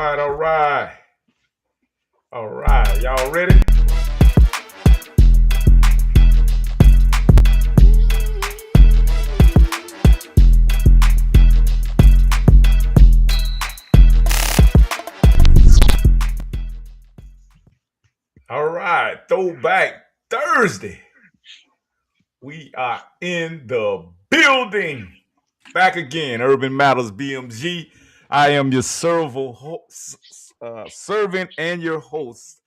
right, all right. All right, y'all ready? All right, Throwback Thursday. We are in the building. Back again, Urban Matters BMG. I am your servant and your host,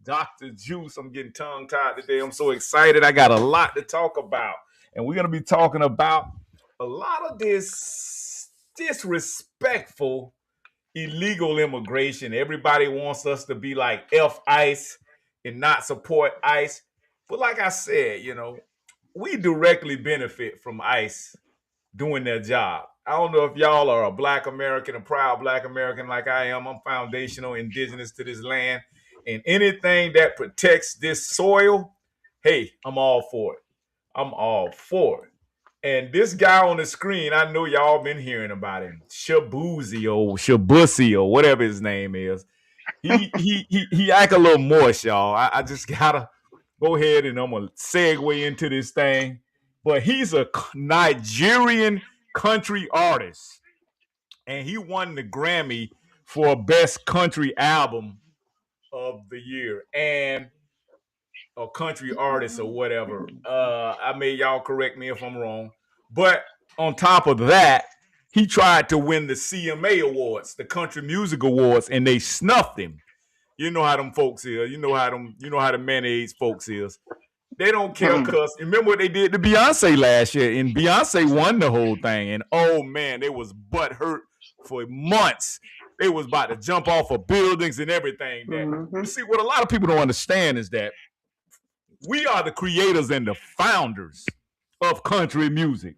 Dr. Juice. I'm getting tongue-tied today. I'm so excited. I got a lot to talk about. And we're going to be talking about a lot of this disrespectful illegal immigration. Everybody wants us to be like F ICE and not support ICE. But like I said, we directly benefit from ICE doing their job. I don't know if y'all are a Black American, a proud Black American like I am. I'm foundational, indigenous to this land. And anything that protects this soil, hey, I'm all for it. I'm all for it. And this guy on the screen, I know y'all been hearing about him, Shabusi or whatever his name is. He act a little moist, y'all. I just gotta go ahead and I'm gonna segue into this thing. But he's a Nigerian country artist, and he won the Grammy for Best Country Album of the Year and a country artist or whatever. I may y'all correct me if I'm wrong. But on top of that, he tried to win the CMA Awards, the Country Music Awards, and they snuffed him. You know how them folks is. You know how the mayonnaise folks is. They don't care because remember what they did to Beyonce last year, and Beyonce won the whole thing. And oh man, they was butt hurt for months. They was about to jump off of buildings and everything. You see, what a lot of people don't understand is that we are the creators and the founders of country music,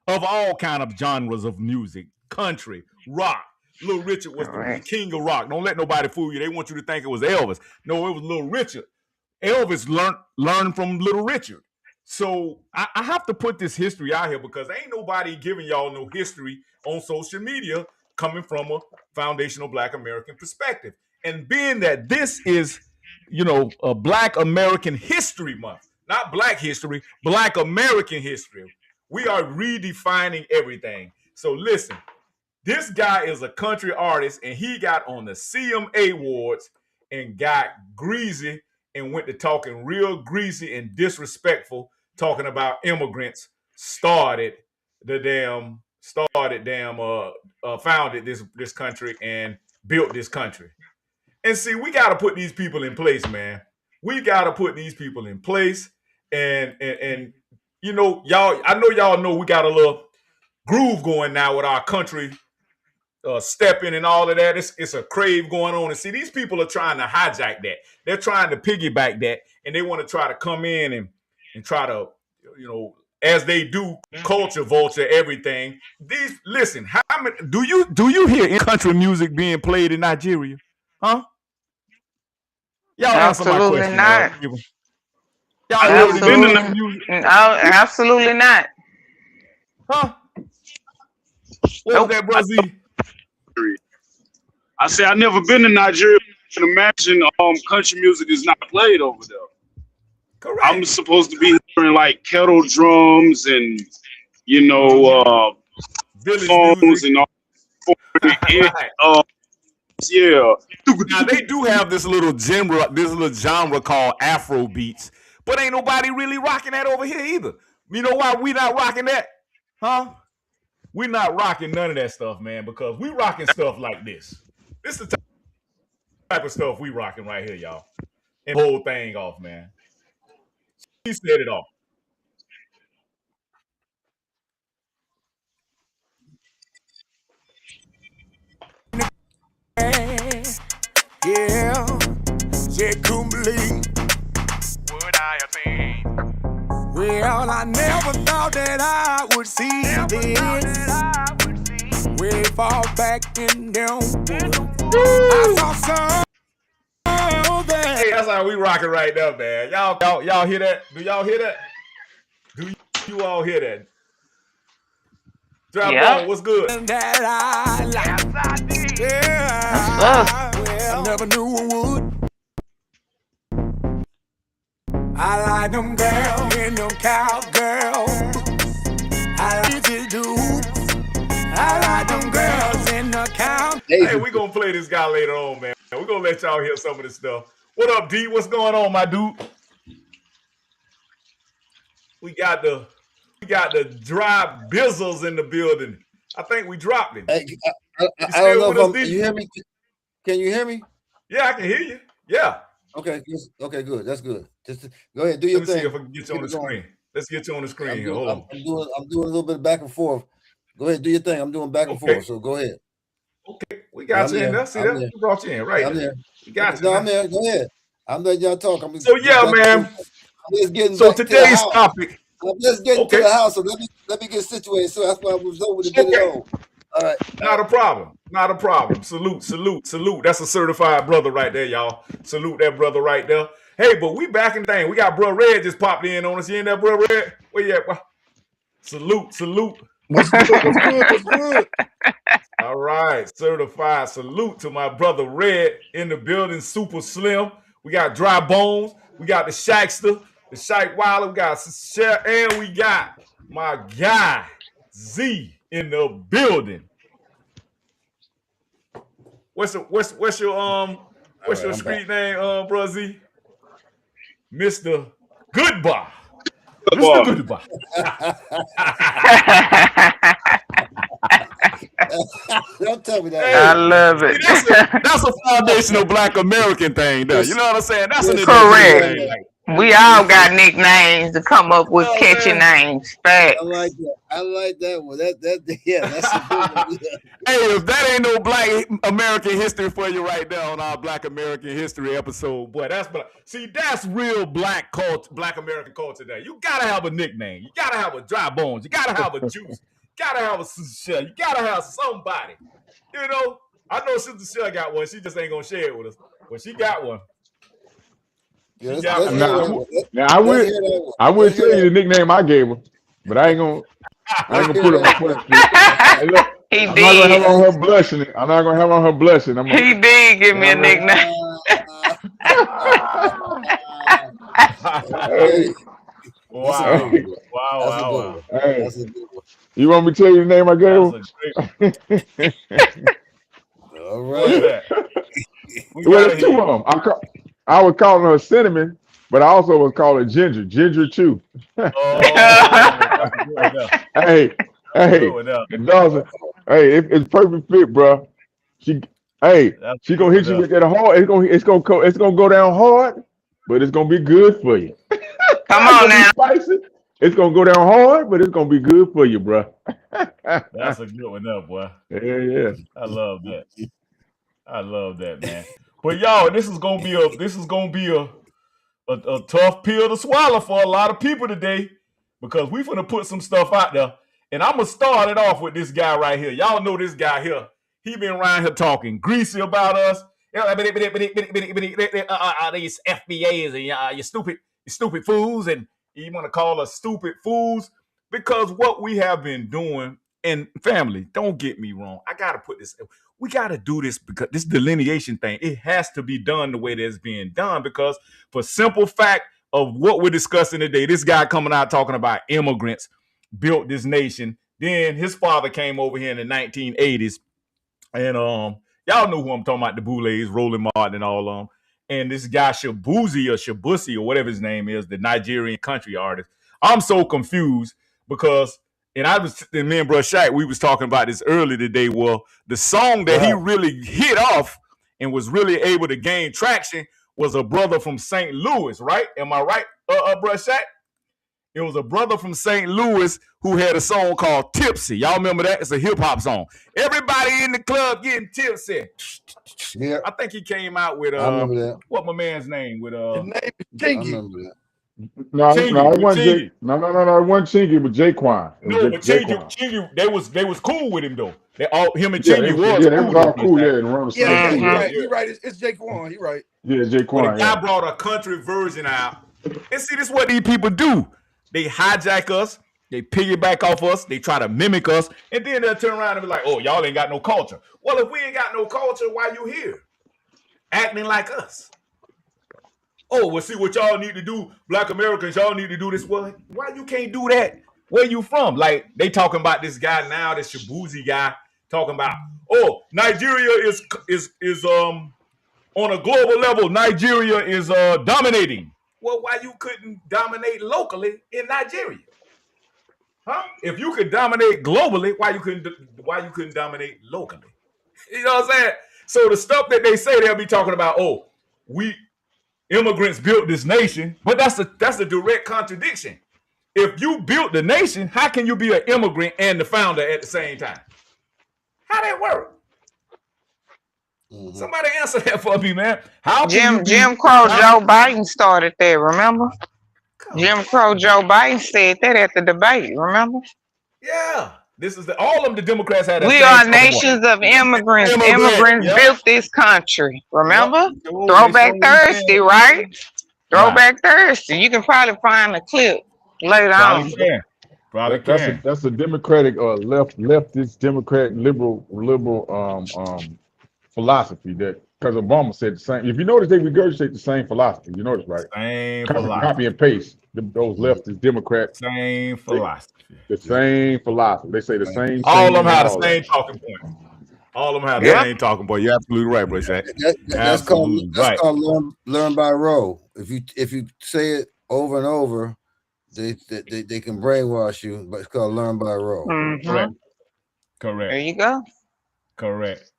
of all kind of genres of music, country, rock. Little Richard was the king of rock. Don't let nobody fool you. They want you to think it was Elvis. No, it was Little Richard. Elvis learned from Little Richard. So I have to put this history out here because ain't nobody giving y'all no history on social media coming from a foundational Black American perspective. And being that this is, a Black American History Month, not Black history, Black American history. We are redefining everything. So listen, this guy is a country artist and he got on the CMA Awards and got greasy and went to talking real greasy and disrespectful, talking about immigrants founded this country and built this country. And see, we got to put these people in place, man. We got to put these people in place. And y'all, I know y'all know we got a little groove going now with our country stepping and all of that. It's a crave going on. And see, these people are trying to hijack that. They're trying to piggyback that. And they want to try to come in and try to, as they do, culture vulture everything. Listen, how many do you hear country music being played in Nigeria? Huh? Y'all answer my question. Not. Y'all never been to the music? Absolutely not. Huh? What was that, bro? Z? I say I never been to Nigeria. I can imagine country music is not played over there. Correct. I'm supposed to be hearing like kettle drums and phones and all. Right. Yeah. Now they do have this little genre called Afro beats, but ain't nobody really rocking that over here either. You know why we not rocking that? Huh? We not rocking none of that stuff, man, because we rocking stuff like this. This is the type of stuff we rocking right here, y'all. And the whole thing off, man. He said it all. Yeah, just couldn't believe what I have seen. Well, I never thought that I would see this. Way far back in them woods, I saw some. Hey, that's how we rocking right now, man. Y'all hear that? Do y'all hear that? Do you all hear that? Drop on, what's good? That I like. Yes, I did. Yeah. I never knew I would. I like them girls in them cowgirls. I like the dudes. I like them girls in the cow. Hey, we gonna play this guy later on, man. We're gonna let y'all hear some of this stuff. What up, D? What's going on, my dude? We got the dry bizzles in the building. I think we dropped him. Hey, I don't know if you hear me. Can you hear me? Yeah, I can hear you. Yeah. Okay. Okay. Good. That's good. Just go ahead. Do your thing. See if I can get you on the screen. Let's get you on the screen here. Hold on. I'm doing a little bit of back and forth. Go ahead. Do your thing. I'm doing back and forth. So go ahead. Okay. We got you in there. See that? We brought you in. Right. I'm there. We got you. No, I'm there. Go ahead. I'm letting y'all talk. So yeah, man. So today's topic. I'm just getting to the house, so let me get situated. So that's why I was over to get it on. All right. Not a problem. Not a problem. Salute. That's a certified brother right there, y'all. Salute that brother right there. Hey, but we back in thing. We got Bro Red just popped in on us. You in there, Bro Red? Where you at? Salute. What's good? All right. Certified. Salute to my brother Red in the building. Super Slim. We got Dry Bones. We got the Shackster. The Shike Wilder, we got Cher, and we got my guy Z in the building. What's your street name, bro Z? Mr. Goodbye. Mr. Goodbye. Don't tell me that. Hey, I love it. That's a foundational Black American thing, though. You know what I'm saying? That's an correct. Thing. We all got nicknames to come up with catchy names. Fact. I like that one. That's a good one. Hey, if that ain't no Black American history for you right there on our Black American history episode, boy, that's real Black culture, Black American culture there. You gotta have a nickname. You gotta have a Dry Bones. You gotta have a Juice. You gotta have a Sister Shell. You gotta have somebody. You know, I know Sister Shell got one. She just ain't gonna share it with us, but she got one. I would tell you the nickname I gave her, but I ain't gonna put it on front. He I'm did. not gonna have on her blushing. I'm not gonna have on her blushing. He did give me a nickname. Wow. Hey, you want me to tell you the name I gave her? All right. Well, there's two of them. I was calling her Cinnamon, but I also was calling her Ginger Chew. Hey, Dawson. Hey, it's perfect fit, bro. She gonna hit you with that hard. It's gonna go down hard, but it's gonna be good for you. Come on now. Spicy. It's gonna go down hard, but it's gonna be good for you, bro. That's a good one, up, boy. Yeah. I love that, man. But y'all, this is gonna be a tough pill to swallow for a lot of people today, because we finna put some stuff out there. And I'm gonna start it off with this guy right here. Y'all know this guy here. He been around here talking greasy about us. These FBAs and you stupid fools, and you want to call us stupid fools because what we have been doing. And family, don't get me wrong. I gotta put this. We gotta do this because this delineation thing. It has to be done the way that it's being done, because for simple fact of what we're discussing today, this guy coming out talking about immigrants built this nation. Then his father came over here in the 1980s, and y'all know who I'm talking about, the Boulets, Roland Martin, and all of them. And this guy Shabusi or whatever his name is, the Nigerian country artist. I'm so confused because. And me and Bro Shaq, we was talking about this earlier today. Well, the song that he really hit off and was really able to gain traction was a brother from St. Louis, right? Am I right, Bro Shaq? It was a brother from St. Louis who had a song called Tipsy. Y'all remember that? It's a hip-hop song. Everybody in the club getting tipsy. Yeah. I think he came out with, what my man's name? With His name is Chingy. No, it wasn't Jake. No, it wasn't Chingy, but Jaquan. No, but Chingy, they was cool with him though. Him and Chingy was they was all cool. Yeah, you're right. It's Jaquan. You're right. Yeah, Jaquan. But the guy brought a country version out. And see, this is what these people do. They hijack us. They piggyback off us. They try to mimic us. And then they'll turn around and be like, oh, y'all ain't got no culture. Well, if we ain't got no culture, why you here? Acting like us. Oh, well, see what y'all need to do. Black Americans, y'all need to do this. Well, why you can't do that? Where you from? Like, they talking about this guy now, this Shabuzi guy, talking about, oh, Nigeria is on a global level, Nigeria is dominating. Well, why you couldn't dominate locally in Nigeria? Huh? If you could dominate globally, why you couldn't dominate locally? You know what I'm saying? So the stuff that they say, they'll be talking about, oh, we immigrants built this nation, but that's a direct contradiction. If you built the nation, how can you be an immigrant and the founder at the same time? How that work? Mm-hmm. Somebody answer that for me, man. How Jim Crow Joe Biden started there, remember? Jim Crow Joe Biden said that at the debate, remember? Yeah. This is all of the Democrats had. We are nations of immigrants. Immigrants built this country. Remember? Yep. Throwback Thursday, right? Throwback Thursday. You can probably find a clip later on. That's a Democratic or leftist Democratic liberal philosophy that, because Obama said the same. If you notice, they regurgitate the same philosophy. You notice, right? Same copy and paste those leftist Democrats. Same philosophy. The same philosophy. They say the same. All of them have the same talking point. All of them have the same talking point. You're absolutely right, bro. That's called learn by rote. If you say it over and over, they can brainwash you, but it's called learn by rote. Mm-hmm. Correct. There you go. Correct.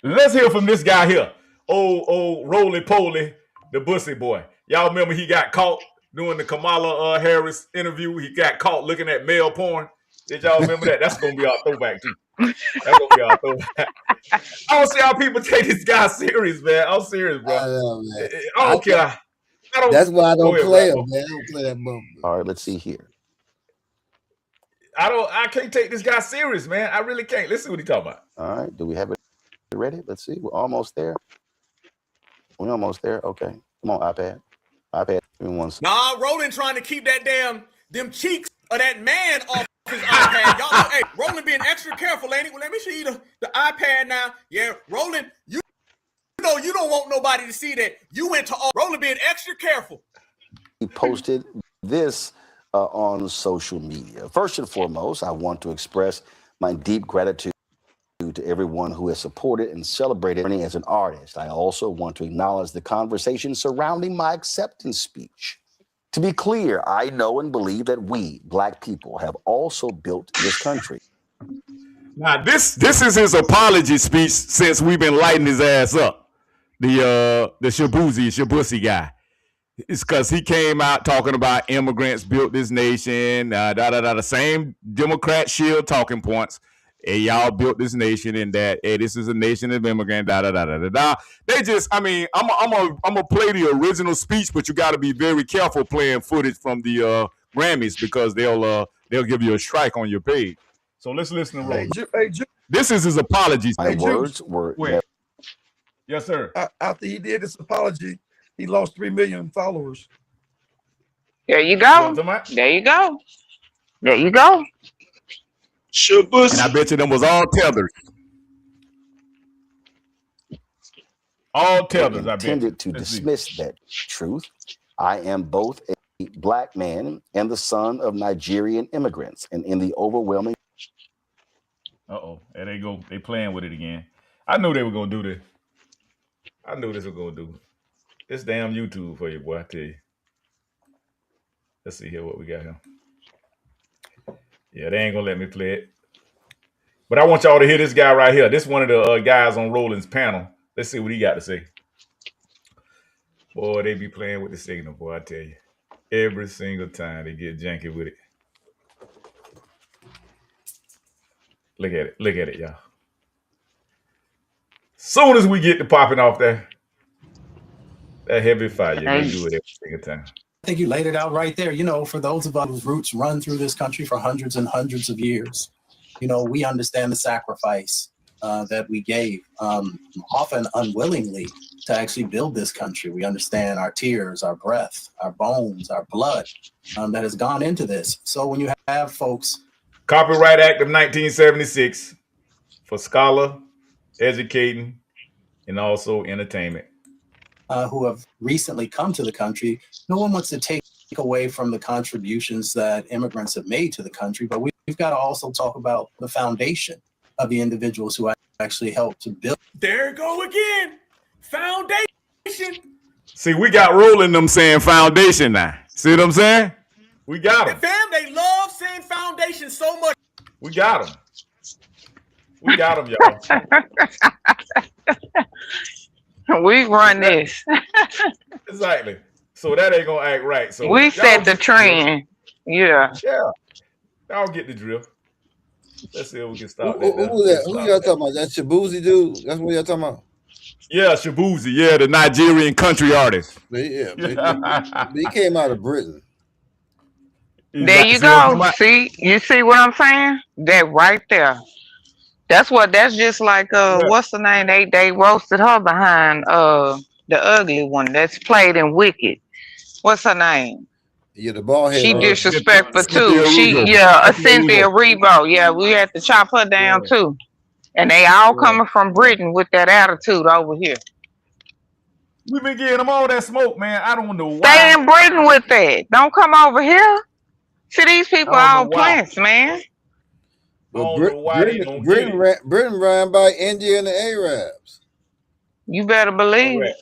Let's hear from this guy here. Old roly-poly, the bussy boy. Y'all remember he got caught doing the Kamala Harris interview? He got caught looking at male porn. Did y'all remember that? That's going to be our throwback, too. That's going to be our throwback. I don't see how people take this guy serious, man. I'm serious, bro. I know, man. I don't care. That's why I don't play him, man. I don't play that bump. All right, let's see here. I can't take this guy serious, man. I really can't. Let's see what he's talking about. All right, do we have it ready? Let's see. We're almost there. We're almost there. Okay. Come on, iPad. Give me one second. Nah, Roland trying to keep that them cheeks of that man off his iPad. Y'all know, hey, Roland being extra careful, ain't it? Well, let me show you the iPad now. Yeah, Roland, you know you don't want nobody to see that. You went to Roland being extra careful. He posted this on social media. First and foremost, I want to express my deep gratitude to everyone who has supported and celebrated me as an artist. I also want to acknowledge the conversation surrounding my acceptance speech. To be clear, I know and believe that we, Black people, have also built this country. Now, this is his apology speech since we've been lighting his ass up. The Shabuzi guy. It's because he came out talking about immigrants built this nation, the same Democrat shield talking points. Hey, y'all built this nation and that, hey, this is a nation of immigrants, They just, I mean, I'm gonna play the original speech, but you got to be very careful playing footage from the Grammys because they'll give you a strike on your page. So let's listen to Roland. This is his apology. My words were... Yes, sir. After he did his apology, he lost 3 million followers. There you go. There you go. There you go. And I bet you them was all tethered. All tethers, I bet. Intended to dismiss that truth. I am both a Black man and the son of Nigerian immigrants. And in the overwhelming... Uh-oh. There they go. They playing with it again. I knew they were going to do this. I knew this was going to do. This damn YouTube for you, boy, I tell you. Let's see here what we got here. Yeah, they ain't going to let me play it. But I want y'all to hear this guy right here. This is one of the guys on Roland's panel. Let's see what he got to say. Boy, they be playing with the signal, boy, I tell you. Every single time they get janky with it. Look at it. Look at it, y'all. Soon as we get to popping off that heavy fire, we do it every single time. I think you laid it out right there. You know, for those of us whose roots run through this country for hundreds and hundreds of years, you know, we understand the sacrifice that we gave, often unwillingly, to actually build this country. We understand our tears, our breath, our bones, our blood that has gone into this. So when you have folks. Copyright Act of 1976 for scholar, educating, and also entertainment. Who have recently come to the country, no one wants to take away from the contributions that immigrants have made to the country, but we've got to also talk about the foundation of the individuals who actually helped to build. There you go again. Foundation. See, we got rolling them saying foundation now. See what I'm saying? We got them. Fam, they love saying foundation so much. We got them. We got them, y'all. We run this. Exactly. So that ain't gonna act right. So we set the trend. Yeah. Yeah. Y'all get the drill. Let's see if we can stop Who y'all talking about? That Shabuzi dude? That's what y'all talking about? Yeah, Shabuzi. Yeah, the Nigerian country artist. Yeah, he came out of Britain. There you go. See, you see what I'm saying? That right there. That's just like what's the name? They roasted her behind the ugly one that's played in Wicked. What's her name? Yeah, the bald head. She disrespectful too. Cynthia Erivo. Yeah, we had to chop her down too. And they all coming from Britain with that attitude over here. We've been getting them all that smoke, man. I don't know why. Stay in Britain with that. Don't come over here. See, these people are all plants, man. Well, Britain ran by India and the Arabs. You better believe it.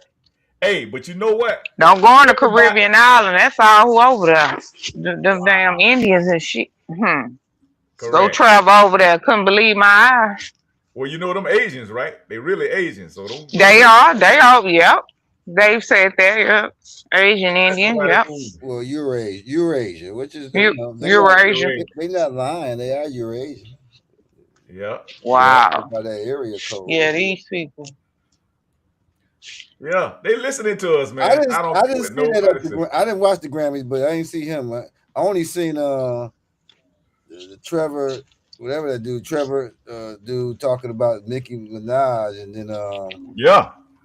Hey, but you know what? Don't go on the Caribbean island. That's all who over there. Them damn Indians and shit. Go travel over there. Couldn't believe my eyes. Well, you know them Asians, right? They really Asians. So they are. Yep. They've said that. Yep. Asian Indian. Yep. Well, Eurasia, which is Eurasia. They're not lying. They are Eurasian. Yeah. Wow. By that area code. Yeah, these people. Yeah, they listening to us, man. I didn't see that. I didn't watch the Grammys, but I didn't see him. I only seen the Trevor, whatever that dude, dude talking about Nicki Minaj, and then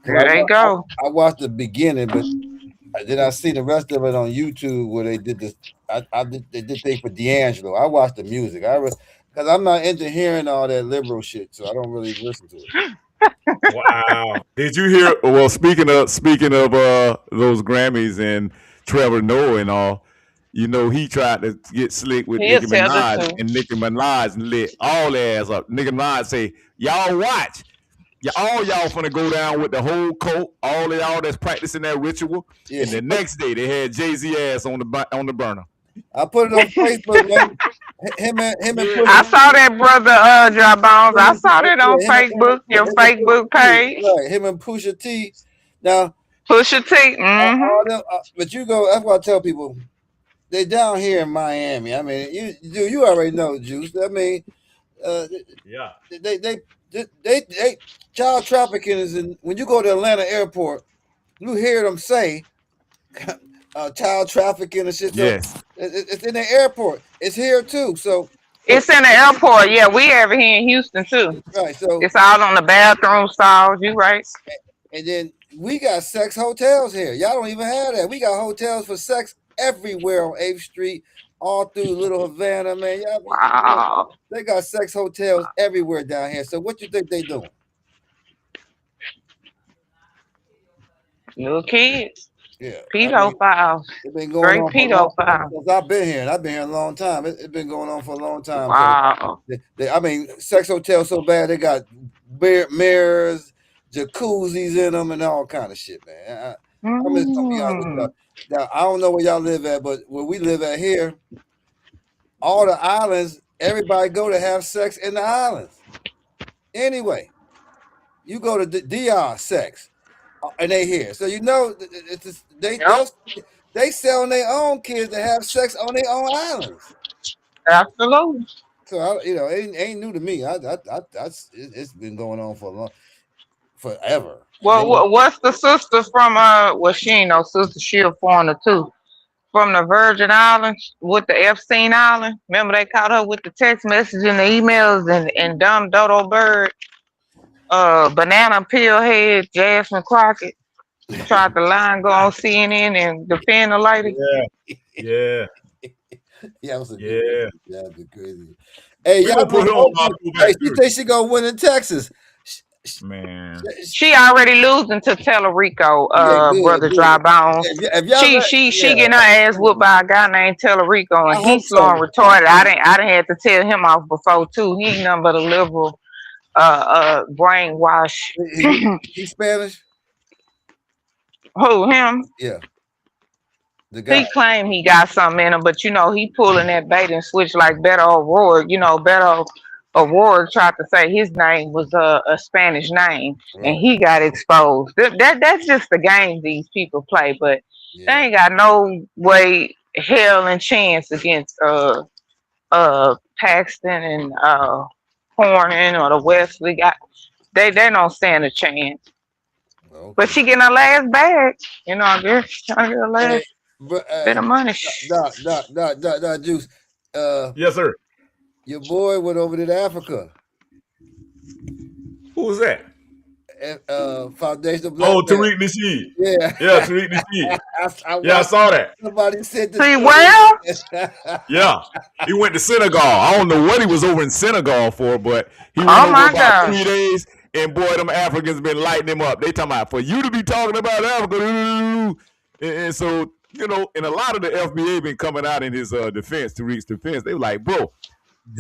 there they go. I watched the beginning, but then I see the rest of it on YouTube where they did this. They did things for D'Angelo. I watched the music. Because I'm not into hearing all that liberal shit, so I don't really listen to it. Wow! Did you hear? Well, speaking of those Grammys and Trevor Noah and all, you know, he tried to get slick with Nicki Minaj, and Nicki Minaj lit all their ass up. Nicki Minaj say, "Y'all watch, y'all finna go down with the whole cult. All of y'all that's practicing that ritual." Yeah. And the next day they had Jay-Z ass on the burner. I put it on Facebook, man. Him and I saw that, brother Jawbones. I saw that on Facebook, your Facebook page. Right, him and Pusha T. Now, Pusha T. But you go. That's why I tell people they down here in Miami. I mean, you already know, Juice. I mean, they child trafficking is in. When you go to Atlanta airport, you hear them say. Child trafficking and shit. Yes. It's in the airport. It's here too. So it's in the airport. Yeah, we have it here in Houston too. Right. So it's out on the bathroom stalls. You right. And then we got sex hotels here. Y'all don't even have that. We got hotels for sex everywhere on 8th Street, all through Little Havana, man. Wow. They got sex hotels everywhere down here. So what you think they doing? Little kids. Yeah, pedophiles. It's been going on pedophiles. Since I've been here, and I've been here a long time. It's been going on for a long time. Wow. So I mean, sex hotels so bad they got mirrors, jacuzzis in them, and all kind of shit, man. I'm just gonna be honest with y'all. Now I don't know where y'all live at, but where we live at here, all the islands, everybody go to have sex in the islands. Anyway, you go to DR sex. And they here, so you know they selling their own kids to have sex on their own islands. Absolutely. So it ain't new to me. It's been going on forever. Well, what's the sister from? Well, she ain't no sister. She a foreigner too, from the Virgin Islands with the Epstein Island. Remember they caught her with the text message and the emails and dumb dodo bird. Banana peel head Jasmine Crockett. Tried to line go on CNN and defend the lady. Yeah. Yeah, was a Yeah. That'd be crazy. Hey, We gonna put her on. Hey, she thinks she gonna win in Texas. Man, she already losing to Tellerico, brother Dry Bones. She getting her ass whooped by a guy named Tellerico, and he's slow and retarded. I didn't have to tell him off before too. He ain't nothing but a liberal, brainwash. He's Spanish. Who, him? Yeah. The guy. He claimed he got something in him, but you know he pulling that bait and switch like Beto O'Rourke. You know, Beto O'Rourke tried to say his name was a Spanish name, and he got exposed. That's just the game these people play, but they ain't got no way, hell, and chance against Paxton and Hornan or the Wesley. They don't stand a chance. Okay. But she getting her last bag, you know. I guess trying to get her last bit of money. Juice. Yes, sir. Your boy went over to Africa. Who was that? Foundation Black. Oh, Tariq Nasheed. Yeah, Tariq Nasheed. I saw that. Somebody said this. See, well, yeah, he went to Senegal. I don't know what he was over in Senegal for, but he went over about 3 days. And boy, them Africans been lighting him up. They talking about for you to be talking about Africa, and so you know, and a lot of the FBA been coming out in his defense, Tariq's defense. They were like, bro,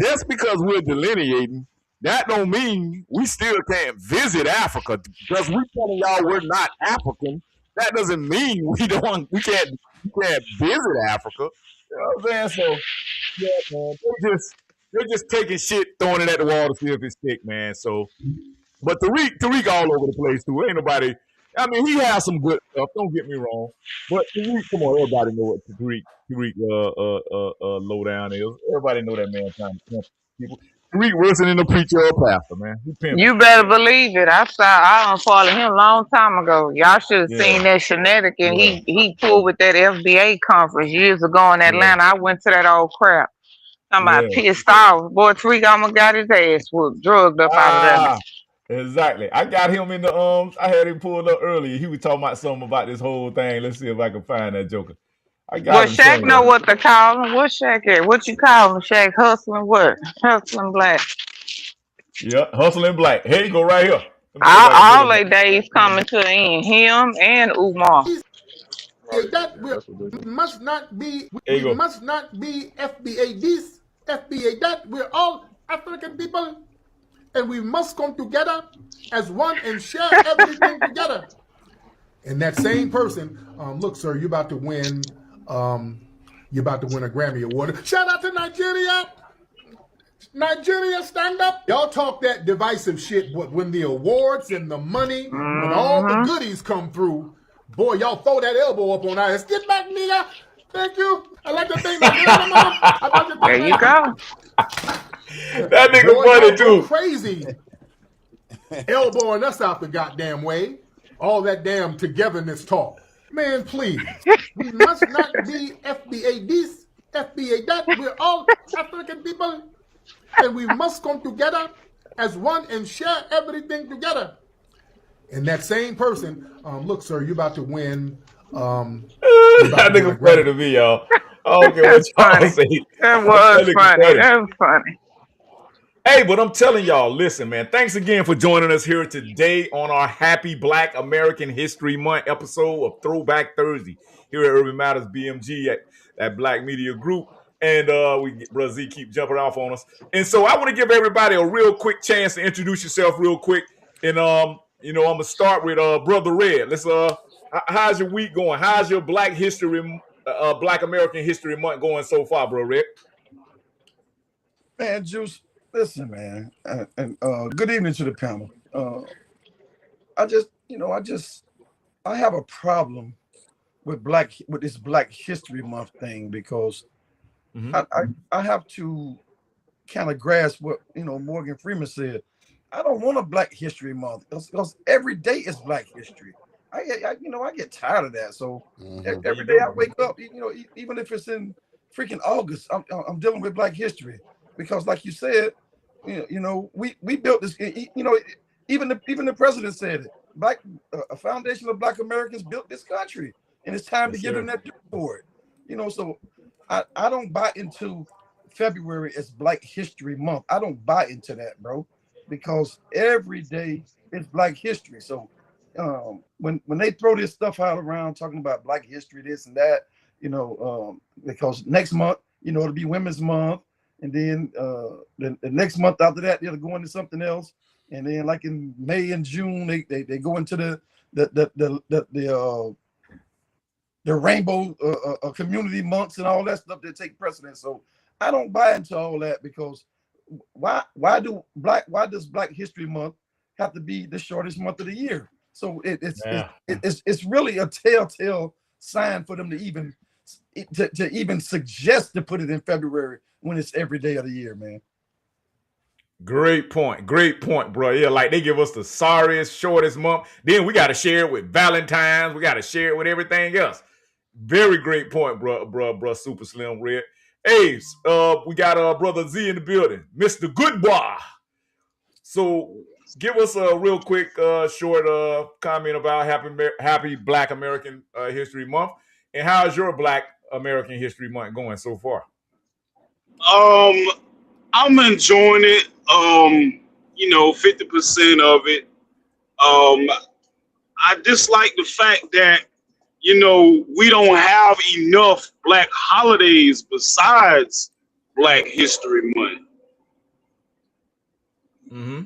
just because we're delineating, that don't mean we still can't visit Africa. Because we're telling y'all we're not African, that doesn't mean we can't visit Africa. You know what I'm saying? So yeah, man, they're just taking shit, throwing it at the wall to see if it stick, man. So, but Tariq all over the place too. Ain't nobody. I mean, he has some good stuff. Don't get me wrong, but Tariq, come on, everybody know what Tariq low down is. Everybody know that man trying to pimp people. Tariq worse than a preacher or a pastor, man. You better believe it. I unfollowed him a long time ago. Y'all should have seen that Shenetic, and he pulled with that FBA conference years ago in Atlanta. I went to that old crap. Somebody pissed off. Boy, Tariq almost got his ass whooped, drugged up out of there. Exactly. I got him in the I had him pulled up earlier. He was talking about something about this whole thing. Let's see if I can find that joker. Well, Shaq know what to call him. What Shaq is? What you call him, Shaq? Hustling what? Hustling Black. Yeah, Hustling Black. Here you go right here. All their days coming to an end. Him and Umar. That must not be. We must not be FBA this, FBA that. We're all African people, and we must come together as one and share everything together. And that same person, look, sir, you're about to win. You're about to win a Grammy Award. Shout out to Nigeria. Nigeria, stand up. Y'all talk that divisive shit, but when the awards and the money and all the goodies come through, boy, y'all throw that elbow up on us. Get back, nigga. Thank you. I like to thank my There you go. That nigga funny too. Crazy. Elbowing us out the goddamn way. All that damn togetherness talk. Man, please. We must not be FBA this, FBA that. We're all African people, and we must come together as one and share everything together. And that same person, look, sir, you're about to win. That nigga funny to me, y'all. Okay, what y'all say? That was funny. That was funny. Hey, but I'm telling y'all, listen, man, thanks again for joining us here today on our Happy Black American History Month episode of Throwback Thursday here at Urban Matters BMG at Black Media Group. And Brother Z keep jumping off on us. And so I want to give everybody a real quick chance to introduce yourself real quick. And, you know, I'm going to start with Brother Red. Let's, how's your week going? How's your Black American History Month going so far, Bro Red? Man, Juice. Listen, man, and good evening to the panel. I have a problem with this Black History Month thing because I have to kind of grasp what Morgan Freeman said. I don't want a Black History Month because every day is Black History. I get tired of that. So every day I wake up, even if it's in freaking August, I'm dealing with Black history because, like you said. We built this. Even the president said it. a foundation of Black Americans built this country, and it's time to give them that due for it. You know, so I don't buy into February as Black History Month. I don't buy into that, bro, because every day is Black History. So when they throw this stuff out around talking about Black history, this and that, you know, because next month, you know, it'll be Women's Month, and then the next month after that, they'll go into something else, and then like in May and June, they go into the rainbow community months and all that stuff that take precedence. So I don't buy into all that, because why does Black History Month have to be the shortest month of the year? So it's really a telltale sign for them to even suggest to put it in February when it's every day of the year, man. Great point, bro. Yeah, like they give us the sorriest, shortest month. Then we got to share it with Valentine's. We got to share it with everything else. Very great point, bro. Super Slim Red. Hey, we got brother Z in the building, Mr. Goodbar. So give us a real quick, short comment about happy Black American History Month, and how's your Black American History Month going so far? I'm enjoying it. You know, 50% of it. I dislike the fact that, you know, we don't have enough Black holidays besides Black History Month. Mm-hmm.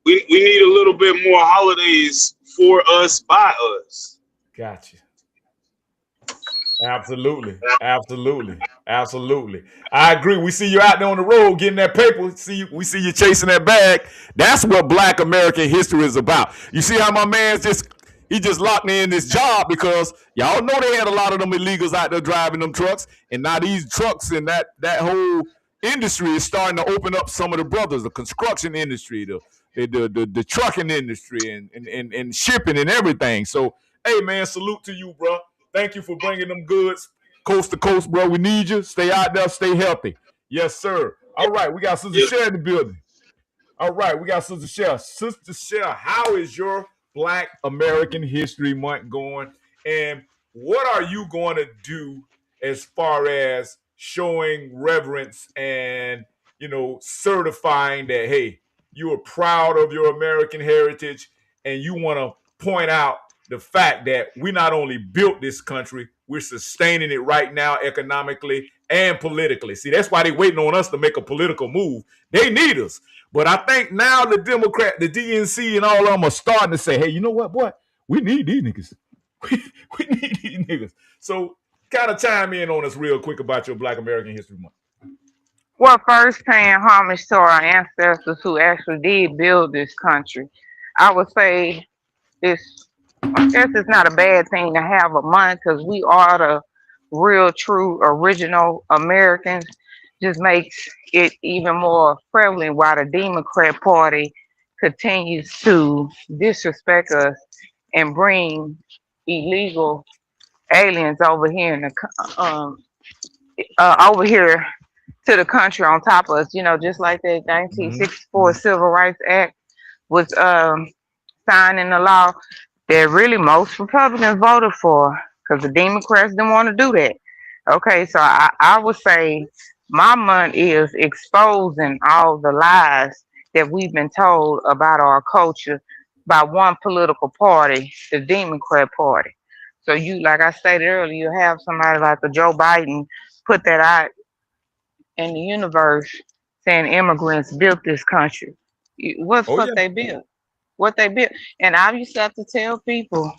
We need a little bit more holidays for us, by us. Gotcha. Absolutely. I agree. We see you out there on the road getting that paper. We see you chasing that bag. That's what Black American history is about. You see how my man's just locked me in this job, because y'all know they had a lot of them illegals out there driving them trucks, and now these trucks and that whole industry is starting to open up some of the brothers, the construction industry, the trucking industry, and shipping and everything. So, hey man, salute to you, bro. Thank you for bringing them goods coast to coast, bro. We need you. Stay out there. Stay healthy. Yes, sir. All right. We got Sister Cher in the building. All right. We got Sister Cher. Sister Cher, how is your Black American History Month going? And what are you going to do as far as showing reverence and, you know, certifying that, hey, you are proud of your American heritage, and you want to point out the fact that we not only built this country, we're sustaining it right now economically and politically. See, that's why they're waiting on us to make a political move. They need us. But I think now the Democrat, the DNC, and all of them are starting to say, hey, you know what, boy? We need these niggas. We need these niggas. So kind of chime in on us real quick about your Black American History Month. Well, first, paying homage to our ancestors who actually did build this country. I would say I guess it's not a bad thing to have a month, because we are the real, true, original Americans. Just makes it even more prevalent why the Democrat Party continues to disrespect us and bring illegal aliens over here over here to the country on top of us. You know, just like the 1964 Civil Rights Act was signed into law that really most Republicans voted for, because the Democrats didn't want to do that. Okay, so I would say my month is exposing all the lies that we've been told about our culture by one political party, the Democrat Party. So you, like I stated earlier, you have somebody like the Joe Biden put that out in the universe saying immigrants built this country. They built? What they built. And I used to have to tell people,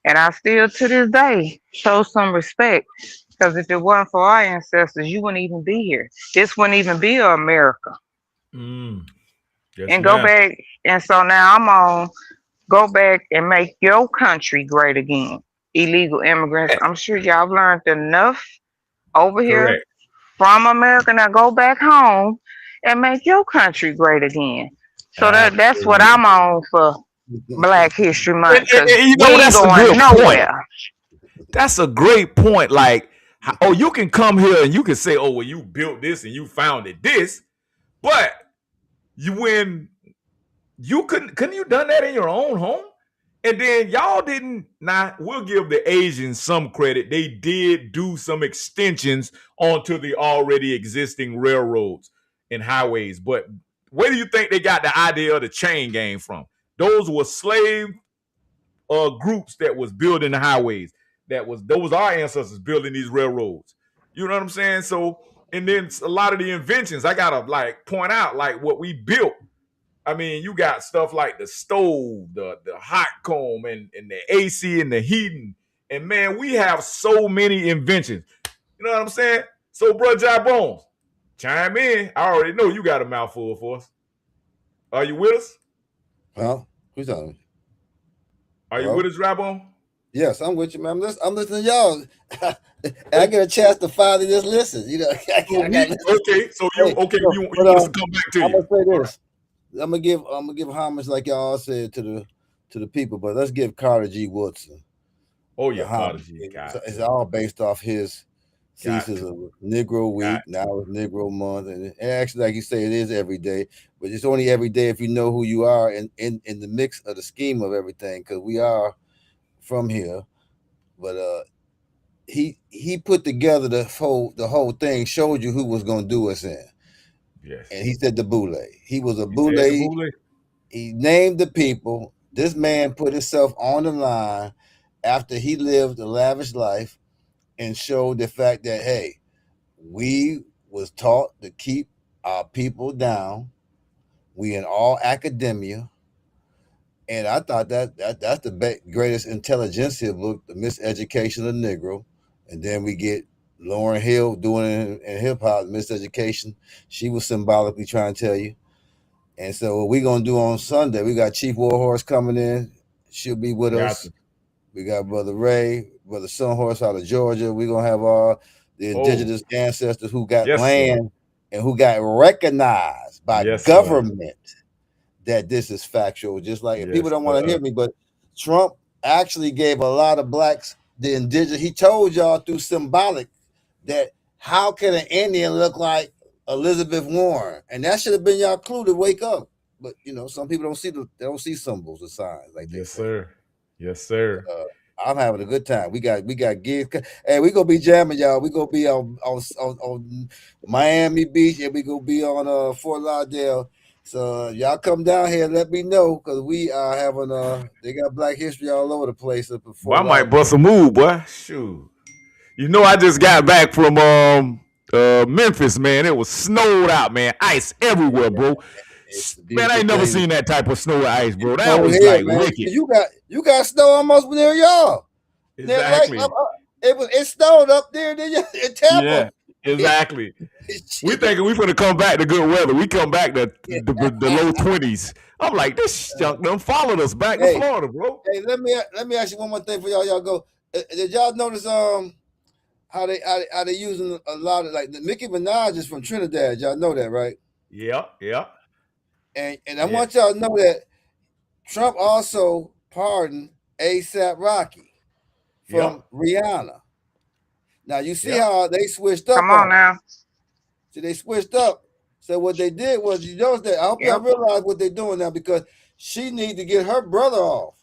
and I still to this day show some respect, because if it wasn't for our ancestors, you wouldn't even be here. This wouldn't even be America. Yes, and go back. And so now I'm on go back and make your country great again. Illegal immigrants. I'm sure y'all learned enough over here from America. Now go back home and make your country great again. So that's what I'm on for Black History Month. You know, that's going nowhere. That's a great point. Like, you can come here and you can say, oh, well, you built this and you founded this, but couldn't you done that in your own home? And then y'all didn't. Now we'll give the Asians some credit. They did do some extensions onto the already existing railroads and highways. But where do you think they got the idea of the chain gang from? Those were slave groups that was building the highways. Those our ancestors building these railroads. You know what I'm saying? So, and then a lot of the inventions I gotta like point out, like what we built. I mean, you got stuff like the stove, the hot comb, and the AC and the heating. And man, we have so many inventions. You know what I'm saying? So, bro, Jai Bones, chime in. I already know you got a mouthful for us. Are you with us? Huh? Who's on? Are you with us, Jai? Yes, I'm with you, man. I'm listening to y'all. I get a chance to finally just listen. You know, I okay, so you you want us to come back to you. I'm gonna say this. I'm gonna give homage, like y'all said, to the people, but let's give Carter G. Woodson. Oh yeah, Carter G. It's all based off his thesis of Negro Week. Now it's Negro Month, and actually, like you say, it is every day, but it's only every day if you know who you are in the mix of the scheme of everything, because we are from here. But he put together the whole thing, showed you who was gonna do us in. Yes. And he said the Boule. He was a Boule. He named the people. This man put himself on the line after he lived a lavish life and showed the fact that, hey, we was taught to keep our people down. We in all academia. And I thought that's the greatest intelligentsia book, The Miseducation of Negro. And then we get Lauryn Hill doing it in hip hop, Miseducation. She was symbolically trying to tell you. And so what we're gonna do on Sunday, we got Chief Warhorse coming in. She'll be with us. We got Brother Ray, Brother Sunhorse out of Georgia. We're gonna have all the indigenous ancestors who got land and who got recognized by government that this is factual. Just like people don't want to hear me, but Trump actually gave a lot of blacks the indigenous. He told y'all through symbolic that how can an Indian look like Elizabeth Warren? And that should have been y'all clue to wake up. But you know, some people don't see symbols or signs like that. Yes, sir. I'm having a good time. We got gigs. Hey, we gonna be jamming, y'all. We gonna be on Miami Beach, and we gonna be on Fort Lauderdale. So y'all come down here and let me know, because we are having they got Black History all over the place up in Fort Lauderdale. I might bust a move, boy. Shoot. You know, I just got back from Memphis, man. It was snowed out, man. Ice everywhere, bro. Man, I ain't never seen that type of snow and ice, bro. That was like wicked. You got snow almost near y'all. Exactly. It snowed up there in Tampa. Yeah, exactly. We thinking we finna come back to good weather. We come back to the low 20s. I'm like, this junk done followed us back to Florida, bro. Hey, let me ask you one more thing for y'all. Y'all go. Did y'all notice how they using a lot of, like, Nicki Minaj is from Trinidad? Y'all know that, right? Yeah. And I want y'all to know that Trump also pardoned A$AP Rocky from Rihanna. Now you see how they switched up. Come on now. See, they switched up. So what they did was, you notice that, I hope y'all realize what they're doing now, because she needs to get her brother off.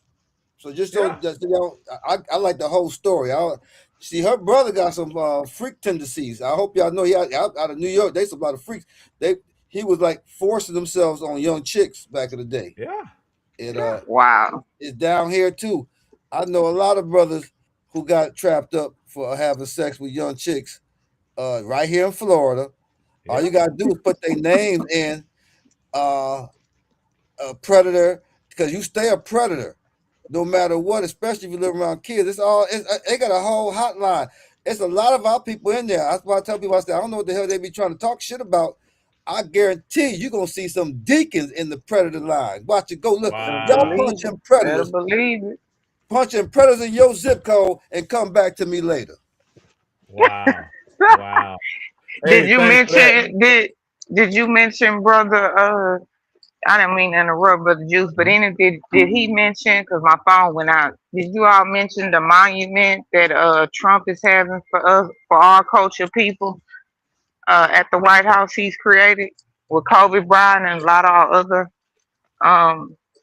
So just so that, you know, I like the whole story. See, her brother got some freak tendencies. I hope y'all know he out of New York. They some lot of freaks. He was like forcing themselves on young chicks back in the day. Wow. It's down here too. I know a lot of brothers who got trapped up for having sex with young chicks right here in Florida. All you gotta do is put their names in a predator, because you stay a predator no matter what, especially if you live around kids. They got a whole hotline. It's a lot of our people in there. That's why I tell people, I say, I don't know what the hell they be trying to talk shit about. I guarantee you're gonna see some deacons in the predator line. Watch it go. Look, y'all punching predators. Believe it. Punching predators in your zip code and come back to me later. Wow. Did you mention brother? I didn't mean to interrupt, Brother Juice, but did he mention? Because my phone went out. Did you all mention the monument that Trump is having for us, for our culture people, at the White House? He's created with Kobe Bryant and a lot of our other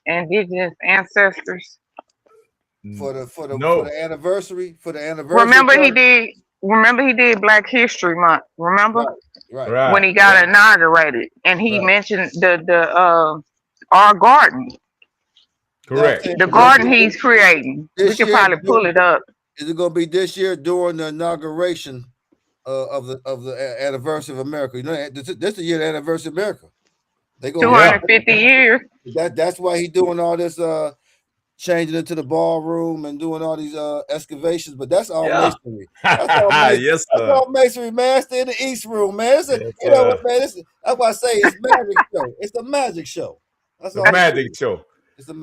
indigenous ancestors. for the anniversary Remember he did Black History Month. Remember? Right. When he got inaugurated, and he mentioned the our garden. Correct. The garden he's creating. We could probably pull it up. Is it going to be this year during the inauguration of the anniversary of America? You know, this is the year of the anniversary of America. They go 250 years. That's why he's doing all this changing into the ballroom and doing all these excavations, but that's all masonry. That's all masonry. Yes, that's all masonry, man. Stay in the East Room, man. You know what, man? That's why I say it's magic show. It's the magic show. That's all. Magic show.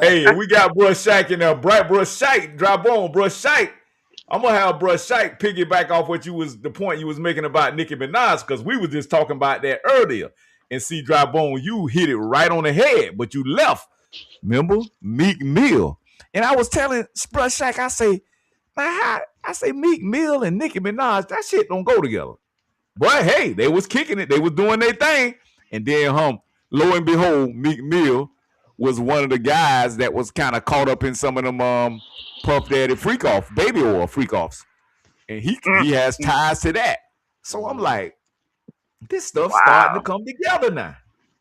Hey, we got Bruh Shack in there. Bright Bruh Shack, drop on Bruh Shack. I'm gonna have Bruh Shack piggyback off the point you was making about Nicki Minaj, because we was just talking about that earlier. And see, Dry Bone, you hit it right on the head, but you left. Remember Meek Mill, and I was telling Bruh Shack, I say, man, I say Meek Mill and Nicki Minaj, that shit don't go together. But hey, they was kicking it, they was doing their thing, and then lo and behold, Meek Mill was one of the guys that was kind of caught up in some of them Puff Daddy baby oil freak offs, and he has ties to that. So I'm like, this stuff's starting to come together now.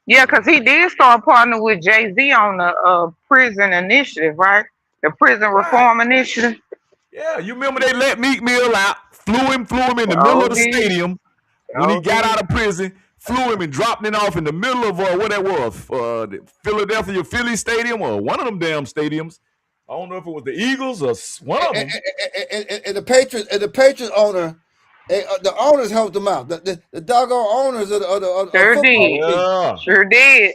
Yeah, because he did start partnering with Jay-Z on the prison initiative, right? The prison reform initiative. Yeah, you remember they let Meek Mill out, flew him in the middle of the stadium when he got out of prison, flew him and dropped him off in the middle of what that was, the Philadelphia Philly Stadium or one of them damn stadiums. I don't know if it was the Eagles or one of them. And the Patriots owner. The owners helped them out. The doggone owners of the Sure did.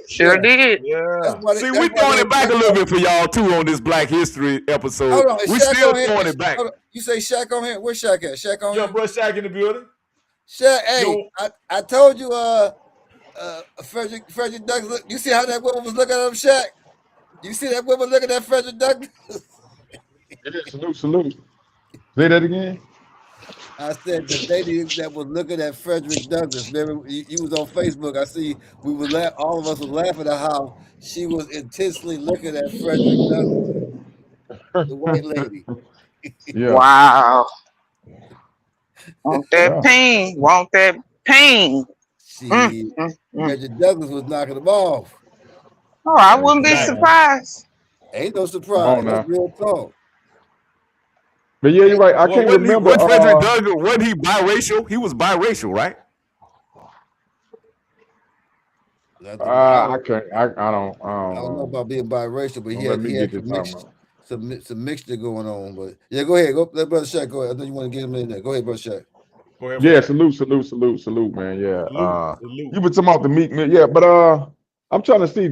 Yeah. See, we throwing it back a little bit for y'all too on this Black History episode. Hold on, we still throwing it back. You say Shaq on here? Where's Shaq at? Shaq on here? Yeah, bro, Shaq in the building. Shaq, hey, I told you, Frederick Douglass. You see how that woman was looking at him, Shaq? You see that woman looking at Frederick Douglass? Salute. Say that again. I said the lady that was looking at Frederick Douglass. Remember, you was on Facebook. I see all of us were laughing at how she was intensely looking at Frederick Douglass, the white lady. Yeah. Wow. Want that pain? Want that pain? Frederick Douglass was knocking them off. Oh, I wouldn't be surprised. Ain't no surprise. That's real talk. But yeah, you're right. I can't remember. Frederick Douglass, wasn't he biracial? He was biracial, right? I can't. I don't know about being biracial, but he had some mixture going on. But yeah, go ahead. Let Brother Shaq go ahead. I know you want to get him in there. Go ahead, Brother Shaq. Go ahead, yeah, salute, man. Yeah. Salute. You were talking about the Meek Mill. Yeah, but I'm trying to see,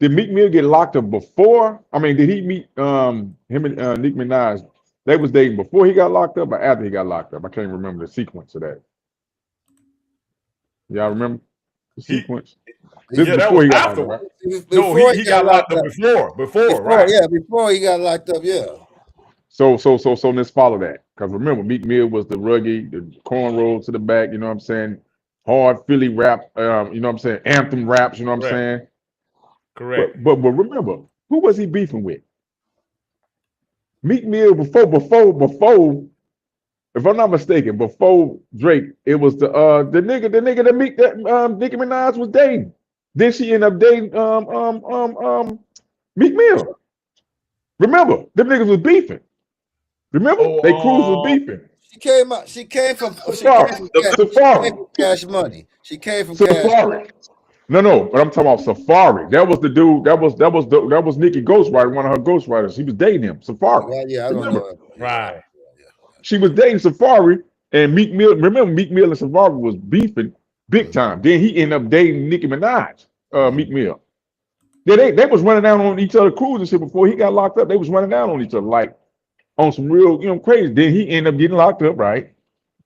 did Meek Mill get locked up before? I mean, did he meet him and Nicki Minaj? They was dating before he got locked up or after he got locked up? I can't remember the sequence of that. Y'all remember the sequence? This before he got locked up. No, he got locked up before, right? Yeah, before he got locked up, yeah. So let's follow that. Because remember, Meek Mill was the rugged, the cornrows to the back, you know what I'm saying? Hard Philly rap, you know what I'm saying? Anthem raps, you know what I'm saying? Correct. But remember, who was he beefing with? Meek Mill before, if I'm not mistaken, before Drake, it was the nigga that Nicki Minaj was dating. Then she ended up dating Meek Mill. Remember, them niggas was beefing. Remember, they crews was beefing. She came from Cash Money. She came from Safari. No, but I'm talking about Safari. That was the dude. That was Nicki ghostwriter, one of her ghostwriters. She was dating him. Safari. Yeah, I don't know. Right. She was dating Safari, and Meek Mill. Remember, Meek Mill and Safari was beefing big time. Then he ended up dating Nicki Minaj. Meek Mill. Then they was running down on each other crews and shit before he got locked up. They was running down on each other like on some real, crazy. Then he ended up getting locked up, right?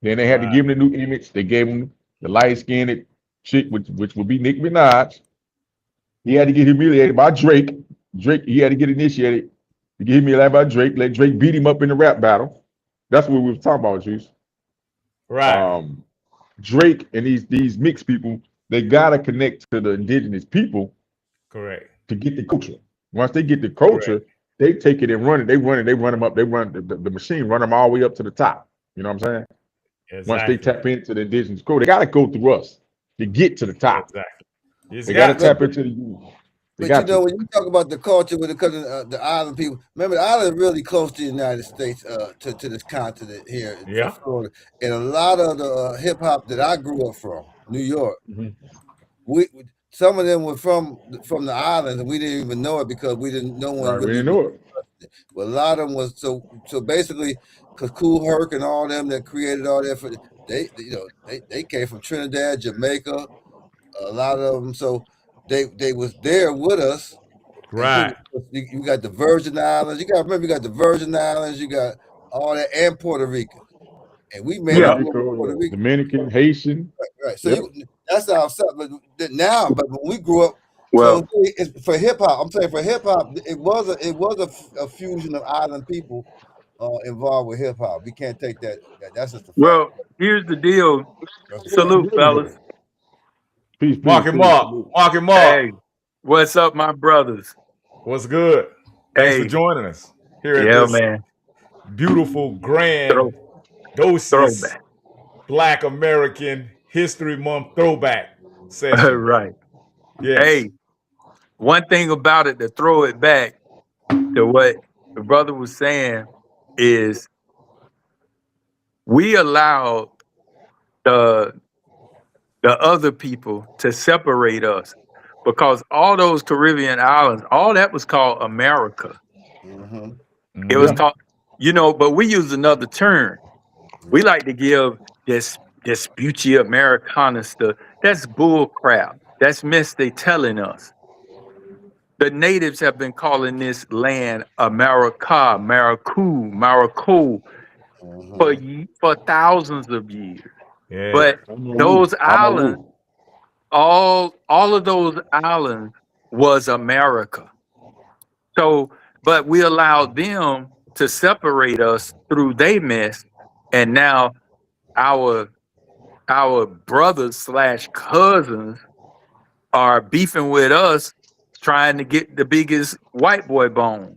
Then they had to give him a new image. They gave him the light-skinned chick, which would be Nicki Minaj. He had to get humiliated by Drake. He had to get initiated to get humiliated by Drake. Let Drake beat him up in the rap battle. That's what we were talking about, Juice. Right. Drake and these mixed people, they gotta connect to the indigenous people. Correct. To get the culture. Once they get the culture, they take it and run it. They run them up. They run the machine, run them all the way up to the top. You know what I'm saying? Exactly. Once they tap into the indigenous code, they got to go through us to get to the top. Exactly. They got to tap into the youth. But you know, when you talk about the culture with the island people, remember the island is really close to the United States, to this continent here, to Florida. And a lot of the hip hop that I grew up from, New York, some of them were from the islands, and we didn't even know it because we didn't. No one really knew it. But a lot of them was so basically, because Kool Herc and all them that created all that, they came from Trinidad, Jamaica, a lot of them. So they was there with us. Right. You got the Virgin Islands. You got to remember, you got the Virgin Islands. You got all that, and Puerto Rico. And we made Puerto Rico, Dominican, Haitian. Right. So that's our stuff. But now, but when we grew up, so for hip hop, I'm saying for hip hop, it was a fusion of island people involved with hip hop. We can't take that. That's just the fact. Well, here's the deal. Salute, fellas. Peace, Mark and Mark. Hey, what's up, my brothers? What's good? Thanks for joining us here at this beautiful, grand, throwback Black American History Month throwback session. Right. Yes. Hey, one thing about it, to throw it back to what the brother was saying, is we allowed the other people to separate us, because all those Caribbean islands, all that was called America. It was called, but we use another term. We like to give this Vespucci Americana stuff. That's bull crap. That's mess they telling us. The natives have been calling this land America, Maracoo for thousands of years. Yeah. But those islands, all of those islands was America. So, but we allowed them to separate us through their mess, and now our brothers / cousins are beefing with us, trying to get the biggest white boy bone.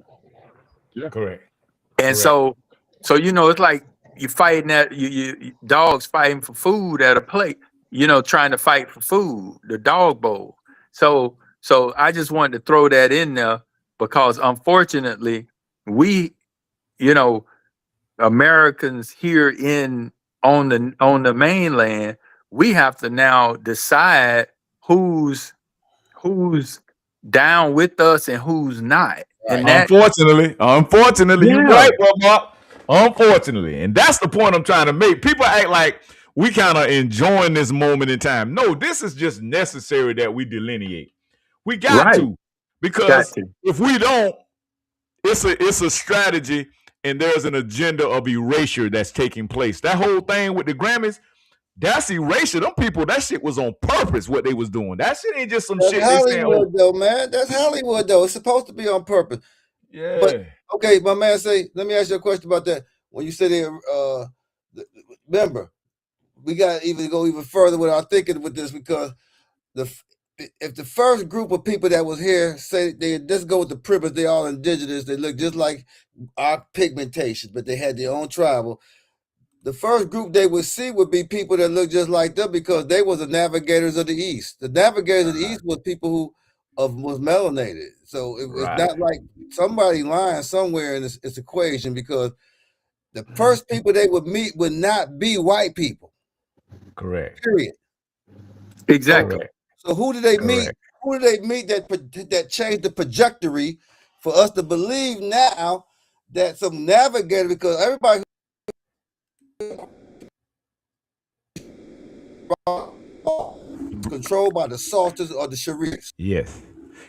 Yeah, correct. And so it's like you fighting that you dogs fighting for food at a plate, trying to fight for food, the dog bowl. So I just wanted to throw that in there, because unfortunately we, Americans here on the mainland, we have to now decide who's down with us and who's not. And unfortunately, you're right, Mark. Unfortunately, and that's the point I'm trying to make. People act like we kind of enjoying this moment in time. No, this is just necessary that we delineate. We got to, because if we don't, it's a strategy, and there's an agenda of erasure that's taking place. That whole thing with the Grammys, that's erasure. Them people, that shit was on purpose. What they was doing, that shit ain't just some shit. Hollywood, though, man. That's Hollywood, though. It's supposed to be on purpose. Yeah. But okay, my man, let me ask you a question about that. When you said remember, we got to even go even further with our thinking with this, because if the first group of people that was here say they just go with the privilege, they all indigenous, they look just like our pigmentation, but they had their own tribal. The first group they would see would be people that look just like them, because they were the navigators of the East. The navigators of the East was people who was melanated. So it's not like somebody lying somewhere in this equation, because the first people they would meet would not be white people. Correct. Period. Exactly. So who did they meet? Who did they meet that changed the trajectory for us to believe now that some navigator, because everybody controlled by the Salters or the Shariks. Yes.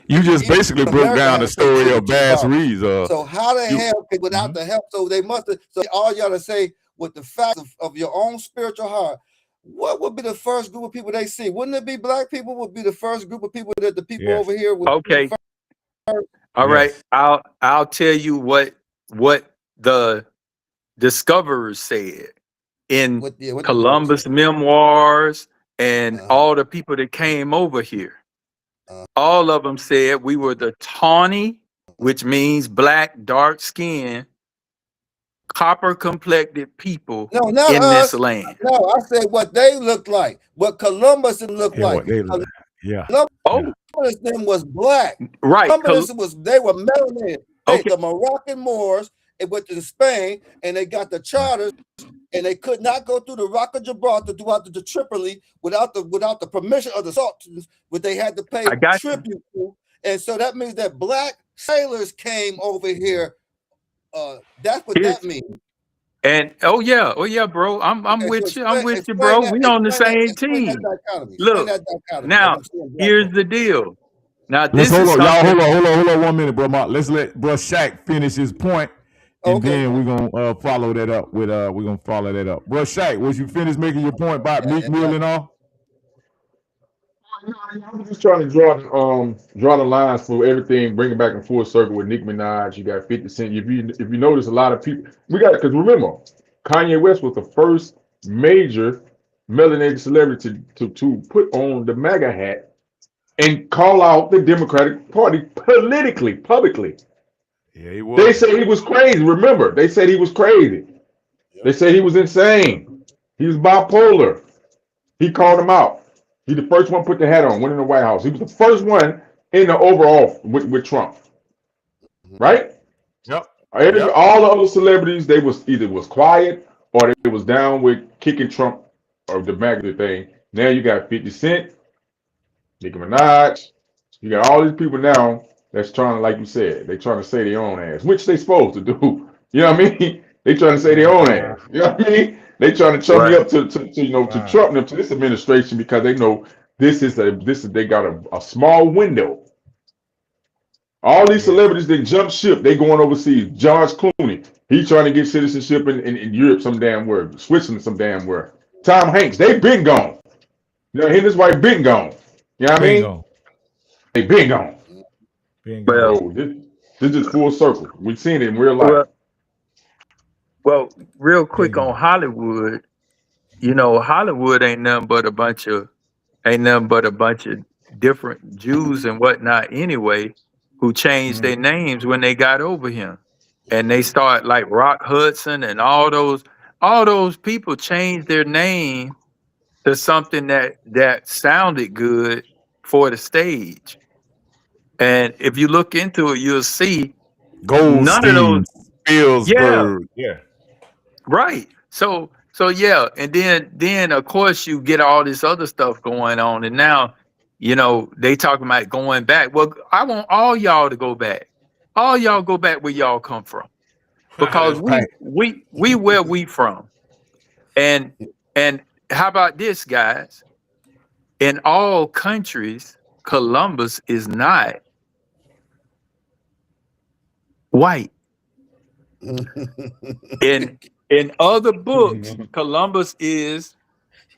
You just basically broke down the story of Bass Reeves. So how the hell, without the help, so they must have, so all y'all to say with the facts of your own spiritual heart, what would be the first group of people they see? Wouldn't it be black people would be the first group of people that the people over here would All right. I'll tell you what the discoverers said in Columbus memoirs and all the people that came over here. All of them said we were the tawny which means black, dark skin, copper complected people No, not in us. this land. No, I said what they look like, what Columbus looked Yeah, like. what they look like. Yeah. Columbus them was black. Right. Columbus they were melanated. Okay. The Moroccan Moors, it went to Spain, and they got the charters, and they could not go through the Rock of Gibraltar throughout the Tripoli without the permission of the Sultans, but they had to pay tribute to. And so that means that black sailors came over here. That's what that means. And oh yeah, bro. I'm with you. I'm with you, bro. We on the same team. Look, now here's the deal. Now this is hold on 1 minute, bro. Mark. Let's let bro Shaq finish his point, and then we're gonna follow that up with Bro Shaq, was you finished making your point about Meek Mill and all? I'm just trying to draw the lines for everything, bring it back in full circle with Nicki Minaj. You got 50 Cent. If you notice, a lot of people because remember, Kanye West was the first major melanated celebrity to put on the MAGA hat and call out the Democratic Party politically, publicly. Yeah, he was. They said he was crazy. Remember, they said he was crazy. They said he was insane. He was bipolar. He called him out. He the first one put the hat on, went in the White House. He was the first one in the overall with Trump. Right? Yep. All the other celebrities, they was either quiet or they was down with kicking Trump or the MAGA thing. Now you got 50 Cent, Nicki Minaj. You got all these people now that's trying to, like you said, they trying to say their own ass, which they supposed to do. You know what I mean? They trying to say their own ass. You know what I mean? They trying to chum me up to Trump and to this administration because they know they got a small window. All these celebrities that jump ship, they going overseas. George Clooney, he's trying to get citizenship in Europe some damn where, Switzerland some damn where. Tom Hanks, they been gone. You know, he and his wife been gone. You know what I mean? They been gone. Well, this is full circle. We've seen it in real life. Well, real quick on Hollywood, you know, Hollywood ain't nothing but a bunch of different Jews and whatnot anyway, who changed their names when they got over here. And they start like Rock Hudson and all those people changed their name to something that sounded good for the stage. And if you look into it, you'll see none of those Spielberg. Yeah. Right. So yeah, and then of course you get all this other stuff going on, and now, you know, they talking about going back. Well, I want all y'all to go back. All y'all go back where y'all come from, because we where we from. And how about this, guys? In all countries, Columbus is not white. In other books, Columbus is,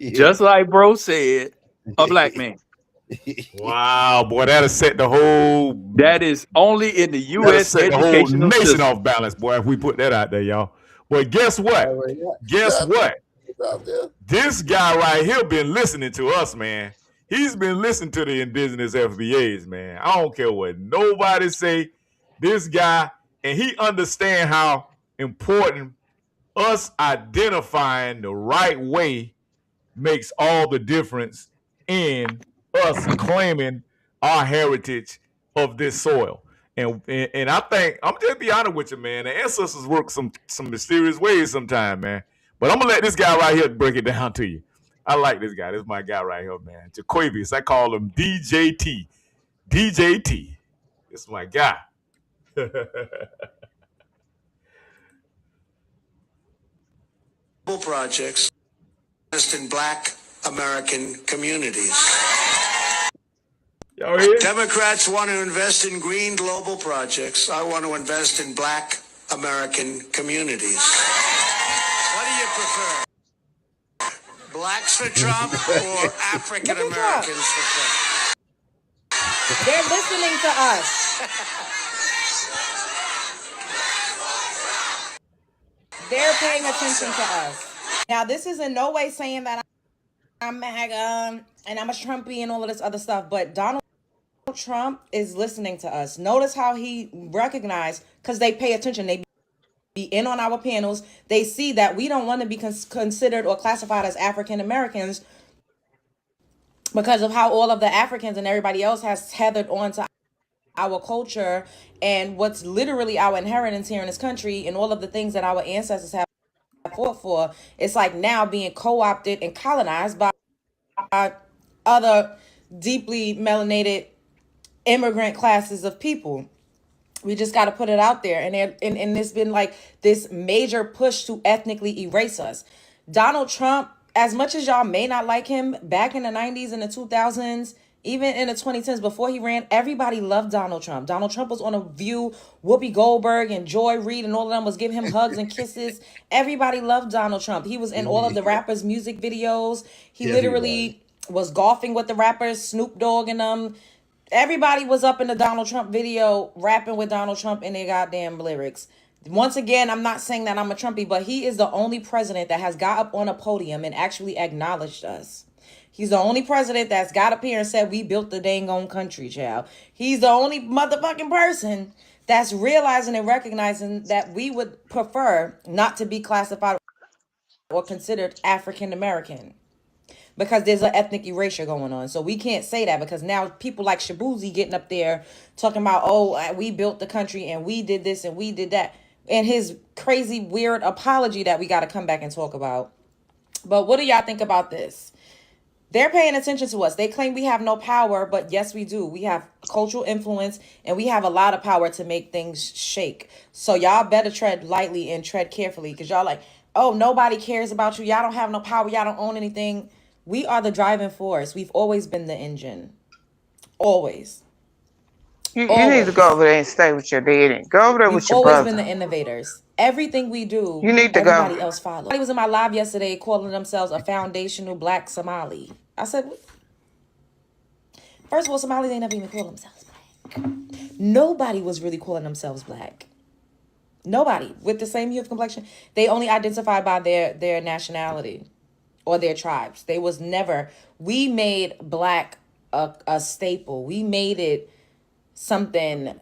just like bro said, a black man. Wow, boy, that'll set the whole. That is only in the U.S. educational nation system. off balance, boy. If we put that out there, y'all. Well, guess what? This guy right here been listening to us, man. He's been listening to the indigenous FBAs, man. I don't care what nobody say. This guy, and he understand how important us identifying the right way makes all the difference in us claiming our heritage of this soil. And I think, I'm just be honest with you, man, the ancestors work some mysterious ways sometimes, man. But I'm gonna let this guy right here break it down to you. I like this guy. This is my guy right here, man. Jaquavius. I call him DJT. DJT. This is my guy. Projects in Black American communities. Democrats want to invest in green global projects. I want to invest in Black American communities. What do you prefer? Blacks for Trump or African Americans for Trump? They're listening to us. They're paying attention to us. Now, this is in no way saying that I'm MAGA and I'm a Trumpy and all of this other stuff, but Donald Trump is listening to us. Notice how he recognized, because they pay attention. They be in on our panels. They see that we don't want to be considered or classified as African Americans because of how all of the Africans and everybody else has tethered onto our culture and what's literally our inheritance here in this country and all of the things that our ancestors have fought for. It's like now being co-opted and colonized by other deeply melanated immigrant classes of people. We just got to put it out there. And it's been like this major push to ethnically erase us. Donald Trump, as much as y'all may not like him, back in the 90s and the 2000s, even in the 2010s before he ran, everybody loved Donald Trump. Donald Trump was on A View. Whoopi Goldberg and Joy Reid and all of them was giving him hugs and kisses. Everybody loved Donald Trump. He was in all of the rappers' music videos. He literally was golfing with the rappers, Snoop Dogg and them. Everybody was up in the Donald Trump video rapping with Donald Trump in their goddamn lyrics. Once again, I'm not saying that I'm a Trumpy, but he is the only president that has got up on a podium and actually acknowledged us. He's the only president that's got up here and said we built the dang on country, child. He's the only motherfucking person that's realizing and recognizing that we would prefer not to be classified or considered African American. Because there's an ethnic erasure going on. So we can't say that because now people like Shabuzi getting up there talking about, oh, we built the country and we did this and we did that. And his crazy, weird apology that we got to come back and talk about. But what do y'all think about this? They're paying attention to us. They claim we have no power, but yes, we do. We have cultural influence and we have a lot of power to make things shake. So y'all better tread lightly and tread carefully because y'all like, oh, nobody cares about you. Y'all don't have no power. Y'all don't own anything. We are the driving force. We've always been the engine. Always. You need to go over there and stay with your daddy. Go over there with your brother. We've always been the innovators. Everything we do, you need to everybody else follows. Somebody was in my live yesterday calling themselves a foundational black Somali. I said, first of all, Somalis ain't never even called themselves black. Nobody was really calling themselves black. Nobody with the same hue of complexion. They only identified by their nationality or their tribes. They was never, we made black a staple. We made it something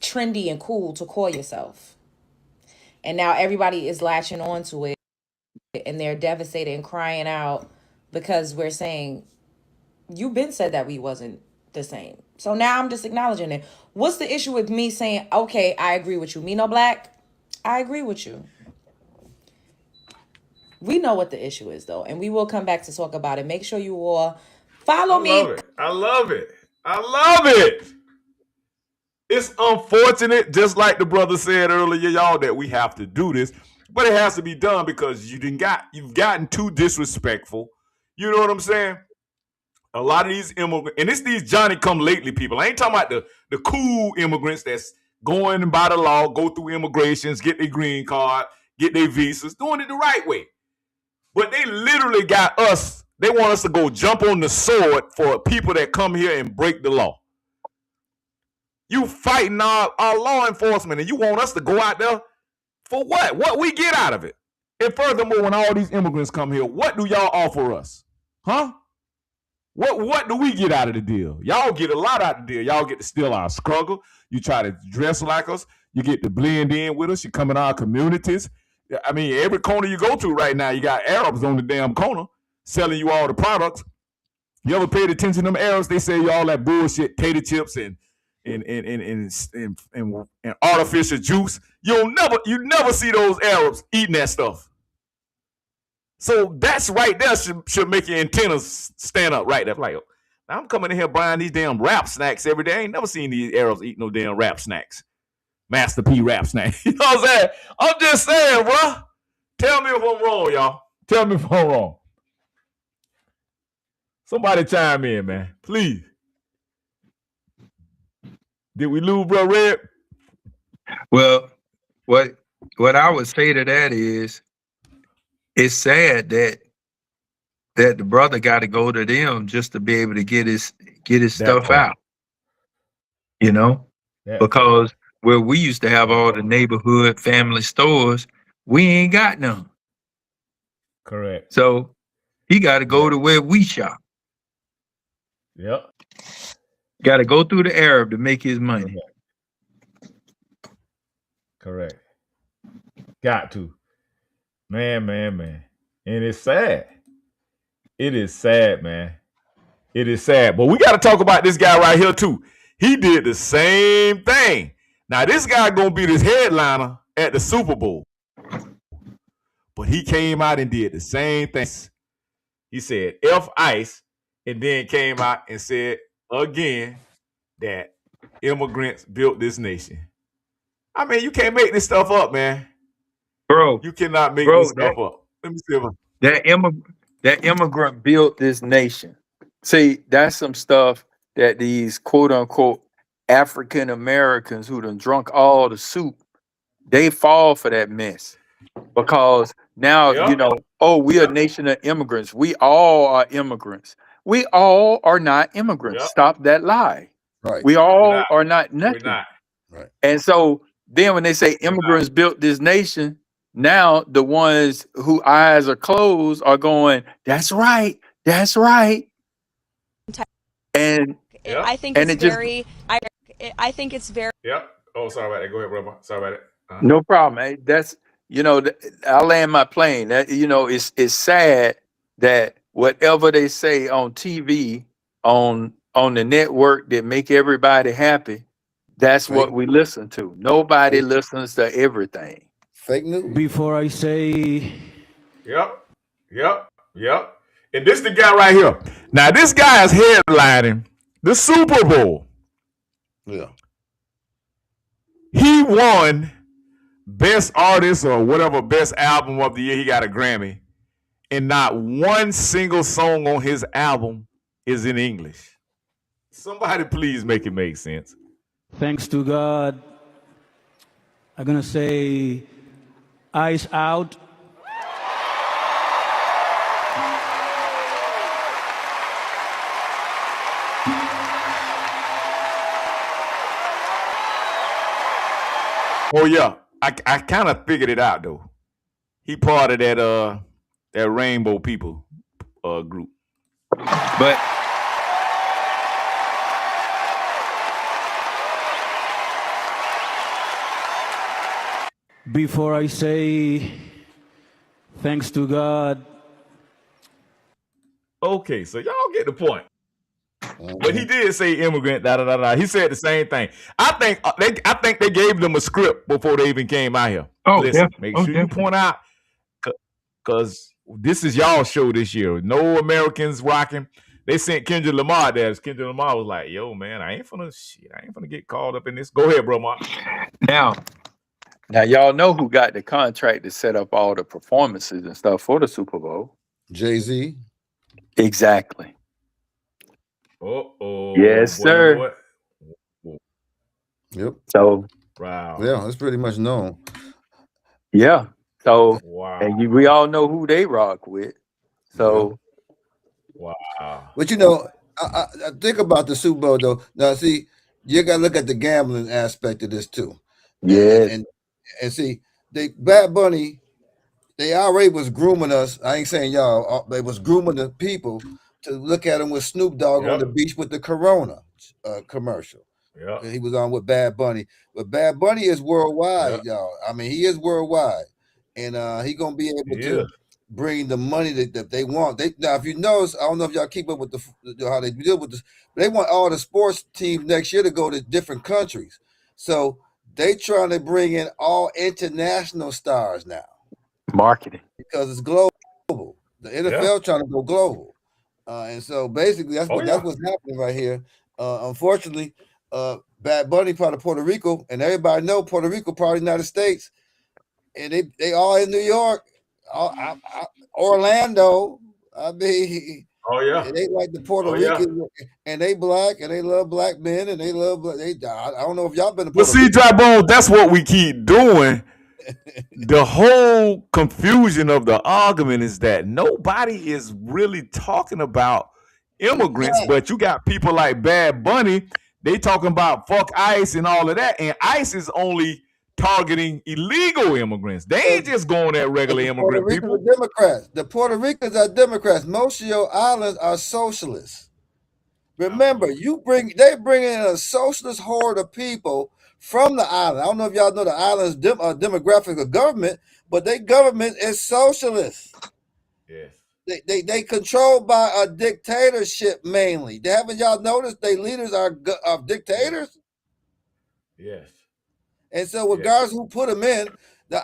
trendy and cool to call yourself. And now everybody is latching on to it and they're devastated and crying out because we're saying, you've been said that we wasn't the same. So now I'm just acknowledging it. What's the issue with me saying, okay, I agree with you. Me no black, I agree with you. We know what the issue is, though, and we will come back to talk about it. Make sure you all follow me. I love it. I love it. It's unfortunate, just like the brother said earlier, y'all, that we have to do this, but it has to be done because you've gotten too disrespectful. You know what I'm saying? A lot of these immigrants, and it's these Johnny-come-lately people. I ain't talking about the cool immigrants that's going by the law, go through immigrations, get their green card, get their visas, doing it the right way. But they literally got us. They want us to go jump on the sword for people that come here and break the law. You fighting our law enforcement and you want us to go out there for what? What we get out of it? And furthermore, when all these immigrants come here, what do y'all offer us? Huh? What do we get out of the deal? Y'all get a lot out of the deal. Y'all get to steal our struggle. You try to dress like us. You get to blend in with us. You come in our communities. I mean, every corner you go to right now, you got Arabs on the damn corner selling you all the products. You ever paid attention to them Arabs? They say you all that bullshit, tater chips and artificial juice. You never see those Arabs eating that stuff. So that's right there should make your antennas stand up right there. Like, I'm coming in here buying these damn rap snacks every day. I ain't never seen these Arabs eat no damn rap snacks. Master P rap snack. You know what I'm saying? I'm just saying, bro. Tell me if I'm wrong, y'all. Tell me if I'm wrong. Somebody chime in, man. Please. Did we lose, bro, Red? Well, what I would say to that is, it's sad that the brother got to go to them just to be able to get his stuff out. You know, because where we used to have all the neighborhood family stores, we ain't got none. Correct. So he got to go to where we shop. Yep. Got to go through the Arab to make his money. Correct. Got to. Man. And it's sad. It is sad, man. It is sad. But we got to talk about this guy right here, too. He did the same thing. Now, this guy going to be this headliner at the Super Bowl. But he came out and did the same thing. He said, F ICE, and then came out and said again that immigrants built this nation. I mean, you can't make this stuff up, man. Bro. You cannot make this stuff up. Let me see that immigrant built this nation. See, that's some stuff that these quote-unquote African Americans who done drunk all the soup, they fall for that mess. Because now, you know, we're a nation of immigrants. We all are immigrants. We all are not immigrants. Stop that lie. Right. We all are not nothing. We're not. Right. And so then when they say immigrants built this nation, now the ones whose eyes are closed are going, that's right. That's right. And I think it's very. I think it's very. Yep. Oh, sorry about that. Go ahead, brother. Sorry about it. No problem. Eh? That's, you know, I land my plane. That, you know, it's sad that whatever they say on TV, on the network that make everybody happy, that's what we listen to. Nobody listens to everything. Fake news. Before I say. Yep. And this the guy right here. Now, this guy is headlining the Super Bowl. Yeah. He won Best Artist or whatever, Best Album of the Year. He got a Grammy. And not one single song on his album is in English. Somebody please make it make sense. Thanks to God, I'm going to say, eyes out. Oh yeah, I kind of figured it out though. He part of that Rainbow People group. But before I say thanks to God. Okay, so y'all get the point. But he did say immigrant, He said the same thing. I think they gave them a script before they even came out here. Oh, listen, make sure you point out, because this is y'all show this year. No Americans rocking. They sent Kendrick Lamar there. Kendrick Lamar was like, "Yo, man, I ain't finna get caught up in this." Go ahead, bro, Mark. Now y'all know who got the contract to set up all the performances and stuff for the Super Bowl? Jay-Z. Exactly. Yes, sir. Yep. So wow. Yeah, that's pretty much known. Yeah. So wow. And we all know who they rock with. So wow. But you know, I think about the Super Bowl though. Now, see, you got to look at the gambling aspect of this too. Yeah. And see, Bad Bunny, they already was grooming us. I ain't saying y'all. They was grooming the people to look at him with Snoop Dogg on the beach with the Corona commercial. Yeah, he was on with Bad Bunny. But Bad Bunny is worldwide, y'all. I mean, he is worldwide, and he gonna be able to bring the money that they want. Now, if you notice, I don't know if y'all keep up with how they deal with this, but they want all the sports teams next year to go to different countries. So they trying to bring in all international stars now. Marketing. Because it's global. The NFL trying to go global. And so basically that's what's happening right here. Unfortunately, Bad Bunny part of Puerto Rico, and everybody know Puerto Rico part of the United States, and they all in New York, Orlando. I mean, they like the Puerto Ricans, and they black, and they love black men, and they love I don't know if y'all been to Puerto Rico. Dry Bone, that's what we keep doing. The whole confusion of the argument is that nobody is really talking about immigrants, but you got people like Bad Bunny, they talking about fuck ICE and all of that, and ICE is only targeting illegal immigrants. They ain't just going at regular immigrant people. Democrats. The Puerto Ricans are Democrats. Most of your islands are socialists. Remember, they bring in a socialist horde of people from the island. I don't know if y'all know the island's demographic of government, but their government is socialist. Yes. They controlled by a dictatorship mainly. Haven't y'all noticed their leaders are dictators? Yes. And so regardless who put them in, the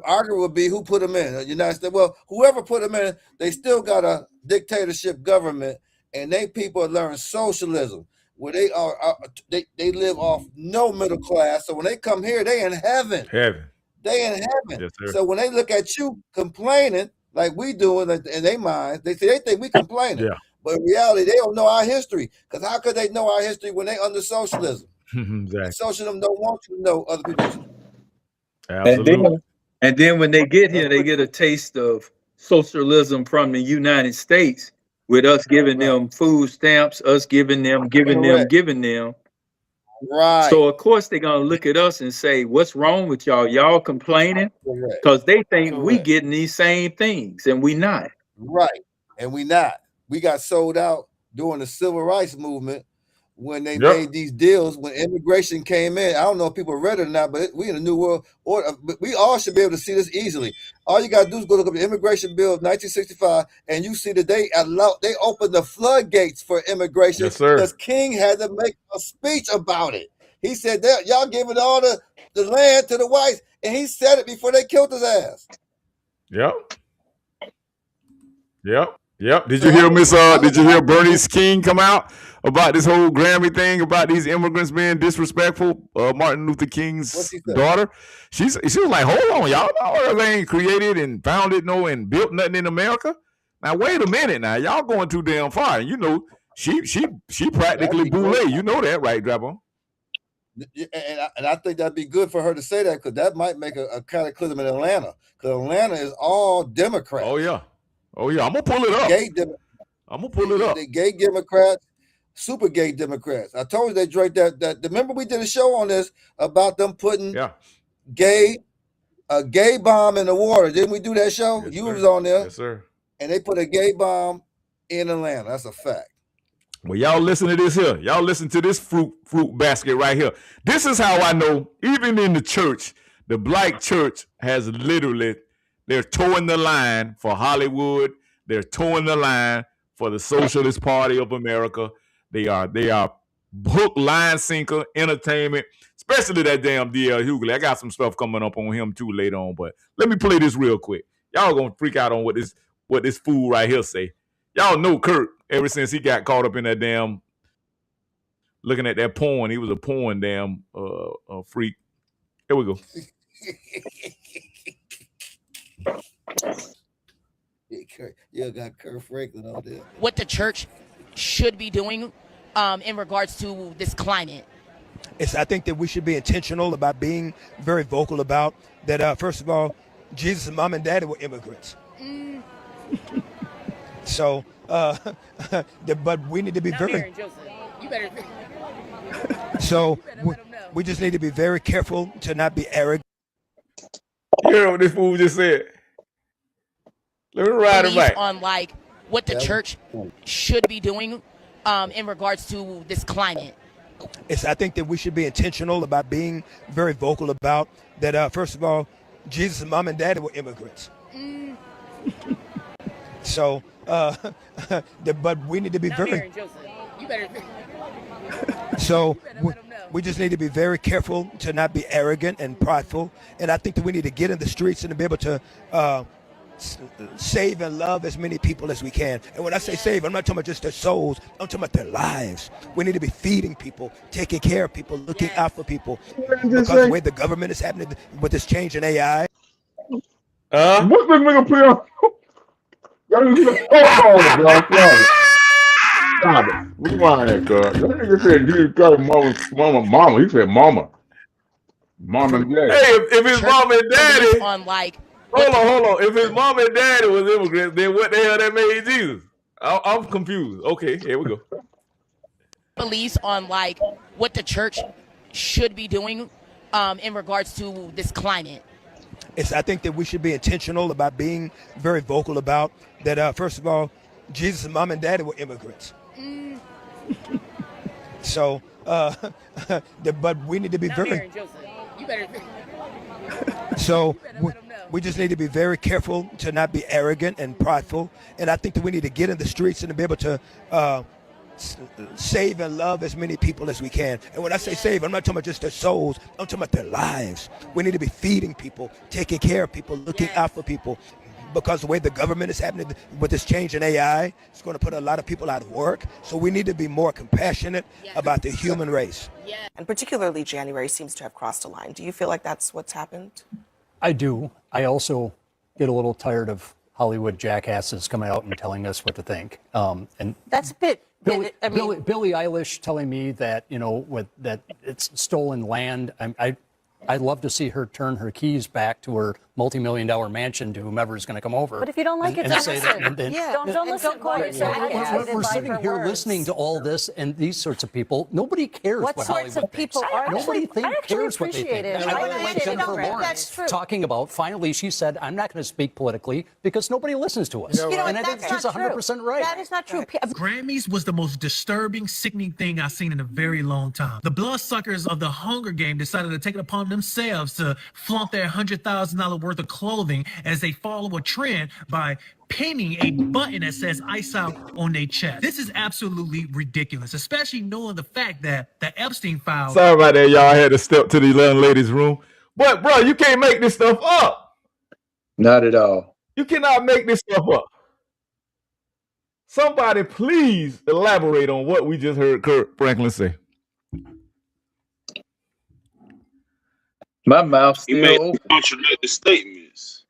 argument would be who put them in. The United States. Well, whoever put them in, they still got a dictatorship government, and they people learn socialism, where they live off no middle class. So when they come here, they in heaven. They in heaven. Yes, sir. So when they look at you complaining like we doing in their minds, they think we complaining. Yeah. But in reality, they don't know our history. Because how could they know our history when they under socialism? Exactly. Socialism don't want you to know other people's history. Absolutely. And then when they get here, they get a taste of socialism from the United States, with us giving them food stamps, us giving them. Right. So of course they're gonna look at us and say, "What's wrong with y'all? Y'all complaining?" Because they think we getting these same things, and we not. Right, and we not. We got sold out during the civil rights movement when they made these deals. When immigration came in, I don't know if people read it or not, but we in a new world order. But we all should be able to see this easily. All you gotta do is go look up the immigration bill of 1965, and you see that they opened the floodgates for immigration because King had to make a speech about it. He said that y'all giving all the land to the whites, and he said it before they killed his ass. Yep. Did you hear Did you hear Bernice King come out about this whole Grammy thing about these immigrants being disrespectful? Martin Luther King's daughter. She was like, "Hold on, y'all. They ain't created and founded and built nothing in America. Now wait a minute. Now y'all going too damn far. You know, she practically boule. You know that, right, Grabbo?" And I think that'd be good for her to say that, because that might make a cataclysm in Atlanta, because Atlanta is all Democrats. Oh yeah, I'm gonna pull it up. I'm gonna pull it up. The gay Democrats, super gay Democrats. I told you they drank that. Remember we did a show on this about them putting a gay bomb in the water. Didn't we do that show? Yes, you sir. was on there. Yes, sir. And they put a gay bomb in Atlanta. That's a fact. Well, y'all listen to this here. Y'all listen to this fruit basket right here. This is how I know, even in the church, the black church has literally, they're towing the line for Hollywood. They're towing the line for the Socialist Party of America. They are hook, line, sinker, entertainment, especially that damn D.L. Hughley. I got some stuff coming up on him too later on, but let me play this real quick. Y'all gonna freak out on what this fool right here say. Y'all know Kurt, ever since he got caught up in that damn, looking at that porn. He was a porn damn freak. Here we go. You got Kurt Franklin out there. What the church should be doing in regards to this climate? I think that we should be intentional about being very vocal about that. First of all, Jesus' mom and daddy were immigrants. So, but we need to be very. You better. So we just need to be very careful to not be arrogant. You hear what this fool just said? Let me ride it back. On like what the church should be doing in regards to this climate. I think that we should be intentional about being very vocal about that. First of all, Jesus' mom and daddy were immigrants. So, but we need to be very. You better. So we just need to be very careful to not be arrogant and prideful, and I think that we need to get in the streets and to be able to save and love as many people as we can. And when I say save, I'm not talking about just their souls. I'm talking about their lives. We need to be feeding people, taking care of people, looking out for people. Because the way the government is happening with this change in AI. What's this nigga put on? Stop it. Rewind that, cuz. That nigga said Jesus got mama. He said mama. Mom and daddy. Hey, if his mom and daddy. On like. Hold on. If his mom and daddy was immigrants, then what the hell that made Jesus? I'm confused. Okay, here we go. Beliefs on like what the church should be doing in regards to this climate. I think that we should be intentional about being very vocal about that. First of all, Jesus' mom and daddy were immigrants. So, but we need to be very. You better. So we just need to be very careful to not be arrogant and prideful. And I think that we need to get in the streets and to be able to save and love as many people as we can. And when I say save, I'm not talking about just their souls. I'm talking about their lives. We need to be feeding people, taking care of people, looking out for people. Because the way the government is happening with this change in AI, it's going to put a lot of people out of work. So we need to be more compassionate about the human race. And particularly January seems to have crossed a line. Do you feel like that's what's happened? I do. I also get a little tired of Hollywood jackasses coming out and telling us what to think. And that's a bit. Billie Eilish telling me that, you know, that it's stolen land. I'd love to see her turn her keys back to her multi-million-dollar mansion to whomever is going to come over. But if you don't like it, don't listen. Don't listen. We're sitting here listening to all this and these sorts of people. Nobody cares what sorts of people are. Nobody cares what they think. And I like Jennifer Lawrence talking about, finally, she said, I'm not going to speak politically because nobody listens to us. And I think she's 100% right. That is not true. Grammys was the most disturbing, sickening thing I've seen in a very long time. The bloodsuckers of the Hunger Game decided to take it upon themselves to flaunt their $100,000 worth of clothing as they follow a trend by painting a button that says "Ice Out" on their chest. This is absolutely ridiculous, especially knowing the fact that the Epstein files. Sorry about that, y'all. I had to step to the young ladies' room. But, bro, you can't make this stuff up. Not at all. You cannot make this stuff up. Somebody please elaborate on what we just heard Kurt Franklin say. My mouth's He still made open. contradictory statements.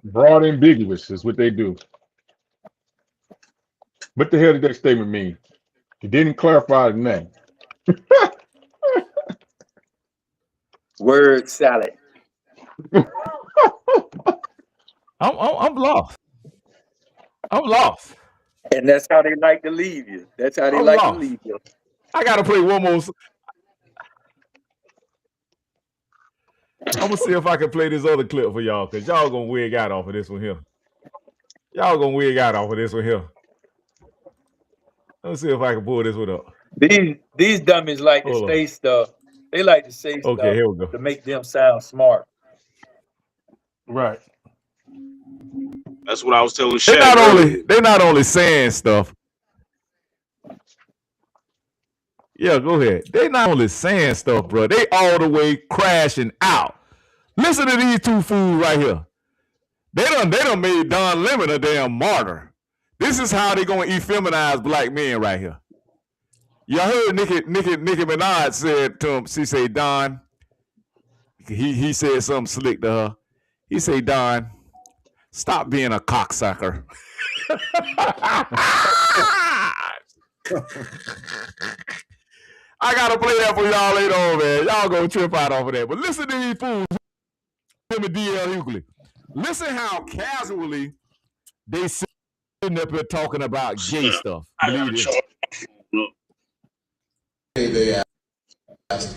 Broad ambiguous is what they do. What the hell did that statement mean? He didn't clarify the name. Word salad. I'm lost. I'm lost. And that's how they like to leave you. That's how they I'm like lost. to leave you. I gotta play one more. I'm gonna see if I can play this other clip for y'all, because y'all gonna wig out off of this one here. Y'all gonna wig out off of this one here. Let's see if I can pull this one up. These dummies like to say stuff. They like to say stuff here we go. to make them sound smart. Right. That's what I was telling Shaq. They're not only saying stuff. Yeah, go ahead. They not only saying stuff, bro. They all the way crashing out. Listen to these two fools right here. They done made Don Lemon a damn martyr. This is how they gonna effeminize black men right here. Y'all heard Nicki Minaj said to him, she said, Don, he said something slick to her. He said, Don, stop being a cocksucker. I gotta play that for y'all later on, man. Y'all gonna trip out over that. But listen to these fools, him and DL Hughley. Listen how casually they sitting up here talking about gay stuff. They asked,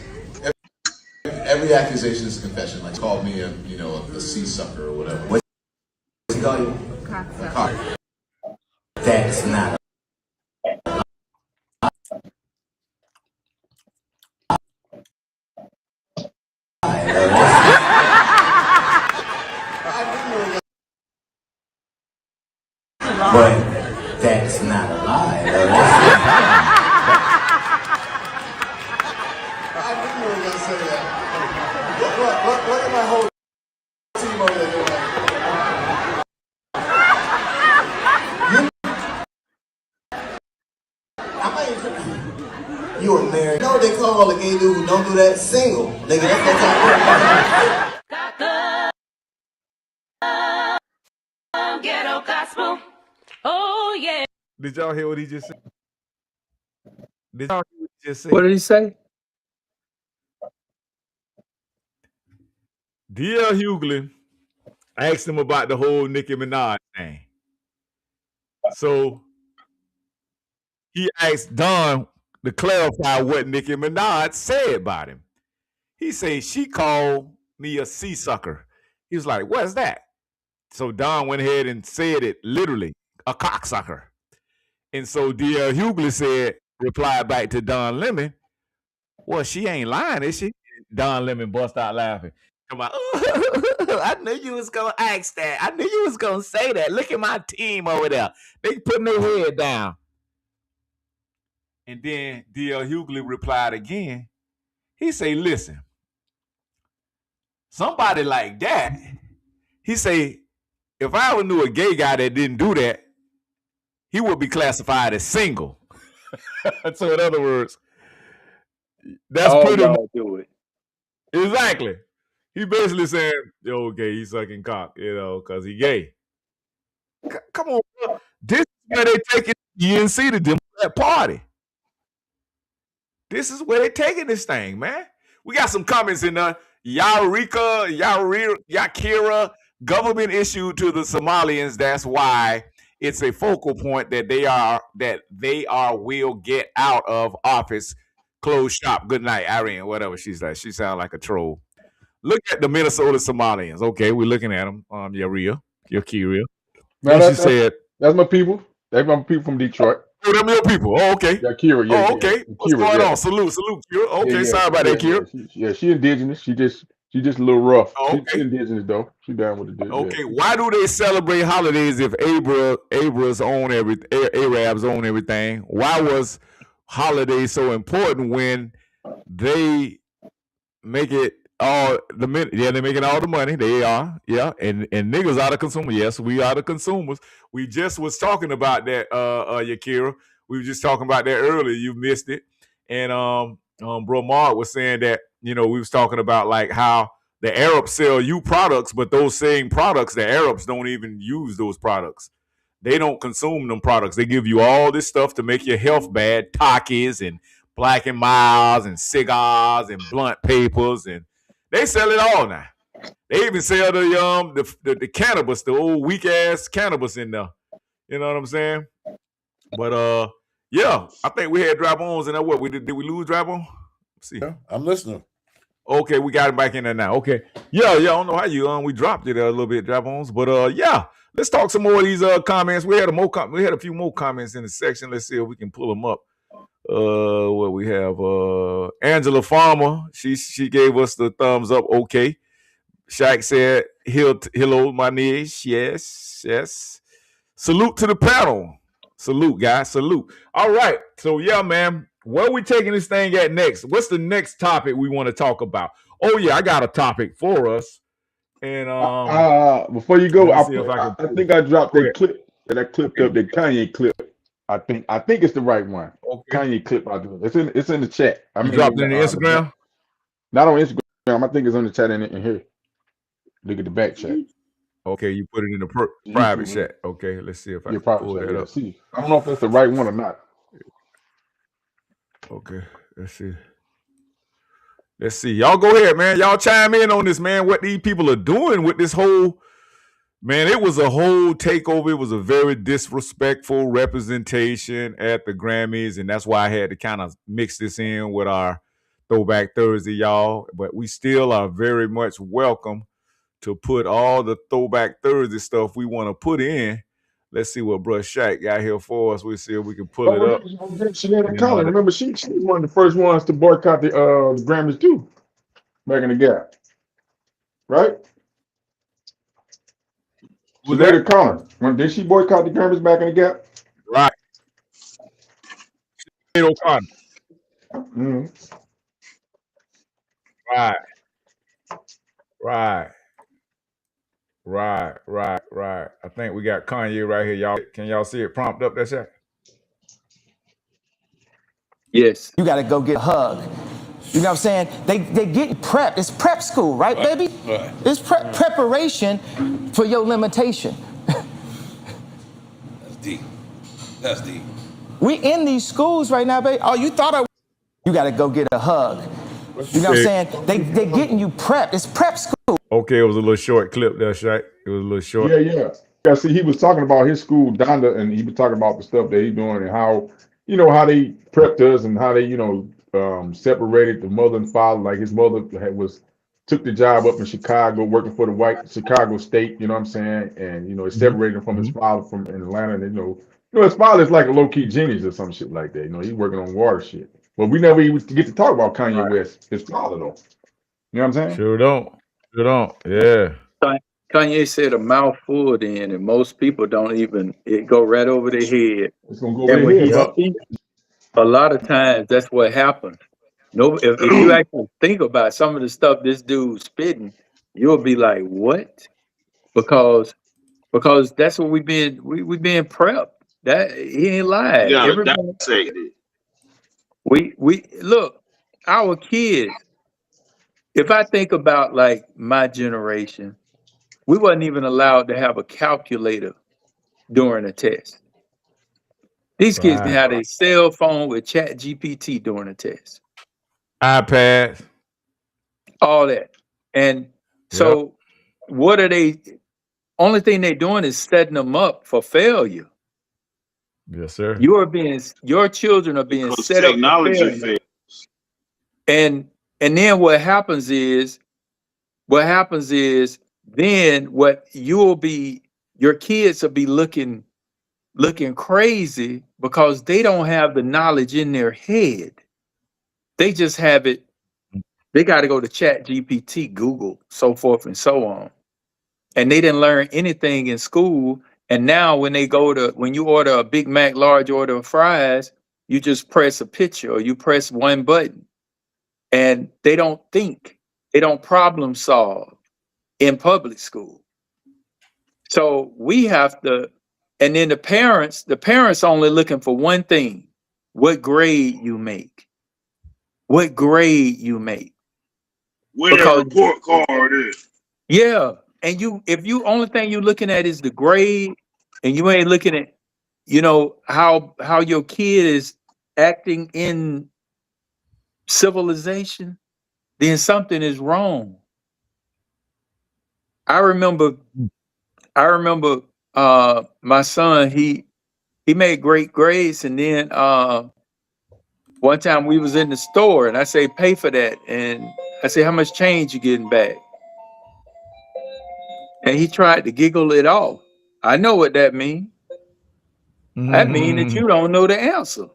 every accusation is a confession. Like, called me a sea sucker or whatever. What's he call you? Cocksucker. That's not. But that's not a lie. I didn't know you were gonna say that. Look at my whole team over there doing that. You are married. You know what they call a gay dude who don't do that? Single. Nigga, that's that Ghetto gospel. Oh yeah. Did y'all hear what he just said? Did y'all hear what he just said? What did he say? D.L. Hughley asked him about the whole Nicki Minaj thing. So he asked Don to clarify what Nicki Minaj said about him. He said, she called me a sea sucker. He was like, what's that? So Don went ahead and said it literally, a cocksucker. And so D.L. Hughley replied back to Don Lemon, well, she ain't lying, is she? Don Lemon bust out laughing. Come on. I knew you was going to ask that. I knew you was going to say that. Look at my team over there. They putting their head down. And then D.L. Hughley replied again. He say, listen, somebody like that, he say, if I ever knew a gay guy that didn't do that, he would be classified as single. So in other words, that's pretty much do it. Exactly. He basically saying, yo, gay, he's sucking cock, because he gay. Come on, bro. This is where they taking UNC to Democrat Party. This is where they taking this thing, man. We got some comments in there. Yakira, government issue to the Somalians. That's why it's a focal point that they will get out of office. Close shop. Good night, Irene. Whatever she's like. She sounds like a troll. Look at the Minnesota Somalians. Okay, we're looking at them. Yakira. No, that's my people. That's my people from Detroit. Oh, them your people. Oh, okay. Kira. Yeah, okay. What's going on? Salute, Kira. Okay, sorry about that, Kira. She indigenous. She just a little rough. Oh, okay. She indigenous though. She down with it. Okay. Why do they celebrate holidays if Arabs own everything? Why was holidays so important when they make it all they're making all the money. They are, and niggas are the consumers. Yes, we are the consumers. We just was talking about that, Yakira. We were just talking about that earlier. You missed it. And Bro Mark was saying that, we was talking about like how the Arabs sell you products, but those same products, the Arabs don't even use those products. They don't consume them products. They give you all this stuff to make your health bad, Takis and Black and Milds and cigars and blunt papers, and they sell it all now. They even sell the cannabis, the old weak ass cannabis in there. You know what I'm saying? But I think we had Drop-Ons in there. What did we lose Drop-On? Let's see. Yeah, I'm listening. Okay, we got him back in there now. Okay. Yeah, I don't know how you we dropped it a little bit, Drop-Ons. But let's talk some more of these comments. We had a few more comments in the section. Let's see if we can pull them up. What we have, Angela Farmer, she gave us the thumbs up. Okay. Shaq said, hello, my niece. Yes. Salute to the panel. Salute, guys. Salute. All right. So man, where are we taking this thing at next? What's the next topic we want to talk about? Oh yeah, I got a topic for us. And before you go, I think I dropped that clip that I clipped up, that Kanye clip. I think it's the right one. Okay. Kanye clip I do. It's in the chat. You dropped it in the Instagram? Not on Instagram. I think it's on the chat in here. Look at the back chat. Okay, you put it in the private chat. Okay, let's see if I can pull that up. See, I don't know if that's the right one or not. Okay, let's see. Y'all go ahead, man. Y'all chime in on this, man. What these people are doing with this whole. Man, it was a whole takeover. It was a very disrespectful representation at the Grammys, and that's why I had to kind of mix this in with our Throwback Thursday, y'all. But we still are very much welcome to put all the Throwback Thursday stuff we want to put in. Let's see what Bruh Shaq got here for us. We'll see if we can pull it up. Remember, she was one of the first ones to boycott the Grammys too, back in the gap, right? Was that Collins? Did she boycott the Grammys back in the gap? Right. O'Connor. Mm-hmm. Right. I think we got Kanye right here, y'all. Can y'all see it prompt up that shit? Yes. You got to go get a hug. You know what I'm saying? They get prepped. It's prep school, right, baby? Right. It's preparation for your limitation. That's deep. We in these schools right now, baby. Oh, you thought you got to go get a hug. You know what I'm saying? They getting you prepped. It's prep school. Okay, it was a little short clip there, Shaq. It was a little short. Yeah. See, he was talking about his school, Donda, and he was talking about the stuff that he's doing and how, how they prepped us and how they, separated the mother and father. Like his mother took the job up in Chicago, working for the white Chicago state, you know what I'm saying? And, it separated him from his father from in Atlanta. And, You know, his father's like a low key genius or some shit like that. You know, he's working on water shit. But we never even get to talk about Kanye West, his father though. You know what I'm saying? Sure don't. Yeah. Kanye said a mouthful then, and most people don't even, it go right over their head. It's gonna go over And their when head, he bro. speaks, a lot of times that's what happens. No, if you actually think about some of the stuff this dude's spitting, you'll be like, what? Because that's what we being prepped. That he ain't lying. You gotta Everybody, dissect it. we look, our kids. If I think about like my generation, we wasn't even allowed to have a calculator during a test. These kids can Right. have a cell phone with Chat GPT during a test. iPad. All that. And so what are they? Only thing they're doing is setting them up for failure. Yes, sir. Your children are being Because set up for technology failure. fails. And then what happens is then what your kids will be looking crazy because they don't have the knowledge in their head. They just have it. They got to go to Chat GPT, Google, so forth and so on. And they didn't learn anything in school. And now when you order a Big Mac large order of fries, you just press a picture or you press one button. And they don't think. They don't problem solve in public school. So we have to, and then the parents only looking for one thing: what grade you make. What grade you make. Where the report card is. Yeah. And if you only thing you're looking at is the grade, and you ain't looking at, how your kid is acting in civilization, then something is wrong. I remember my son, he made great grades, and then one time we was in the store and I say, pay for that. And I say, how much change you getting back? And he tried to giggle it off. I know what that means. That means that you don't know the answer.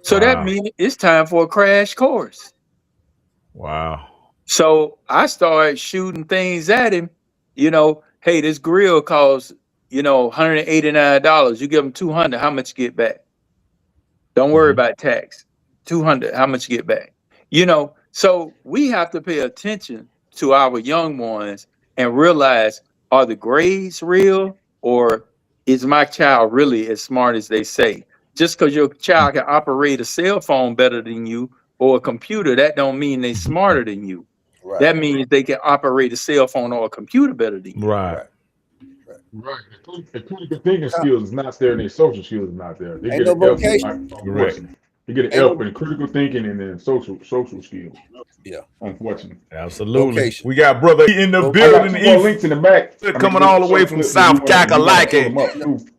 So that means it's time for a crash course. Wow. So I started shooting things at him, hey, this grill costs, $189. You give him $200, how much you get back? Don't worry about tax. $200, how much you get back? So we have to pay attention to our young ones and realize, are the grades real, or is my child really as smart as they say? Just because your child can operate a cell phone better than you or a computer, that don't mean they're smarter than you. Right. That means they can operate a cell phone or a computer better than you. Right. Right. The critical thinking skills is not there, and their social skills is not there. They Ain't get no an F. vocation. Unfortunately, they get an F in critical thinking and then social skills. Yeah. Unfortunately. Absolutely. Vocation. We got brother in the I got building. 2 more links in the back. Coming all the way from South Kakalaki.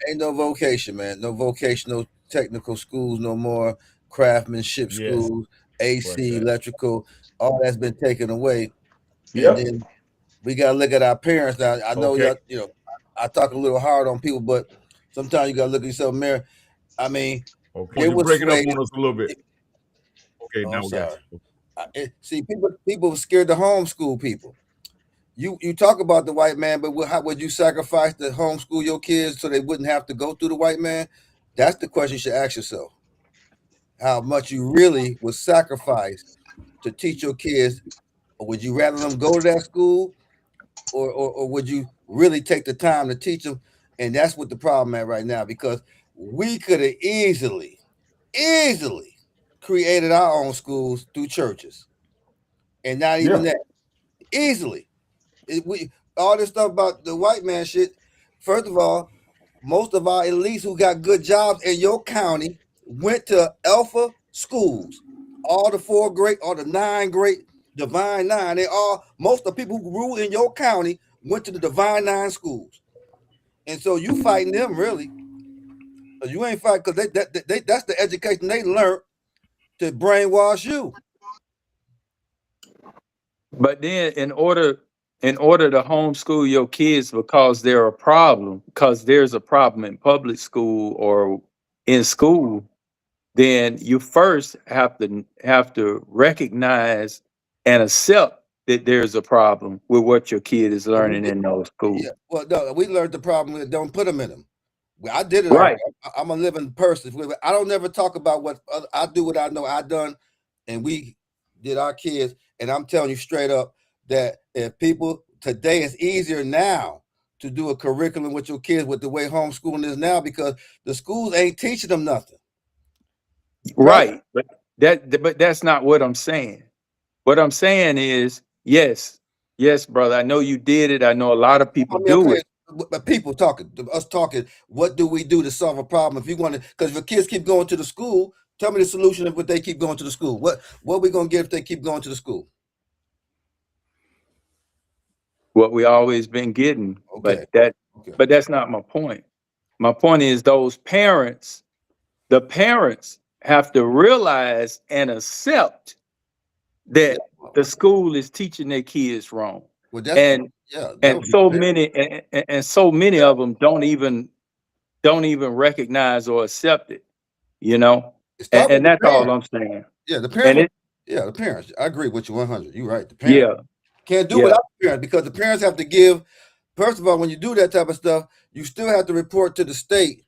Ain't no vocation, man. No vocational technical schools no more. Craftsmanship schools, AC, electrical, all that's been taken away. Yeah. And then we gotta look at our parents now. I know y'all, I talk a little hard on people, but sometimes you gotta look at yourself in the mirror. I mean, okay, you break it up on us a little bit. Okay, now we got you. See, people scared to homeschool people. You talk about the white man, but how would you sacrifice to homeschool your kids so they wouldn't have to go through the white man? That's the question you should ask yourself. How much you really would sacrifice to teach your kids, or would you rather them go to that school, or would you really take the time to teach them? And that's what the problem at right now, because we could have easily created our own schools through churches, and not even that. Easily. All this stuff about the white man shit. First of all, most of our elites who got good jobs in your county went to alpha schools. All the 4 great, or the 9 great, Divine 9. Most of the people who grew in your county went to the Divine 9 schools. And so you fighting them, really. You ain't fighting, because that's the education they learned to brainwash you. But then in order in order to homeschool your kids because there's a problem in public school or in school, then you first have to recognize and accept that there's a problem with what your kid is learning in those schools. Yeah. Well, no, we learned the problem with don't put them in them. I did it Right. already. I'm a living person. I don't never talk about what I do, what I know I done, and we did our kids. And I'm telling you straight up that if people today, it's easier now to do a curriculum with your kids with the way homeschooling is now because the schools ain't teaching them nothing. Right. But that's not what I'm saying. What I'm saying is, yes, brother. I know you did it. I know a lot of people do it. But people talking, us talking, what do we do to solve a problem? If you want to, because if kids keep going to the school, tell me the solution if they keep going to the school. What are we going to get if they keep going to the school? What we always been getting. Okay. But that's not my point. My point is the parents have to realize and accept that the school is teaching their kids wrong. Well, so many of them don't even recognize or accept it, you know. And that's all I'm saying. Yeah, the parents. The parents. I agree with you 100. You're right. The parents can't do without the parents because the parents have to give. First of all, when you do that type of stuff, you still have to report to the state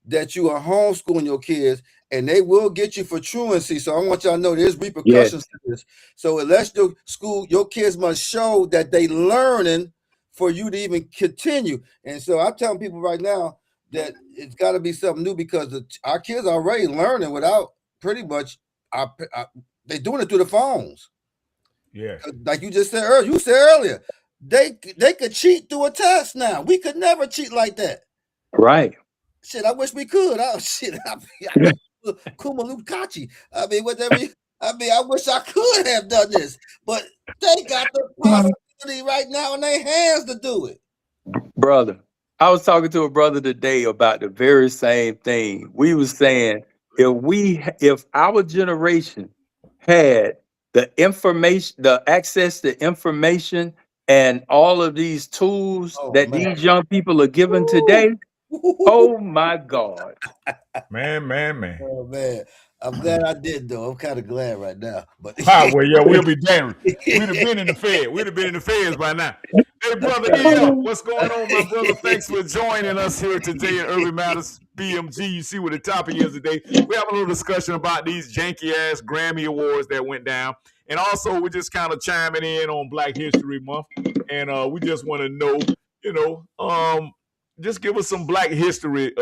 that you are homeschooling your kids, and they will get you for truancy. So I want y'all to know there's repercussions to this. So unless your school, your kids must show that they learning for you to even continue. And so I'm telling people right now that it's got to be something new because our kids are already learning without pretty much they're doing it through the phones. Yeah, like you just said earlier. You said earlier they could cheat through a test now. We could never cheat like that. Right. Shit, I wish we could. I Kumalukachi. I mean, whatever. I wish I could have done this, but they got the possibility right now in their hands to do it. Brother, I was talking to a brother today about the very same thing. We was saying if our generation had the information, the access to information, and all of these tools these young people are given today. Oh my God. Man. Oh man. I'm glad I did though. I'm kind of glad right now. But we'll be damned. We'd have been in the Fed. We'd have been in the Feds by now. Hey, brother EL, what's going on, my brother? Thanks for joining us here today at Urban Matters BMG. You see what the topic is today. We have a little discussion about these janky ass Grammy Awards that went down. And also we're just kind of chiming in on Black History Month. And we just want to know, just give us some Black history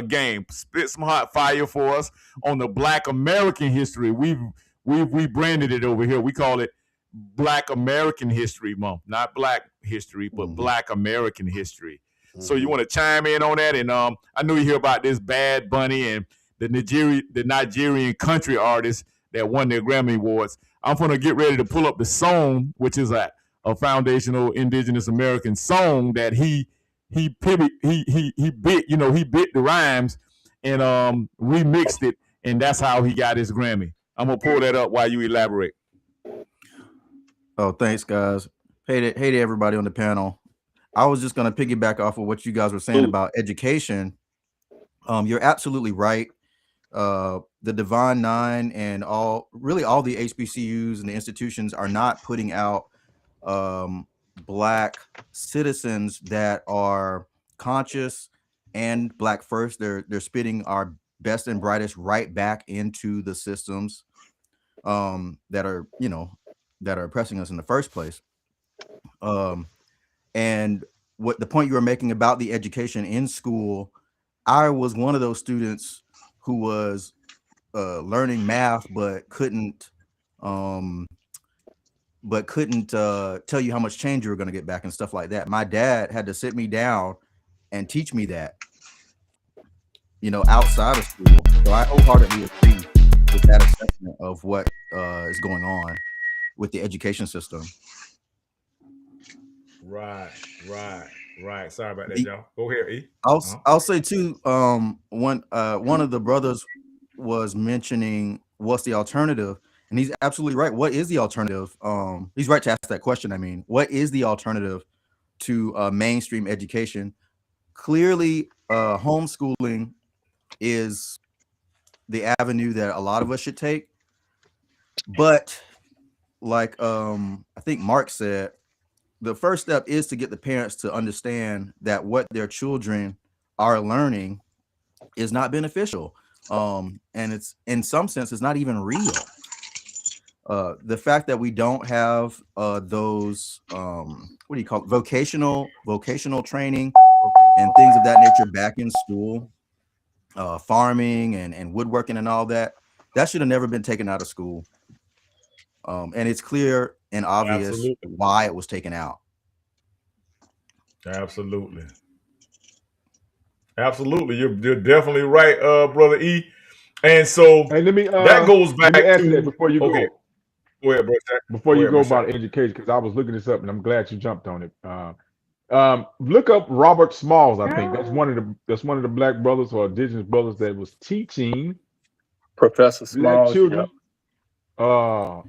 game. Spit some hot fire for us on the Black American history. We've rebranded it over here. We call it Black American History Month, not Black history, but Black American history. So you want to chime in on that? And I know you hear about this Bad Bunny and the Nigerian country artist that won their Grammy Awards. I'm gonna get ready to pull up the song, which is a foundational Indigenous American song that he bit the rhymes and remixed it, and that's how he got his Grammy. I'm gonna pull that up while you elaborate. Oh, thanks, guys. Hey to everybody on the panel. I was just gonna piggyback off of what you guys were saying about education. You're absolutely right. The Divine Nine and all the HBCUs and the institutions are not putting out Black citizens that are conscious and Black first. They're spitting our best and brightest right back into the systems that are oppressing us in the first place. And what the point you were making about the education in school, I was one of those students who was learning math but couldn't tell you how much change you were going to get back and stuff like that. My dad had to sit me down and teach me that, outside of school. So I wholeheartedly agree with that assessment of what is going on with the education system. Right. Sorry about that, y'all. Go ahead, E. I'll say too. One of the brothers was mentioning what's the alternative, And he's absolutely right. What is the alternative? He's right to ask that question. I mean, what is the alternative to mainstream education? Clearly, homeschooling is the avenue that a lot of us should take. But like I think Mark said, the first step is to get the parents to understand that what their children are learning is not beneficial. And it's in some sense, it's not even real. The fact that we don't have those what do you call it? vocational training and things of that nature back in school, farming and woodworking and all that should have never been taken out of school. And it's clear and obvious why it was taken out. Absolutely. You're definitely right, brother E. And so that goes back let me ask to you that before you go. Go ahead, bro. Before you go about education, because I was looking this up and I'm glad you jumped on it. Look up Robert Smalls. I think that's one of the black brothers or indigenous brothers that was teaching Professor black Smalls, children. Out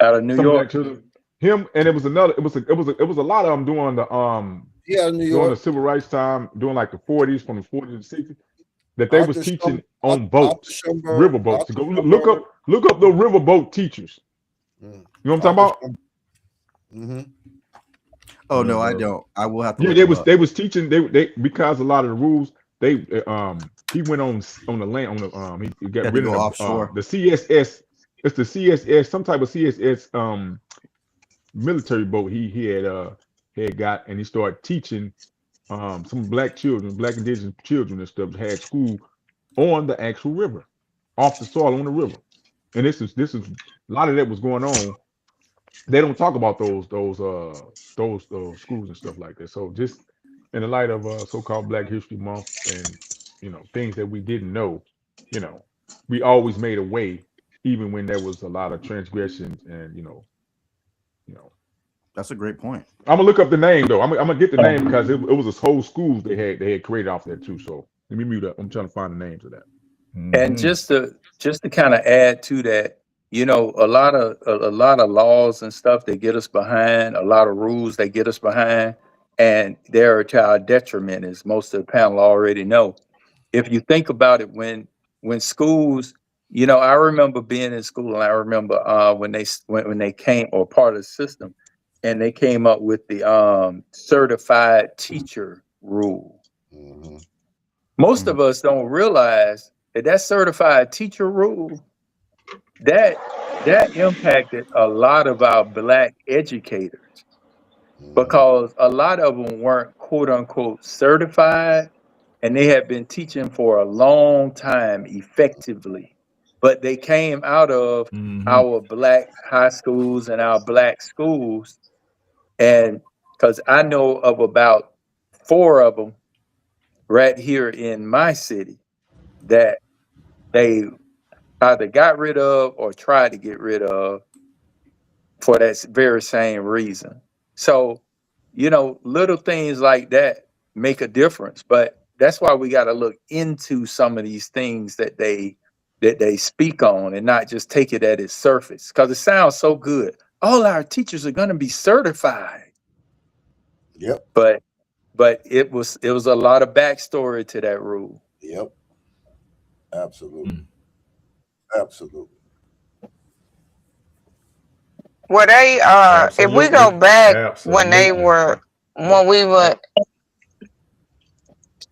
of New some York. black children. Him and it was a lot of them doing the New during York. the civil rights time, doing like the 40s, from the 40s to 60s, that they was teaching on boats, river boats. To go look up the river boat teachers. You know what I'm talking about? Oh no, I don't. I will have to. Yeah, they was teaching. They because a lot of the rules he went on the land on the he got rid of offshore. The CSS. It's the CSS, some type of CSS military boat he had got, and he started teaching some black indigenous children and stuff, had school on the actual river, off the soil on the river. And this is a lot of that was going on. They don't talk about those schools and stuff like that. So just in the light of so-called Black History Month and things that we didn't know, we always made a way, even when there was a lot of transgressions and That's a great point. I'm gonna look up the name though. I'm gonna get the name because it was this whole schools they had created off that too. So let me mute up. I'm trying to find the names of that. And just to kind of add to that, a lot of laws and stuff that get us behind, a lot of rules that get us behind, and they're to our detriment, as most of the panel already know. If you think about it, when schools, I remember being in school, and I remember when they came, or part of the system, and they came up with the certified teacher rule. Most of us don't realize that certified teacher rule that impacted a lot of our black educators, because a lot of them weren't quote unquote certified, and they had been teaching for a long time effectively, but they came out of our black high schools and our black schools. And because I know of about 4 of them right here in my city that they either got rid of or tried to get rid of for that very same reason. So, little things like that make a difference. But that's why we got to look into some of these things that they speak on, and not just take it at its surface, because it sounds so good. All our teachers are going to be certified. Yep. But it was a lot of backstory to that rule. Yep. Absolutely. Well, they if we go back when we were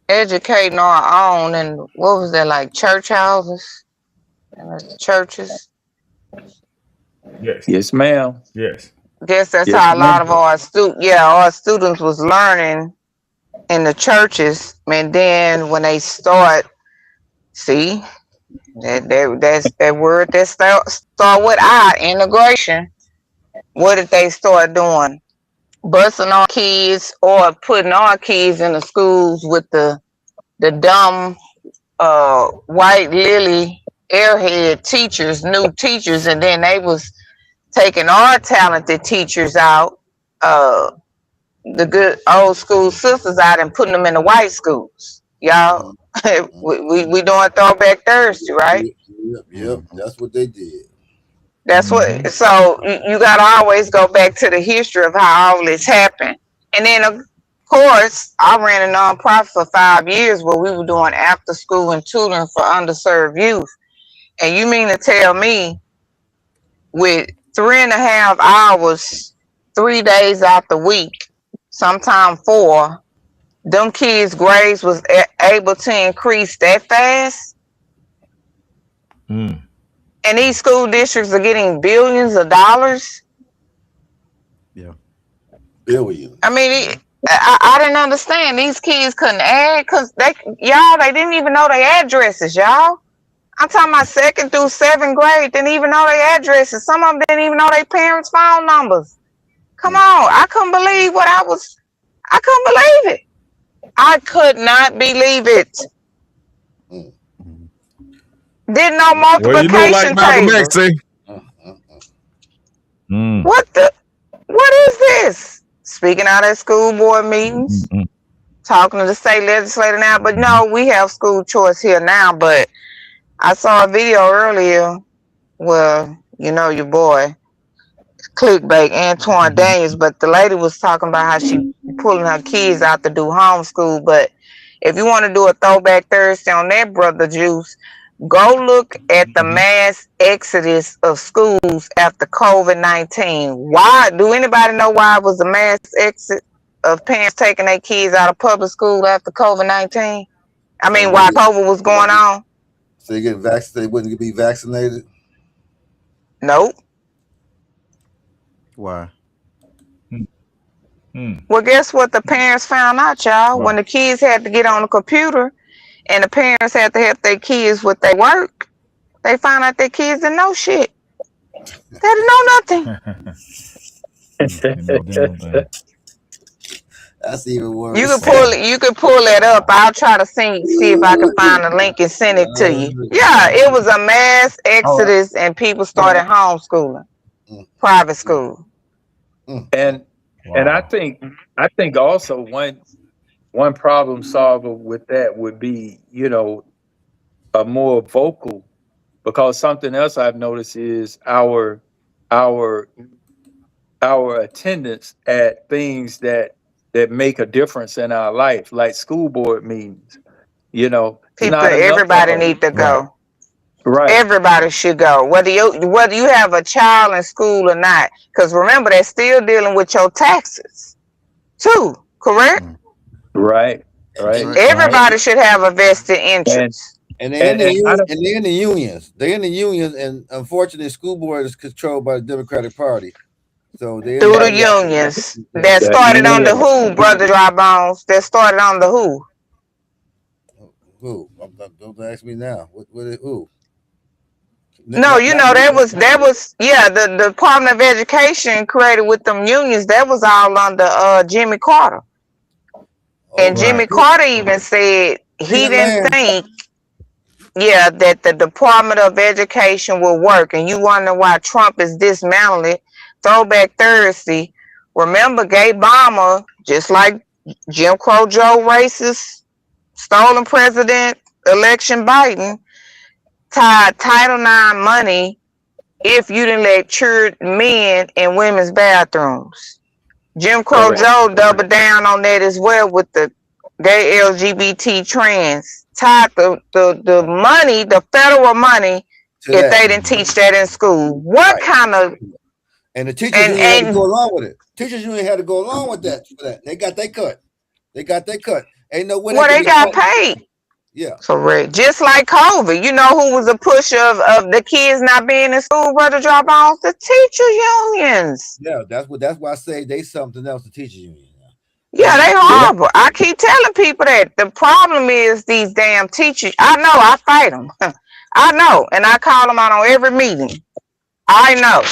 educating our own, and what was that, like church houses and churches? Yes, ma'am. Yes. Guess that's how a lot of our students was learning in the churches. And then when they start, see, that's that word that start with integration. What did they start doing? Busing our kids, or putting our kids in the schools with the dumb white lily airhead teachers, new teachers, and then they was taking our talented teachers out, the good old school sisters out, and putting them in the white schools. Y'all, we doing Throwback Thursday, right? Yep. That's what they did. That's what. So you got to always go back to the history of how all this happened. And then, of course, I ran a nonprofit for 5 years where we were doing after school and tutoring for underserved youth. And you mean to tell me with 3.5 hours, 3 days out the week, sometime 4, them kids' grades was able to increase that fast? And these school districts are getting billions of dollars? Yeah. Billions. I mean, I didn't understand. These kids couldn't add because they didn't even know their addresses, y'all. I'm talking about 2nd through 7th grade, didn't even know their addresses. Some of them didn't even know their parents' phone numbers. Come on. I couldn't believe I couldn't believe it. I could not believe it. Didn't know multiplication well, you know, like Malcolm X say. What is this? Speaking out at school board meetings, talking to the state legislator now, but no, we have school choice here now. But I saw a video earlier where, you know, your boy, clickbait, Antoine Daniels, but the lady was talking about how she pulling her kids out to do homeschool. But if you want to do a throwback Thursday on that, Brother Juice, go look at the mass exodus of schools after COVID-19. Why? Do anybody know why it was a mass exit of parents taking their kids out of public school after COVID-19? I mean, while COVID was going on? So they get vaccinated, they wouldn't be vaccinated? Nope. Why? Well, guess what the parents found out, y'all? When the kids had to get on the computer and the parents had to help their kids with their work, they found out their kids didn't know shit. They didn't know nothing. That's even worse. You could pull that up. I'll try to see if I can find a link and send it to you. Yeah, it was a mass exodus and people started homeschooling, private school. And I think also one problem solver with that would be, you know, a more vocal, because something else I've noticed is our attendance at things that make a difference in our life, like school board meetings. You know, Everybody need to go. Right. Everybody should go, whether you have a child in school or not. Because remember, they're still dealing with your taxes too. Correct? Right. Everybody should have a vested interest. And they're in the unions. They're in the unions, and unfortunately, school board is controlled by the Democratic Party. So they through the unions that started on the who, Brother Dry Bones? That started on the who? Who? Don't ask me now. What who? No, you know, that was the Department of Education created with them unions. That was all under Jimmy Carter. And Jimmy Carter even said he didn't think that the Department of Education will work. And you wonder why Trump is dismantling it. Throwback Thursday. Remember, Gay Bomber, just like Jim Crow Joe racist, stolen president election Biden, tied Title IX money if you didn't lecture men in women's bathrooms. Jim Crow Joe doubled down on that as well with the gay LGBT trans. Tied the money, the federal money, if they didn't teach that in school. What kind of... And the teachers union had to go along with it. Teachers union had to go along with that. For that. They got their cut. Ain't no way. Well, they got paid. Yeah. Correct. Just like COVID. You know who was a pusher of the kids not being in school, Brother Drop Off? The teacher unions. Yeah, that's why I say they something else, the teachers union. Yeah, they horrible. I keep telling people that. The problem is these damn teachers. I know, I fight them. I know, and I call them out on every meeting. I know.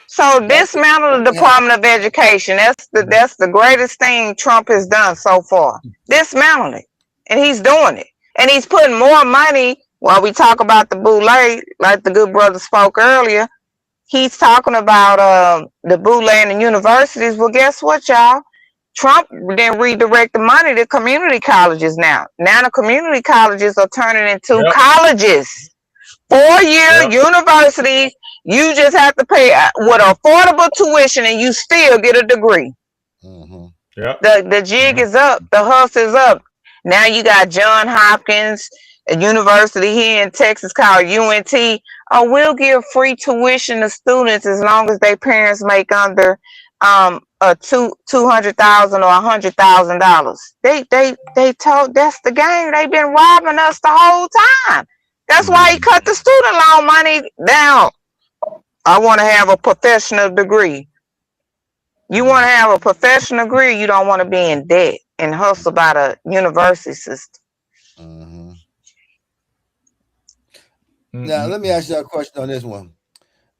So dismantle the Department of Education. That's the greatest thing Trump has done so far. Dismantle it. And he's doing it. And he's putting more money, while we talk about the boule, like the good brother spoke earlier, he's talking about the boule and the universities. Well, guess what, y'all? Trump then redirect the money to community colleges now. Now the community colleges are turning into colleges. 4-year university. You just have to pay with affordable tuition, and you still get a degree. The jig is up. The hustle is up. Now you got John Hopkins, a university here in Texas called UNT. Oh, we'll give free tuition to students as long as their parents make under $200,000 or $100,000. They told that's the game. They've been robbing us the whole time. That's why he cut the student loan money down. I want to have a professional degree. You want to have a professional degree, you don't want to be in debt and hustle by the university system. Now, let me ask you a question on this one.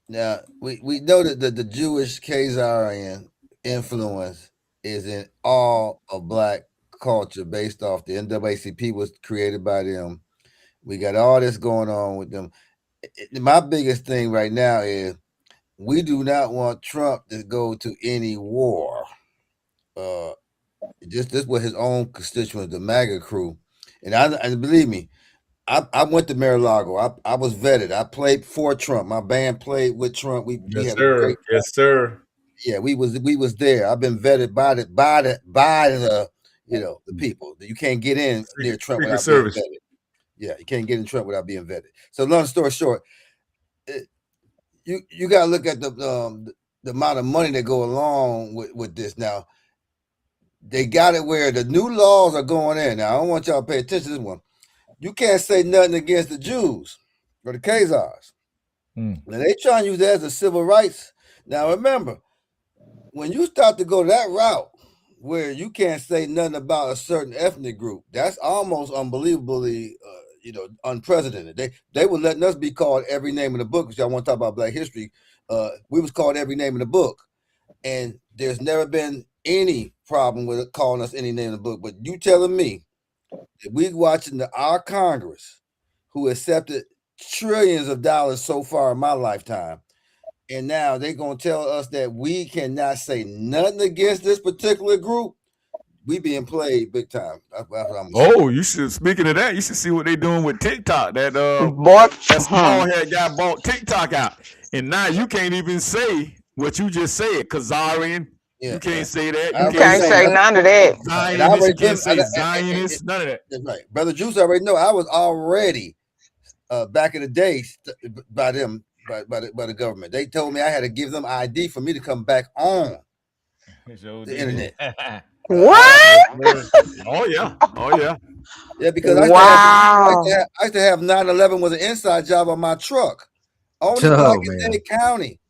Now, we know that the Jewish Khazarian influence is in all of Black culture based off the NAACP was created by them. We got all this going on with them. My biggest thing right now is we do not want Trump to go to any war. This was his own constituents, the MAGA crew. And believe me, I went to Mar-a-Lago. I was vetted. I played for Trump. My band played with Trump. We had a great time. Yes, sir. Yeah, we was there. I've been vetted by the the people. You can't get in near Trump without being vetted. Yeah, you can't get in Trump without being vetted. So long story short, you got to look at the amount of money that go along with this. Now, they got it where the new laws are going in. Now, I don't want y'all to pay attention to this one. You can't say nothing against the Jews or the Khazars. Now, they trying to use that as a civil rights. Now, remember, when you start to go that route where you can't say nothing about a certain ethnic group, that's almost unbelievably unprecedented. They were letting us be called every name in the book, because y'all want to talk about Black history. We was called every name in the book, and there's never been any problem with calling us any name in the book. But you telling me that we watching our Congress, who accepted trillions of dollars so far in my lifetime, and now they're gonna tell us that we cannot say nothing against this particular group? We being played big time. That's what I'm saying. You should. Speaking of that, you should see what they doing with TikTok. That small head guy bought TikTok out, and now you can't even say what you just said. Khazarian, you can't say that. You can't say none of that. Zionist, you can't say Zionist. None of that. That's right, Brother Juice already know. I was already back in the day by them by the government. They told me I had to give them ID for me to come back on the internet. What? Oh yeah. Yeah, because I used to have 9/11 was an inside job on my truck. Only Black in Dade County.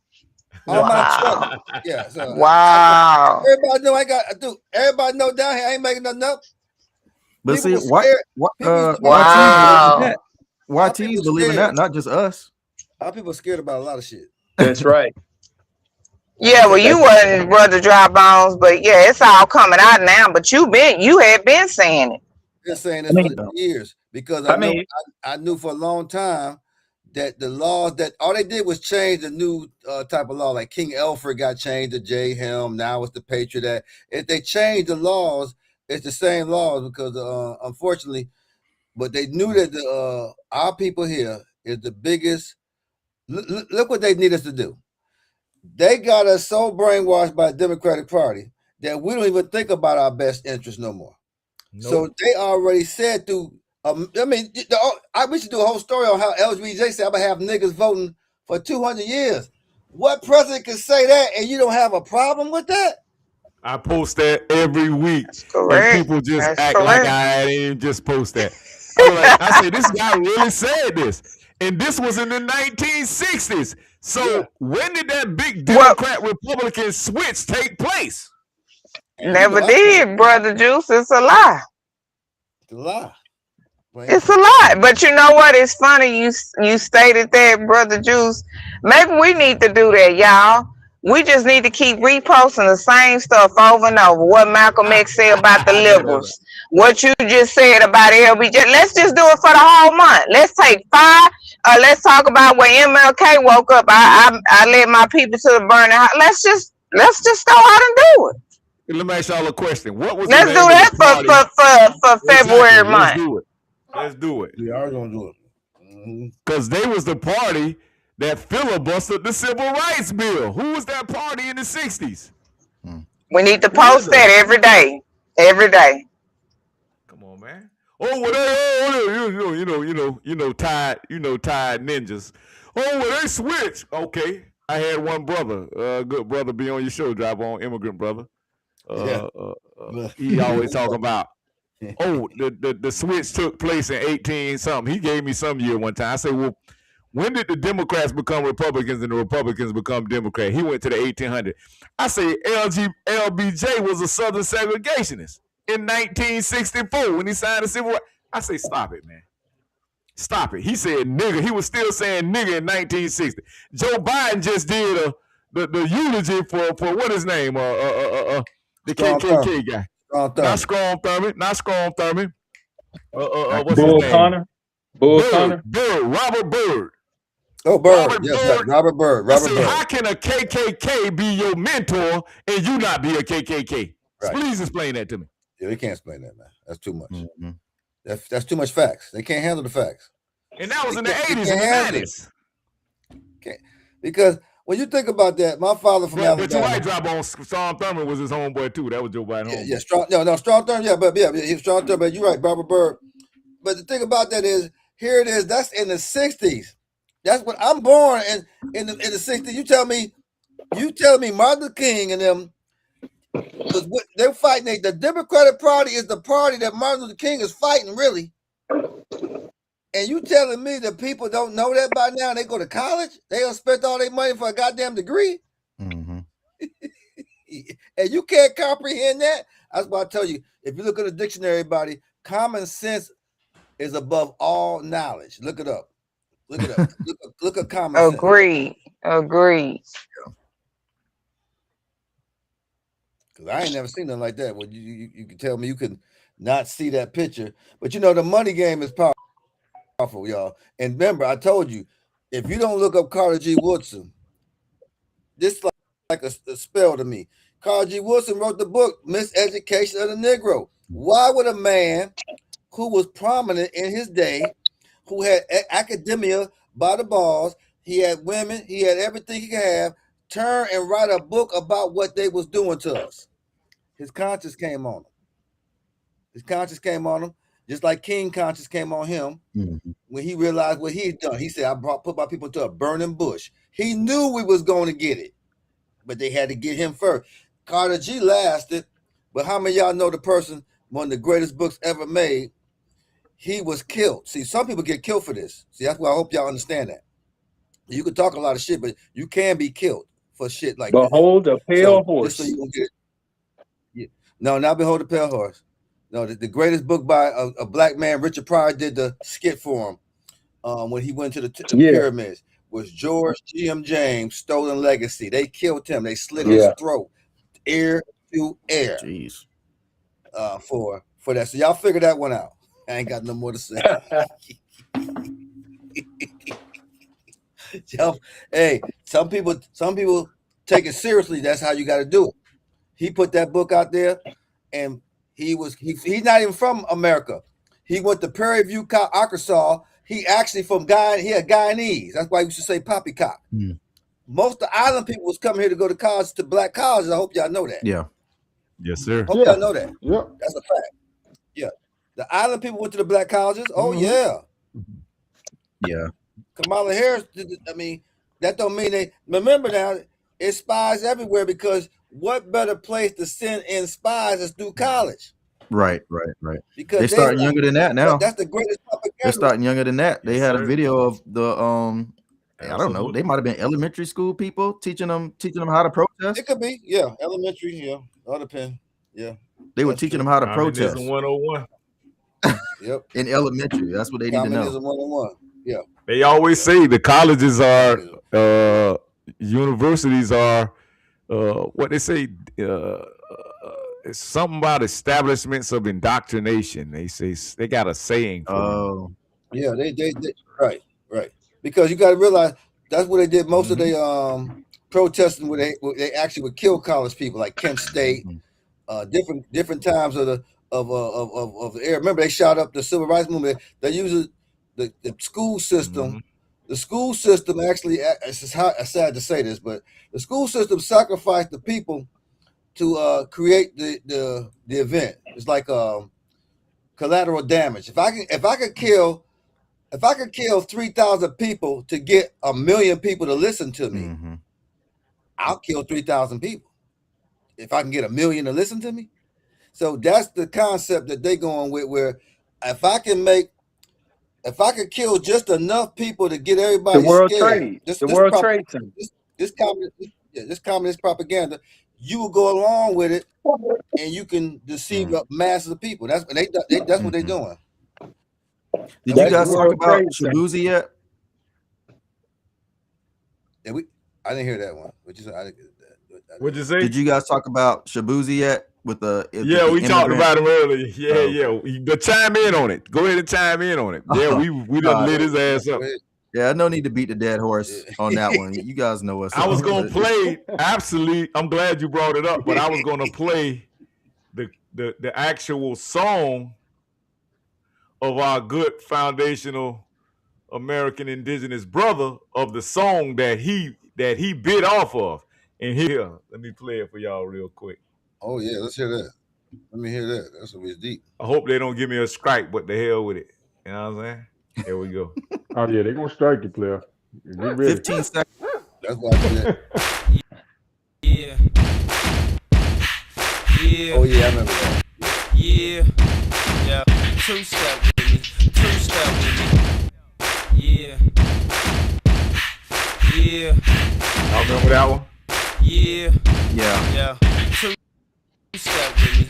On my truck. Yeah. So wow. Everybody know everybody know down here I ain't making nothing up. But see, YT's believing that, not just us. A lot of people are scared about a lot of shit. That's right. Yeah, well, you wasn't Brother Dry Bones, but yeah, it's all coming out now. But you had been saying it. Been saying this for years, because I knew for a long time that the laws that all they did was change the new type of law. Like King Alfred got changed to J. Helm. Now it's the Patriot Act. If they change the laws, it's the same laws, because unfortunately, but they knew that our people here is the biggest. Look what they need us to do. They got us so brainwashed by the Democratic Party that we don't even think about our best interest no more. Nope. So they already said through. We should do a whole story on how LBJ said I'm gonna have niggas voting for 200 years. What president can say that and you don't have a problem with that? I post that every week, and people just act like I didn't just post that. I say this guy really said this, and this was in the 1960s. So when did that big Democrat-Republican switch take place? Never did, Brother Juice. It's a lie. It's a lie. It's a lie. But you know what? It's funny you stated that, Brother Juice. Maybe we need to do that, y'all. We just need to keep reposting the same stuff over and over. What Malcolm X said about the liberals. What you just said about LBJ. Let's just do it for the whole month. Let's take 5. Let's talk about when MLK woke up. I led my people to the burning house. Let's just go out and do it. Let me ask y'all a question. What was Let's do that for February month. Let's do it. We are gonna do it. because they was the party that filibustered the Civil Rights Bill. Who was that party in the 60s? We need to post that every day. Every day. Come on, man. Oh, well, tied ninjas. Oh, well, they switched. Okay. I had one brother, good brother, be on your show, Drive On, immigrant brother. He always talk about, the switch took place in 18 something. He gave me some year one time. I said, well, when did the Democrats become Republicans and the Republicans become Democrats? He went to the 1800s. I say LBJ was a Southern segregationist in 1964 when he signed the Civil Rights. I say, stop it, man. Stop it. He said nigger. He was still saying nigger in 1960. Joe Biden just did the eulogy for what his name? The KKK guy. Not Strong Thurman. What's his name? Connor. Bird. Robert Byrd. Oh, Byrd. Yes, Robert Byrd. How can a KKK be your mentor and you not be a KKK? Right. Please explain that to me. Yeah, they can't explain that, man. That's too much. That's too much facts. They can't handle the facts. And that was in the 80s and the 90s. Because when you think about that, my father from Alabama. But you might drop on Strong Thurman was his homeboy too. That was Joe Biden homeboy. Yeah, Strong Thurman. Yeah, he's Strong Thurman. But you're right, Robert Byrd. But the thing about that is, here it is. That's in the 60s. That's when I'm born in the 60s. You tell me Martin Luther King and them. They're fighting. The Democratic Party is the party that Martin Luther King is fighting, really. And you telling me that people don't know that by now? They go to college. They don't spend all their money for a goddamn degree. And you can't comprehend that. That's why I tell you. If you look at the dictionary, everybody, common sense is above all knowledge. Look it up. Look at common sense. Agreed. Because I ain't never seen nothing like that. Well, you can tell me you can not see that picture. But you know, the money game is powerful, y'all. And remember, I told you, if you don't look up Carter G. Woodson, this is like a spell to me. Carter G. Woodson wrote the book, Miseducation of the Negro. Why would a man who was prominent in his day, who had academia by the balls, he had women, he had everything he could have, turn and write a book about what they was doing to us? His conscience came on him. Just like King conscience came on him when he realized what he'd done. He said, I put my people into a burning bush. He knew we was going to get it, but they had to get him first. Carter G lasted, but how many of y'all know the person, one of the greatest books ever made, he was killed. See, some people get killed for this. See, that's why I hope y'all understand that. You can talk a lot of shit, but you can be killed for shit like that. Behold a pale horse. So you won't get it. Yeah. No, not Behold the Pale Horse. No, the greatest book by a black man, Richard Pryor, did the skit for him when he went to the pyramids, was George G.M. James' Stolen Legacy. They killed him. They slit his throat, ear to ear. Jeez. For that. So y'all figure that one out. I ain't got no more to say. Hey, some people take it seriously. That's how you got to do it. He put that book out there, and he's not even from America. He went to Prairie View, Arkansas. He actually from he had Guyanese. That's why we should say poppycock. Most of the island people was coming here to go to college, to black colleges. I hope y'all know that. Yeah. Yes, sir. Hope y'all know that. Yeah. That's a fact. Yeah. The island people went to the black colleges. Oh, yeah. Yeah. Kamala Harris, I mean, that don't mean they, remember now, it's spies everywhere, because what better place to send in spies is through college? Right. Because they're starting younger than that now. That's the greatest propaganda. They're starting younger than that. They had a video of the I don't know, they might have been elementary school people teaching them how to protest. It could be, yeah, elementary, yeah. All depend. Yeah. They were teaching them how to protest. Communism 101. Yep. In elementary. That's what they need to know. Communism 101. Yeah. They always say the colleges are universities are what they say it's something about establishments of indoctrination. They say they got a saying for yeah, they right. Because you got to realize that's what they did most of the protesting, where they actually would kill college people, like Kent State, different times of the era. Remember, they shot up the civil rights movement. They used the school system, the school system actually, it's sad to say this, but the school system sacrificed the people to create the event. It's like collateral damage. If I could kill 3,000 people to get 1 million people to listen to me, I'll kill 3,000 people if I can get 1 million to listen to me. So that's the concept that they're going with, where if I could kill just enough people to get everybody The World scared, Trade, the World Trade Center. This communist propaganda, you will go along with it, and you can deceive masses of people. That's what they're doing. Did you guys talk about Shabuzi yet? Yeah, I didn't hear that one. What'd you say? Did you guys talk about Shabuzi yet? With the we talked about him earlier. Yeah. But chime in on it. Go ahead and chime in on it. Yeah, we done lit his ass up. Yeah, no need to beat the dead horse on that one. You guys know what's up. I was gonna play absolutely. I'm glad you brought it up, but I was gonna play the actual song of our good foundational American indigenous brother of the song that he bit off of. And here, let me play it for y'all real quick. Oh yeah, let's hear that. Let me hear that. That's always deep. I hope they don't give me a strike, but the hell with it. You know what I'm saying? Here we go. Oh yeah, they're gonna strike you, player. 15 seconds. That's why I did it. Yeah. Oh yeah, I remember that. Yeah. Two-step with me. Yeah. Y'all remember that one? Yeah. Two-step with me.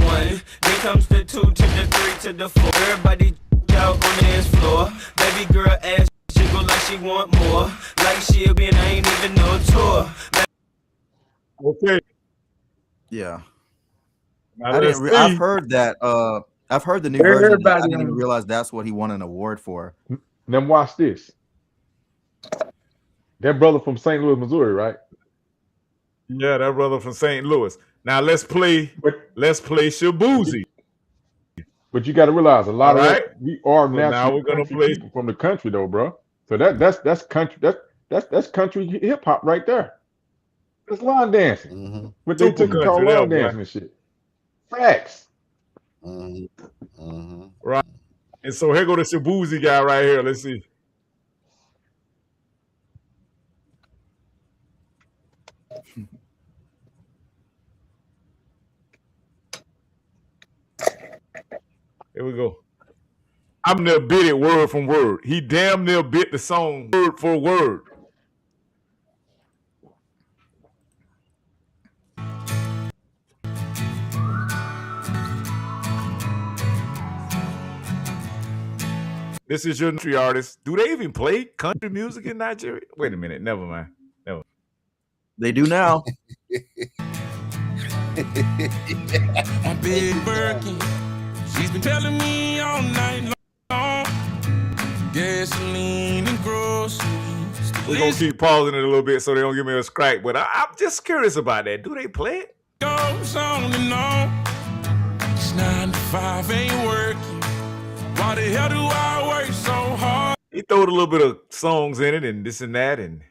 One. Then comes the 2 to the 3 to the 4. Everybody out on the dance floor. Baby girl ass jiggle like she want more. Like she'll be and I ain't even no tour. Okay. Yeah. Now I've heard that. I've heard the new version. I didn't even realize that's what he won an award for. Then watch this. That brother from St. Louis, Missouri, right? Yeah, that brother from St. Louis. Now let's play Shabuzi. But you got to realize a lot of that we are now naturally we're gonna country play people from the country though, bro. So that's country that's country hip hop right there. It's line dancing. But they took and called line dancing and shit. Facts. Right. And so here go the Shabuzi guy right here. Let's see. Here we go. I'm near bit it word from word. He damn near bit the song word for word. This is your country artist. Do they even play country music in Nigeria? Wait a minute. Never mind. They do now. My big Birkin, she's been telling me all night long. Gasoline and groceries. We're going to keep pausing it a little bit so they don't give me a strike. But I'm just curious about that. Do they play it? Goes on and on. It's 9 to 5, ain't working. Why the hell do I work so hard? He throwed a little bit of songs in it and this and that. And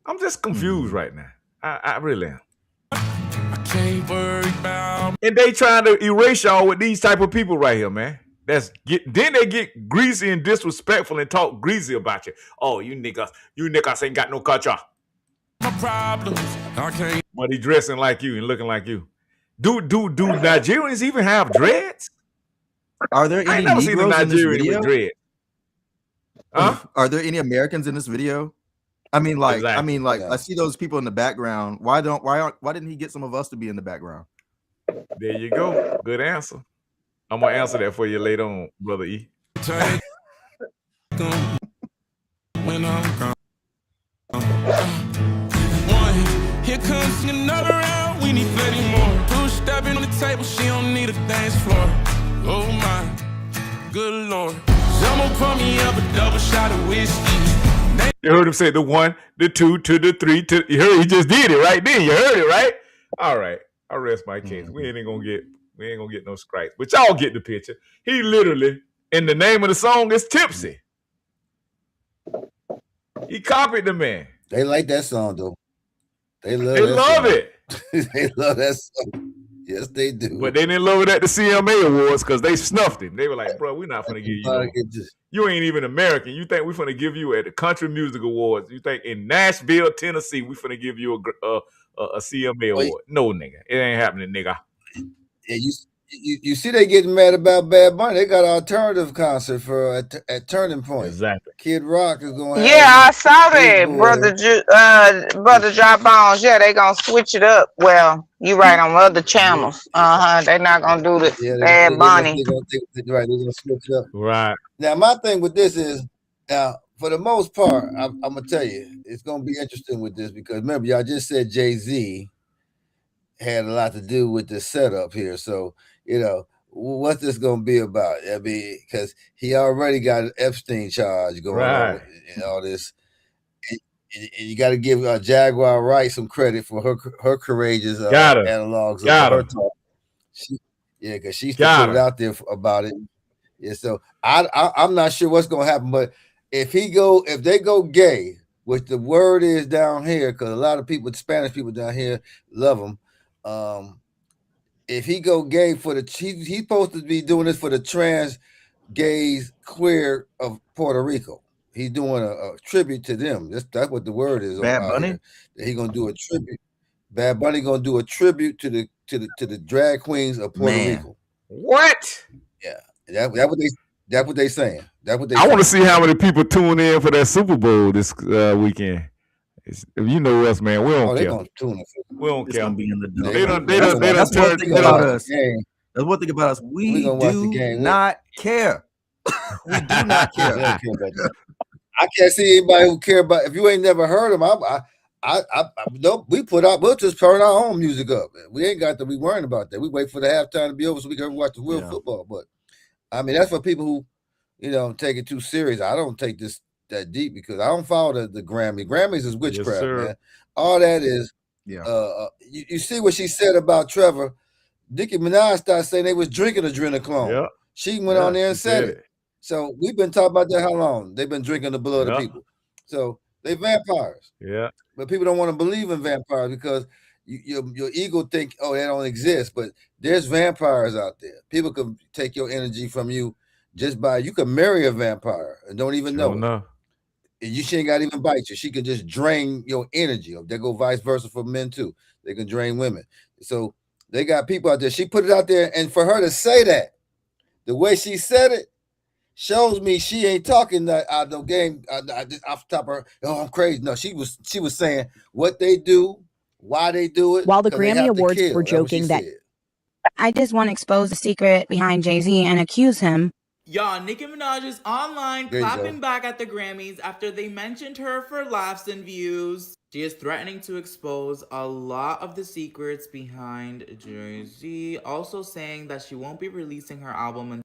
I'm just confused right now. I really am. I can't worry about. And they trying to erase y'all with these type of people right here, man. Then they get greasy and disrespectful and talk greasy about you. Oh, you niggas ain't got no culture. My problems, I can't. But he dressing like you and looking like you. Do Nigerians even have dreads? Are there any never seen a Negroes in this Nigerian video? with dread. Huh? Are there any Americans in this video? I mean, Exactly. I see those people in the background. Why didn't he get some of us to be in the background? There you go. Good answer. I'm gonna answer that for you later on, Brother E. When I'm gone. One, here comes another round. We need plenty more. 2 stepping on the table. She don't need a dance floor. Oh my, good Lord. Someone pour me up a double shot of whiskey. You heard him say the 1, the 2 to the 3 to. You heard he just did it right then. You heard it, right? All right. I rest my case. We ain't gonna get no strikes, but y'all get the picture. He literally And the name of the song is Tipsy. He copied the man. They like that song though. They love it. They love that song. Yes, they do. But they didn't love it at the CMA Awards because they snuffed him. They were like, bro, we're not going to give you you ain't even American. You think we're going to give you at the Country Music Awards. You think in Nashville, Tennessee, we're going to give you a CMA award. No, nigga. It ain't happening, nigga. Yeah, you see they getting mad about Bad Bunny. They got an alternative concert for at Turning Point. Exactly. Kid Rock is going to Yeah, I saw that, Brother Drop Bones. Yeah, they going to switch it up. Well, you right, on other channels. They're not going to do the Bad Bunny. They're going to switch it up. Right. Now, my thing with this is, for the most part, I'm going to tell you, it's going to be interesting with this because remember, y'all just said Jay-Z had a lot to do with the setup here. So, what's this going to be about? I mean, because he already got an Epstein charge going on and all this. And you got to give Jaguar Wright some credit for her courageous analogs of her talk. Because she still put it out there about it. Yeah, so I'm not sure what's going to happen, but if they go gay, which the word is down here, because a lot of people, Spanish people down here, love him. If he go gay he's supposed to be doing this for the trans gays queer of Puerto Rico. He's doing a tribute to them. That's what the word is. Bad Bunny. That he's gonna do a tribute. Bad Bunny gonna do a tribute to the drag queens of Puerto Rico. What? Yeah, that's what they saying. That's what they. I want to see how many people tune in for that Super Bowl this weekend. If you know us, man, we don't care. Gonna tune in. We don't care. Be in the That's one thing about us. That's one thing about us. We do not care. We do not care. I can't see anybody who care about. If you ain't never heard them, we'll just turn our own music up. We ain't got to be worrying about that. We wait for the halftime to be over so we can watch the real football. But I mean, that's for people who take it too serious. I don't take this that deep because I don't follow the Grammy. Grammys is witchcraft, man. All that is. You see what she said about Trevor. Nicki Minaj started saying they was drinking adrenochrome. Yeah. She went on there and said it. So we've been talking about that how long? They've been drinking the blood of people. So they vampires. Yeah. But people don't want to believe in vampires because your ego think, oh, they don't exist. But there's vampires out there. People can take your energy from you just by, you can marry a vampire and don't even know it. And she ain't got to even bite you. She can just drain your energy. They go vice versa for men too. They can drain women. So they got people out there. She put it out there. And for her to say that, the way she said it, shows me she ain't talking out no game off the top of her. Oh, I'm crazy. No, she was saying what they do, why they do it. While the Grammy Awards were joking that I just want to expose the secret behind Jay-Z and accuse him. Y'all, Nicki Minaj is online clapping back at the Grammys after they mentioned her for laughs and views. She is threatening to expose a lot of the secrets behind Jay-Z, also saying that she won't be releasing her album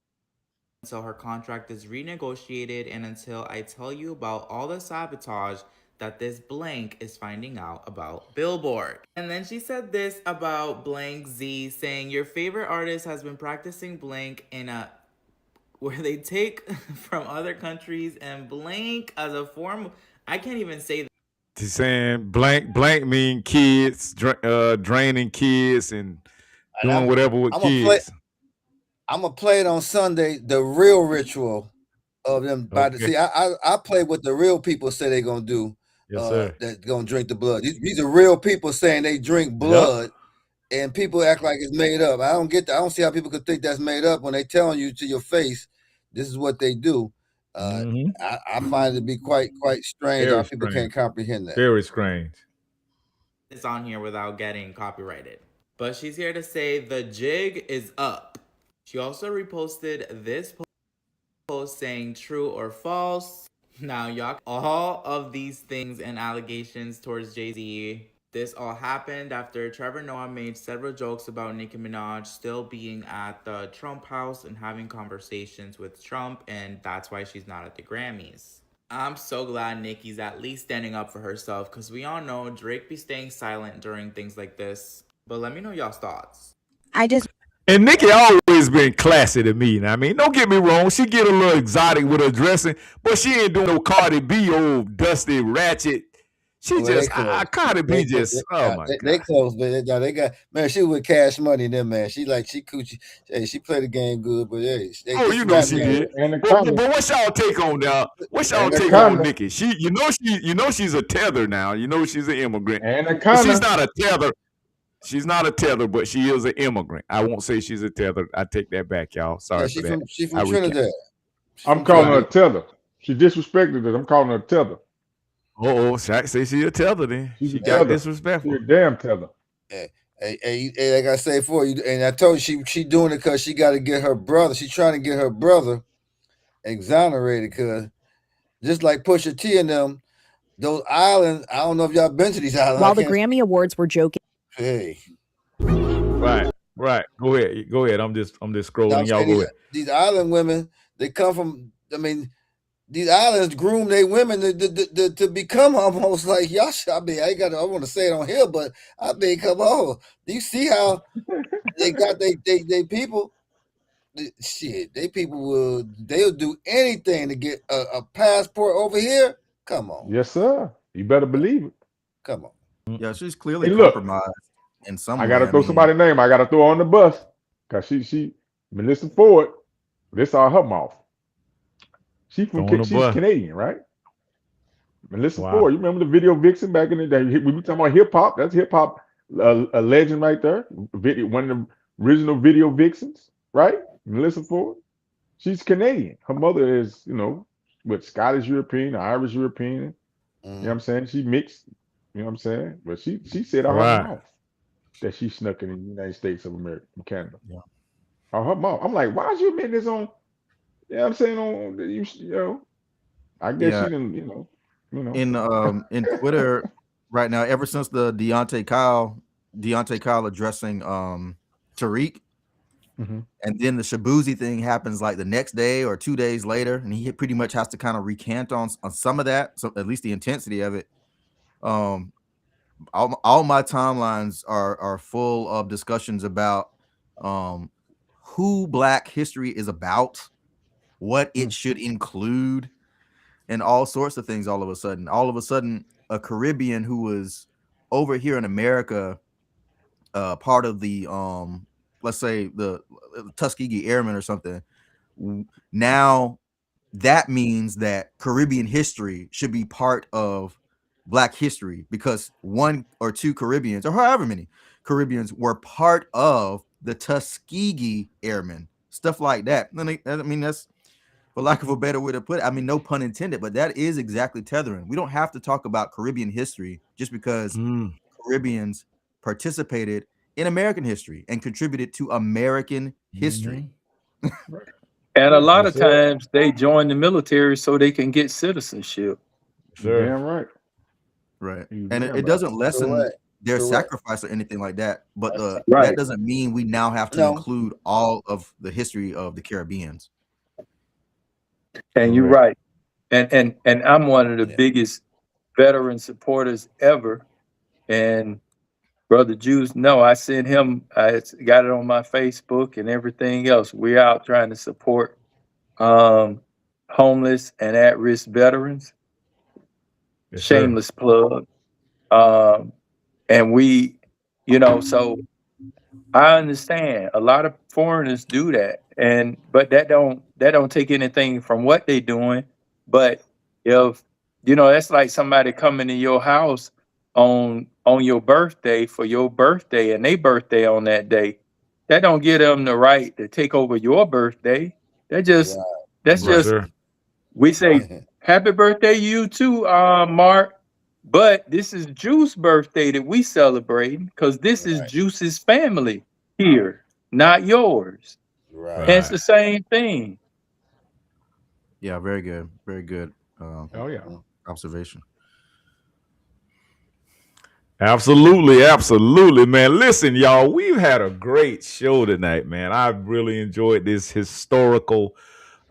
until her contract is renegotiated and until I tell you about all the sabotage that this blank is finding out about Billboard. And then she said this about blank Z, saying your favorite artist has been practicing blank in a where they take from other countries and blank as a form. I can't even say that. She's saying blank mean kids, draining kids and doing whatever with kids. I'm gonna play it on Sunday. The real ritual of them. See, I play what the real people say they're gonna do. Yes, sir. That's gonna drink the blood. These are real people saying they drink blood, and people act like it's made up. I don't get that. I don't see how people could think that's made up when they telling you to your face, this is what they do. I find it to be quite strange how people can't comprehend that. Very strange. It's on here without getting copyrighted. But she's here to say the jig is up. She also reposted this post saying true or false. Now, y'all, all of these things and allegations towards Jay-Z, this all happened after Trevor Noah made several jokes about Nicki Minaj still being at the Trump house and having conversations with Trump, and that's why she's not at the Grammys. I'm so glad Nicki's at least standing up for herself, because we all know Drake be staying silent during things like this. But let me know y'all's thoughts. And Nikki always been classy to me. I mean, don't get me wrong. She get a little exotic with her dressing, but she ain't doing no Cardi B old dusty ratchet. She just Cardi B just my God. They close, man. They got man. She with Cash Money, them man. She coochie. Hey, she played the game good, but hey, you know she did. But what's y'all take on that? What's y'all take on Nikki? She's a tether now. You know she's an immigrant. She's not a tether. She's not a tether, but she is an immigrant. I won't say she's a tether. I take that back, y'all. Sorry for that. She's from Trinidad. I'm calling her a tether. She disrespected us. I'm calling her a tether. Oh, Shaq say she a tether then. She got disrespectful. She a damn tether. Hey, like I say for you, and I told you she doing it because she got to get her brother. She's trying to get her brother exonerated because just like Pusha T and them, those islands. I don't know if y'all been to these islands. While the Grammy Awards were joking. Hey. Right. Go ahead. I'm just scrolling. Y'all go ahead. These island women, they come from. I mean, these islands groom their women to become almost like y'all. I mean, I want to say it on here, but I mean, come on. Do you see how they got they people? Shit, they'll do anything to get a passport over here. Come on. Yes, sir. You better believe it. Come on. Yeah, she's clearly compromised in some way. I gotta throw somebody's name. I gotta throw her on the bus because she Melissa Ford. This all her mouth. She's Canadian, right? Melissa Ford. You remember the video vixen back in the day? We be talking about hip hop. That's hip hop, a legend right there. One of the original video vixens, right? Melissa Ford. She's Canadian. Her mother is, with Scottish European, Irish European. You know what I'm saying? She mixed. You know what I'm saying? But she said out her mouth that she snuck in the United States of America from Canada. Yeah. Out her mouth. I'm like, why is you admitting this on? Yeah, I'm saying on I guess she didn't, in Twitter right now, ever since the Deontay Kyle addressing Tariq, and then the Shabuzi thing happens like the next day or 2 days later, and he pretty much has to kind of recant on some of that, so at least the intensity of it. All my timelines are full of discussions about who Black history is about, what it should include, and all sorts of things. All of a sudden, a Caribbean who was over here in America, part of the let's say the Tuskegee Airmen or something. Now that means that Caribbean history should be part of Black history because one or two Caribbeans, or however many Caribbeans, were part of the Tuskegee Airmen, stuff like that. I mean, that's, for lack of a better way to put it, I mean, no pun intended, but that is exactly tethering. We don't have to talk about Caribbean history just because Caribbeans participated in American history and contributed to American history. And a lot of times they join the military so they can get citizenship. Sure. Damn right. Right. And it doesn't lessen their sacrifice or anything like that. But that doesn't mean we now have to include all of the history of the Caribbeans. And you're right. And I'm one of the biggest veteran supporters ever. And Brother Juice, no, I sent him, I got it on my Facebook and everything else. We're out trying to support homeless and at-risk veterans. Yes, shameless plug. And we, so I understand a lot of foreigners do that, but that don't take anything from what they're doing. But if that's like somebody coming to your house on your birthday for your birthday and their birthday on that day, that don't give them the right to take over your birthday. We say happy birthday you too, Mark. But this is Juice's birthday that we celebrating because this is Juice's family here, not yours. Right. And it's the same thing. Yeah, very good. Very good. Observation. Absolutely, man. Listen, y'all, we've had a great show tonight, man. I really enjoyed this historical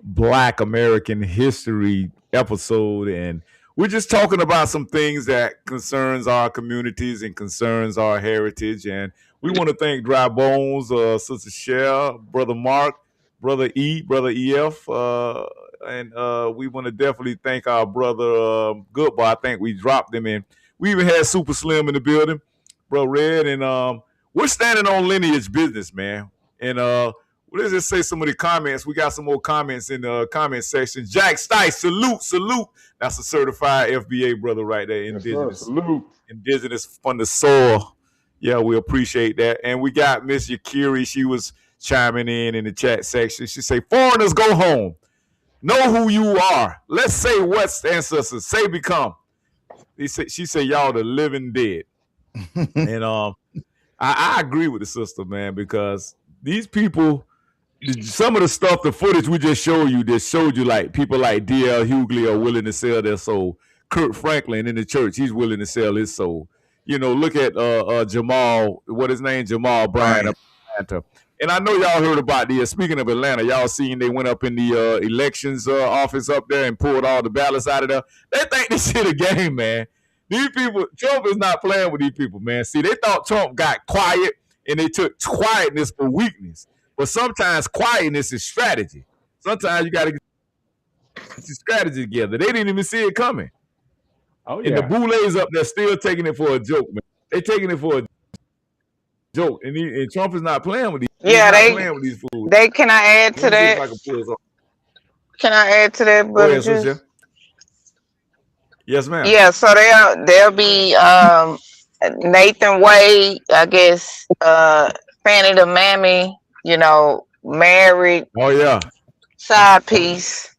Black American history episode, and we're just talking about some things that concerns our communities and concerns our heritage, and we want to thank Dry Bones, Sister Cher, Brother Mark, Brother E, Brother EF, and we want to definitely thank our brother Goodboy. I think we dropped him in. We even had Super Slim in the building, Bro Red, and we're standing on Lineage business, man. And let's just say some of the comments. We got some more comments in the comment section. Jack Stice, salute. That's a certified FBA brother right there. Indigenous. Yes, salute. Indigenous from the soil. Yeah, we appreciate that. And we got Miss Yakiri. She was chiming in the chat section. She say, foreigners go home. Know who you are. Let's say what's ancestors. Say become. She say y'all the living dead. And I agree with the sister, man, because these people, some of the stuff, the footage we just showed you like people like D.L. Hughley are willing to sell their soul. Kurt Franklin in the church, he's willing to sell his soul. You know, look at Jamal, what his name, Jamal Bryant up in Atlanta. And I know y'all heard about speaking of Atlanta, y'all seen they went up in the elections office up there and pulled all the ballots out of there. They think this shit a game, man. These people, Trump is not playing with these people, man. See, they thought Trump got quiet and they took quietness for weakness. But sometimes quietness is strategy. Sometimes you got to get the strategy together. They didn't even see it coming. Oh, yeah. And the Boulets up there still taking it for a joke, man. They taking it for a joke. And Trump is not playing with these. Yeah, playing with these fools. Can I add to that? Can I add to that, brother? Yes, ma'am. Yeah, so they'll be Nathan Wade, I guess, Fannie the Mammy, you know, married. Oh yeah. Side piece.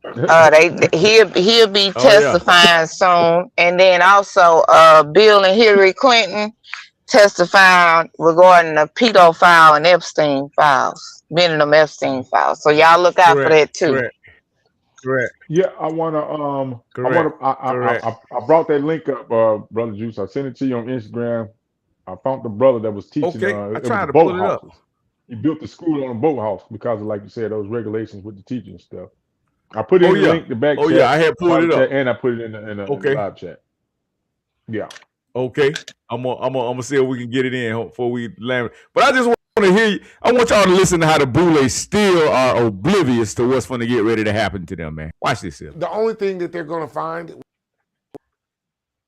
He'll be testifying soon, and then also Bill and Hillary Clinton testifying regarding the pedophile and Epstein files, Benjamin Epstein files. So y'all look out for that too. Correct. Yeah, I brought that link up, Brother Juice. I sent it to you on Instagram. I found the brother that was teaching. I tried to pull it up. He built the school on a boathouse because of, like you said, those regulations with the teaching and stuff. I put it in the link, the back chat. I had pulled it up, and I put it in the live chat. Yeah. Okay. I'm gonna see if we can get it in before we land. But I just want to hear you. I want y'all to listen to how the Boulets still are oblivious to what's going to get ready to happen to them, man. Watch this here. The only thing that they're going to find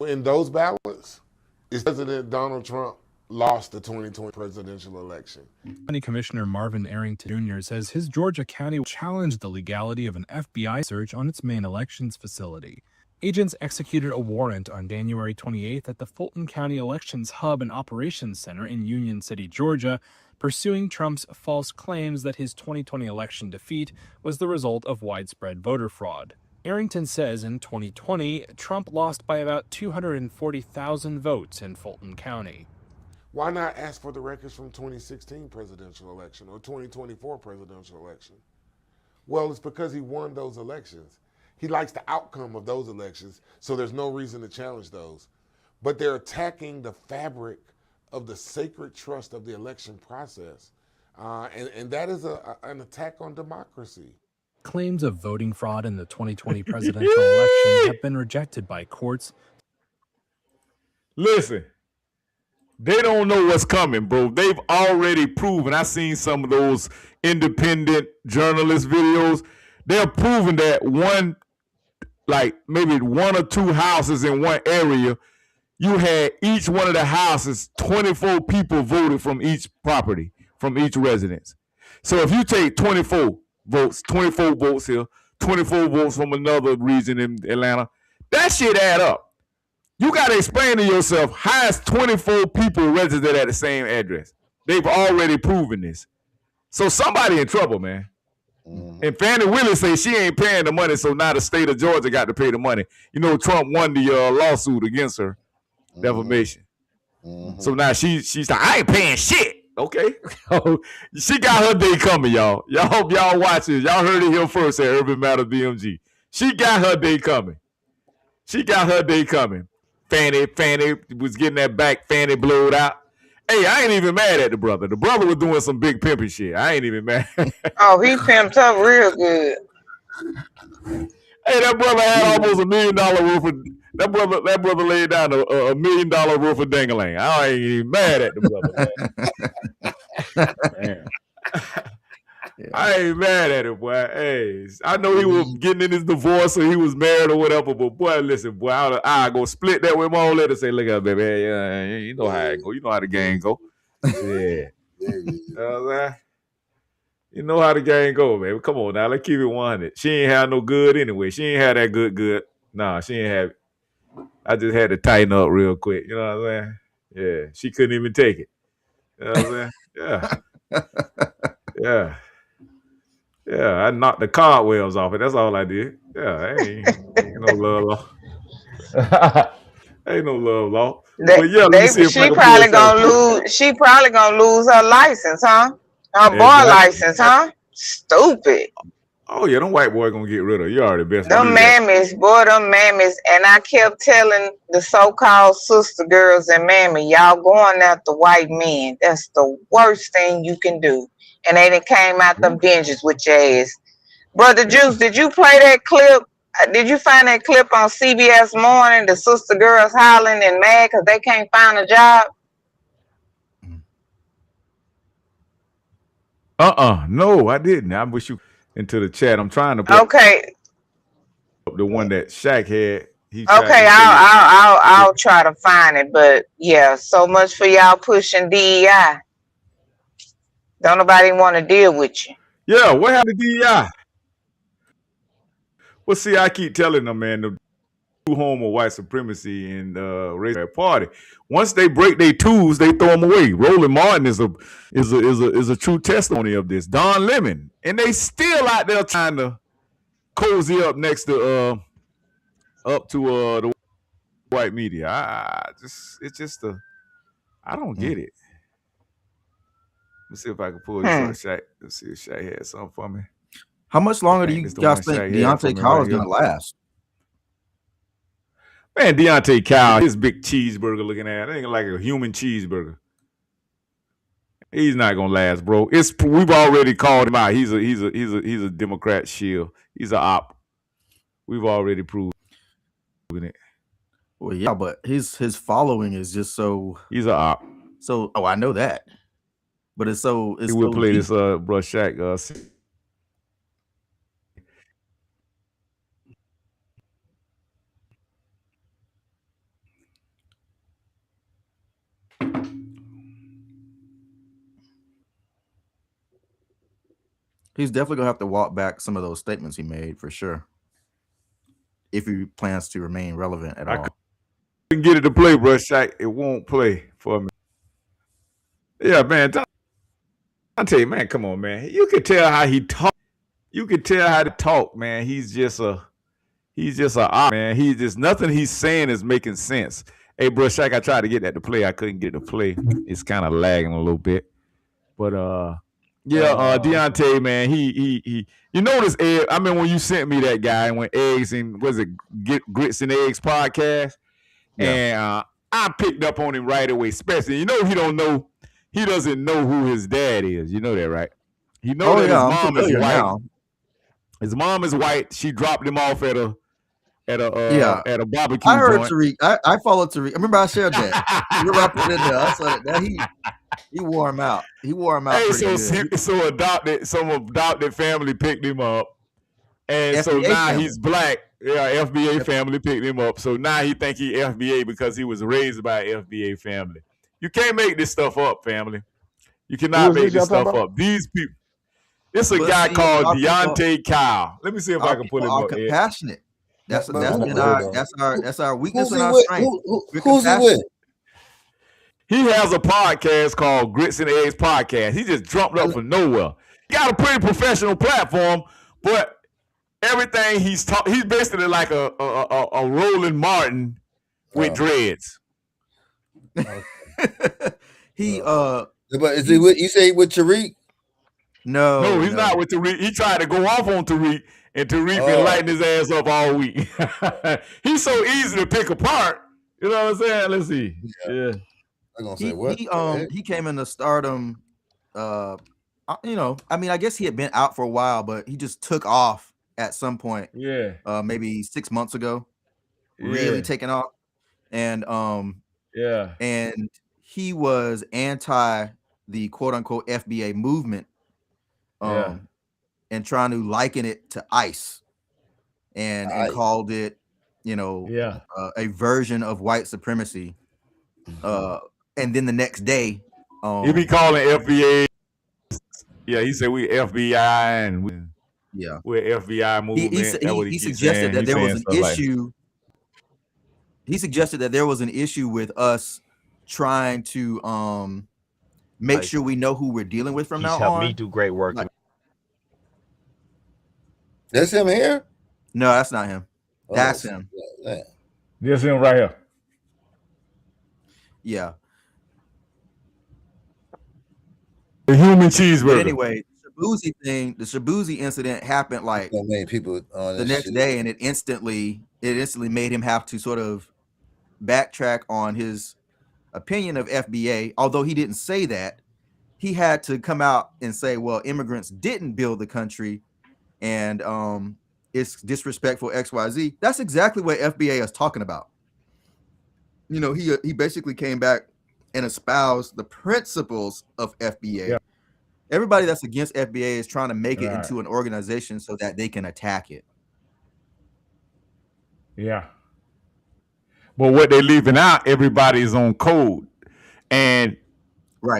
in those ballots is President Donald Trump lost the 2020 presidential election. County Commissioner Marvin Arrington Jr. says his Georgia County challenged the legality of an FBI search on its main elections facility. Agents executed a warrant on January 28th at the Fulton County Elections Hub and Operations Center in Union City, Georgia, pursuing Trump's false claims that his 2020 election defeat was the result of widespread voter fraud. Arrington says in 2020, Trump lost by about 240,000 votes in Fulton County. Why not ask for the records from 2016 presidential election or 2024 presidential election? Well, it's because he won those elections. He likes the outcome of those elections, so there's no reason to challenge those. But they're attacking the fabric of the sacred trust of the election process. And that is an attack on democracy. Claims of voting fraud in the 2020 presidential election have been rejected by courts. Listen, they don't know what's coming, bro. They've already proven. I seen some of those independent journalist videos. They're proving that maybe one or two houses in one area, you had each one of the houses, 24 people voted from each property, from each residence. So if you take 24 votes here, 24 votes from another region in Atlanta, that shit add up. You got to explain to yourself, how is 24 people registered at the same address? They've already proven this. So somebody in trouble, man. And Fannie Willis says she ain't paying the money, so now the state of Georgia got to pay the money. You know, Trump won the lawsuit against her, defamation. So now she's like, I ain't paying shit. Okay. She got her day coming, y'all. Y'all hope y'all watch this. Y'all heard it here first at Urban Matters BMG. She got her day coming. Fannie was getting that back, Fannie blowed out. Hey, I ain't even mad at the brother. The brother was doing some big pimping shit. I ain't even mad. Oh, he pimped up real good. Hey, that brother had almost $1 million worth of That brother laid down $1 million worth of ding-a-ling. I ain't even mad at the brother, man. I ain't mad at it, boy. Hey, I know he was getting in his divorce or he was married or whatever, but boy, listen, boy, I go split that with my old lady and say, look at baby, you know how it go. You know how the game go. Yeah. You know how the game go, baby. Come on now, let's keep it 100. She ain't have no good anyway. She ain't had that good. Nah, she ain't have it. I just had to tighten up real quick. You know what I'm saying? Yeah. She couldn't even take it. You know what I'm saying? Yeah. Yeah, I knocked the cobwebs off it. That's all I did. Yeah, ain't no love law. Ain't no love law. But yeah, let me see if I can pull she probably gonna lose her license, huh? Her bar license, huh? Stupid. Oh yeah, them white boys gonna get rid of her. You already best. Them mammies, boy, them mammies. And I kept telling the so-called sister girls and mammy, y'all going after white men. That's the worst thing you can do. And they done came out them binges with your ass. Brother Juice, did you play that clip? Did you find that clip on CBS Morning? The sister girls hollering and mad because they can't find a job? No, I didn't. I wish you into the chat. I'm trying to play. Okay. The one that Shaq had. Okay, I'll try to find it. But yeah, so much for y'all pushing DEI. Don't nobody want to deal with you. Yeah, what happened to DEI? Well, see, I keep telling them, man, the home of white supremacy and race party. Once they break their tools, they throw them away. Roland Martin is a true testimony of this. Don Lemon, and they still out there trying to cozy up next to the white media. I don't get it. Let's see if I can pull this up, Shaq. Let's see if Shaq had something for me. How much longer do you guys think Deontay Kyle is going to last? Man, Deontay Kyle, his big cheeseburger looking at, it ain't like a human cheeseburger. He's not gonna last, bro. We've already called him out. He's a Democrat shield. He's an op. We've already proven it. Well, yeah, but his following is just so. He's an op. So, I know that, but it's so. He will play this, bro, Shaq. He's definitely gonna have to walk back some of those statements he made for sure, if he plans to remain relevant at all. I couldn't get it to play, bro, Shaq. It won't play for me. Yeah, man. I'll tell you, man. Come on, man. You can tell how he talk. You can tell how to talk, man. He's just a op, man. He's just nothing he's saying is making sense. Hey, bro, Shaq, I tried to get that to play. I couldn't get it to play. It's kind of lagging a little bit, but Deontay, man, he you notice, Ed, I mean, when you sent me that guy when Grits and Eggs podcast, and I picked up on him right away, especially, he doesn't know who his dad is. You know that, right? He knows that his mom is white. Now. His mom is white. She dropped him off at a barbecue. I heard joint. Tariq. I followed Tariq. I remember I shared that. You're right in there. I saw that. He wore him out. He wore him out. Hey, some adopted family picked him up, and FBA so now family. He's black. Yeah, FBA family picked him up. So now he think he FBA because he was raised by an FBA family. You can't make this stuff up, family. You cannot make this stuff up. These people. It's a guy called Deontay Kyle. Let me see if I can put him up. Compassionate. That's our weakness and our strength. Who's he with? He has a podcast called Grits and Eggs Podcast. He just jumped up from nowhere. He got a pretty professional platform, but everything he's basically like a Roland Martin with dreads. But is he with? You say with Tariq? No, he's not with Tariq. He tried to go off on Tariq, and Tariq been lighting his ass up all week. He's so easy to pick apart. You know what I'm saying? Let's see. Yeah. I'm gonna say what? He came into stardom. I mean, I guess he had been out for a while, but he just took off at some point. Yeah. Maybe 6 months ago. really taking off, and and he was anti the quote unquote FBA movement, and trying to liken it to ICE, and called it, you know, a version of white supremacy. And then the next day, he be calling FBA. Yeah, he said we FBI and we're FBI movement. He suggested that there was an issue. He suggested that there was an issue with us trying to make sure we know who we're dealing with from now on. Helped me do great work. That's him here? No, that's not him. That's him. This him right here. Yeah. The human cheeseburger. But anyway, the Shabuzi incident happened like people the next day, and it instantly made him have to sort of backtrack on his opinion of FBA. Although he didn't say that, he had to come out and say, well, immigrants didn't build the country, and it's disrespectful XYZ. That's exactly what FBA is talking about. You know, he basically came back and espoused the principles of FBA. Yeah. Everybody that's against FBA is trying to make it into an organization so that they can attack it. Yeah. But what they're leaving out, everybody's on code. And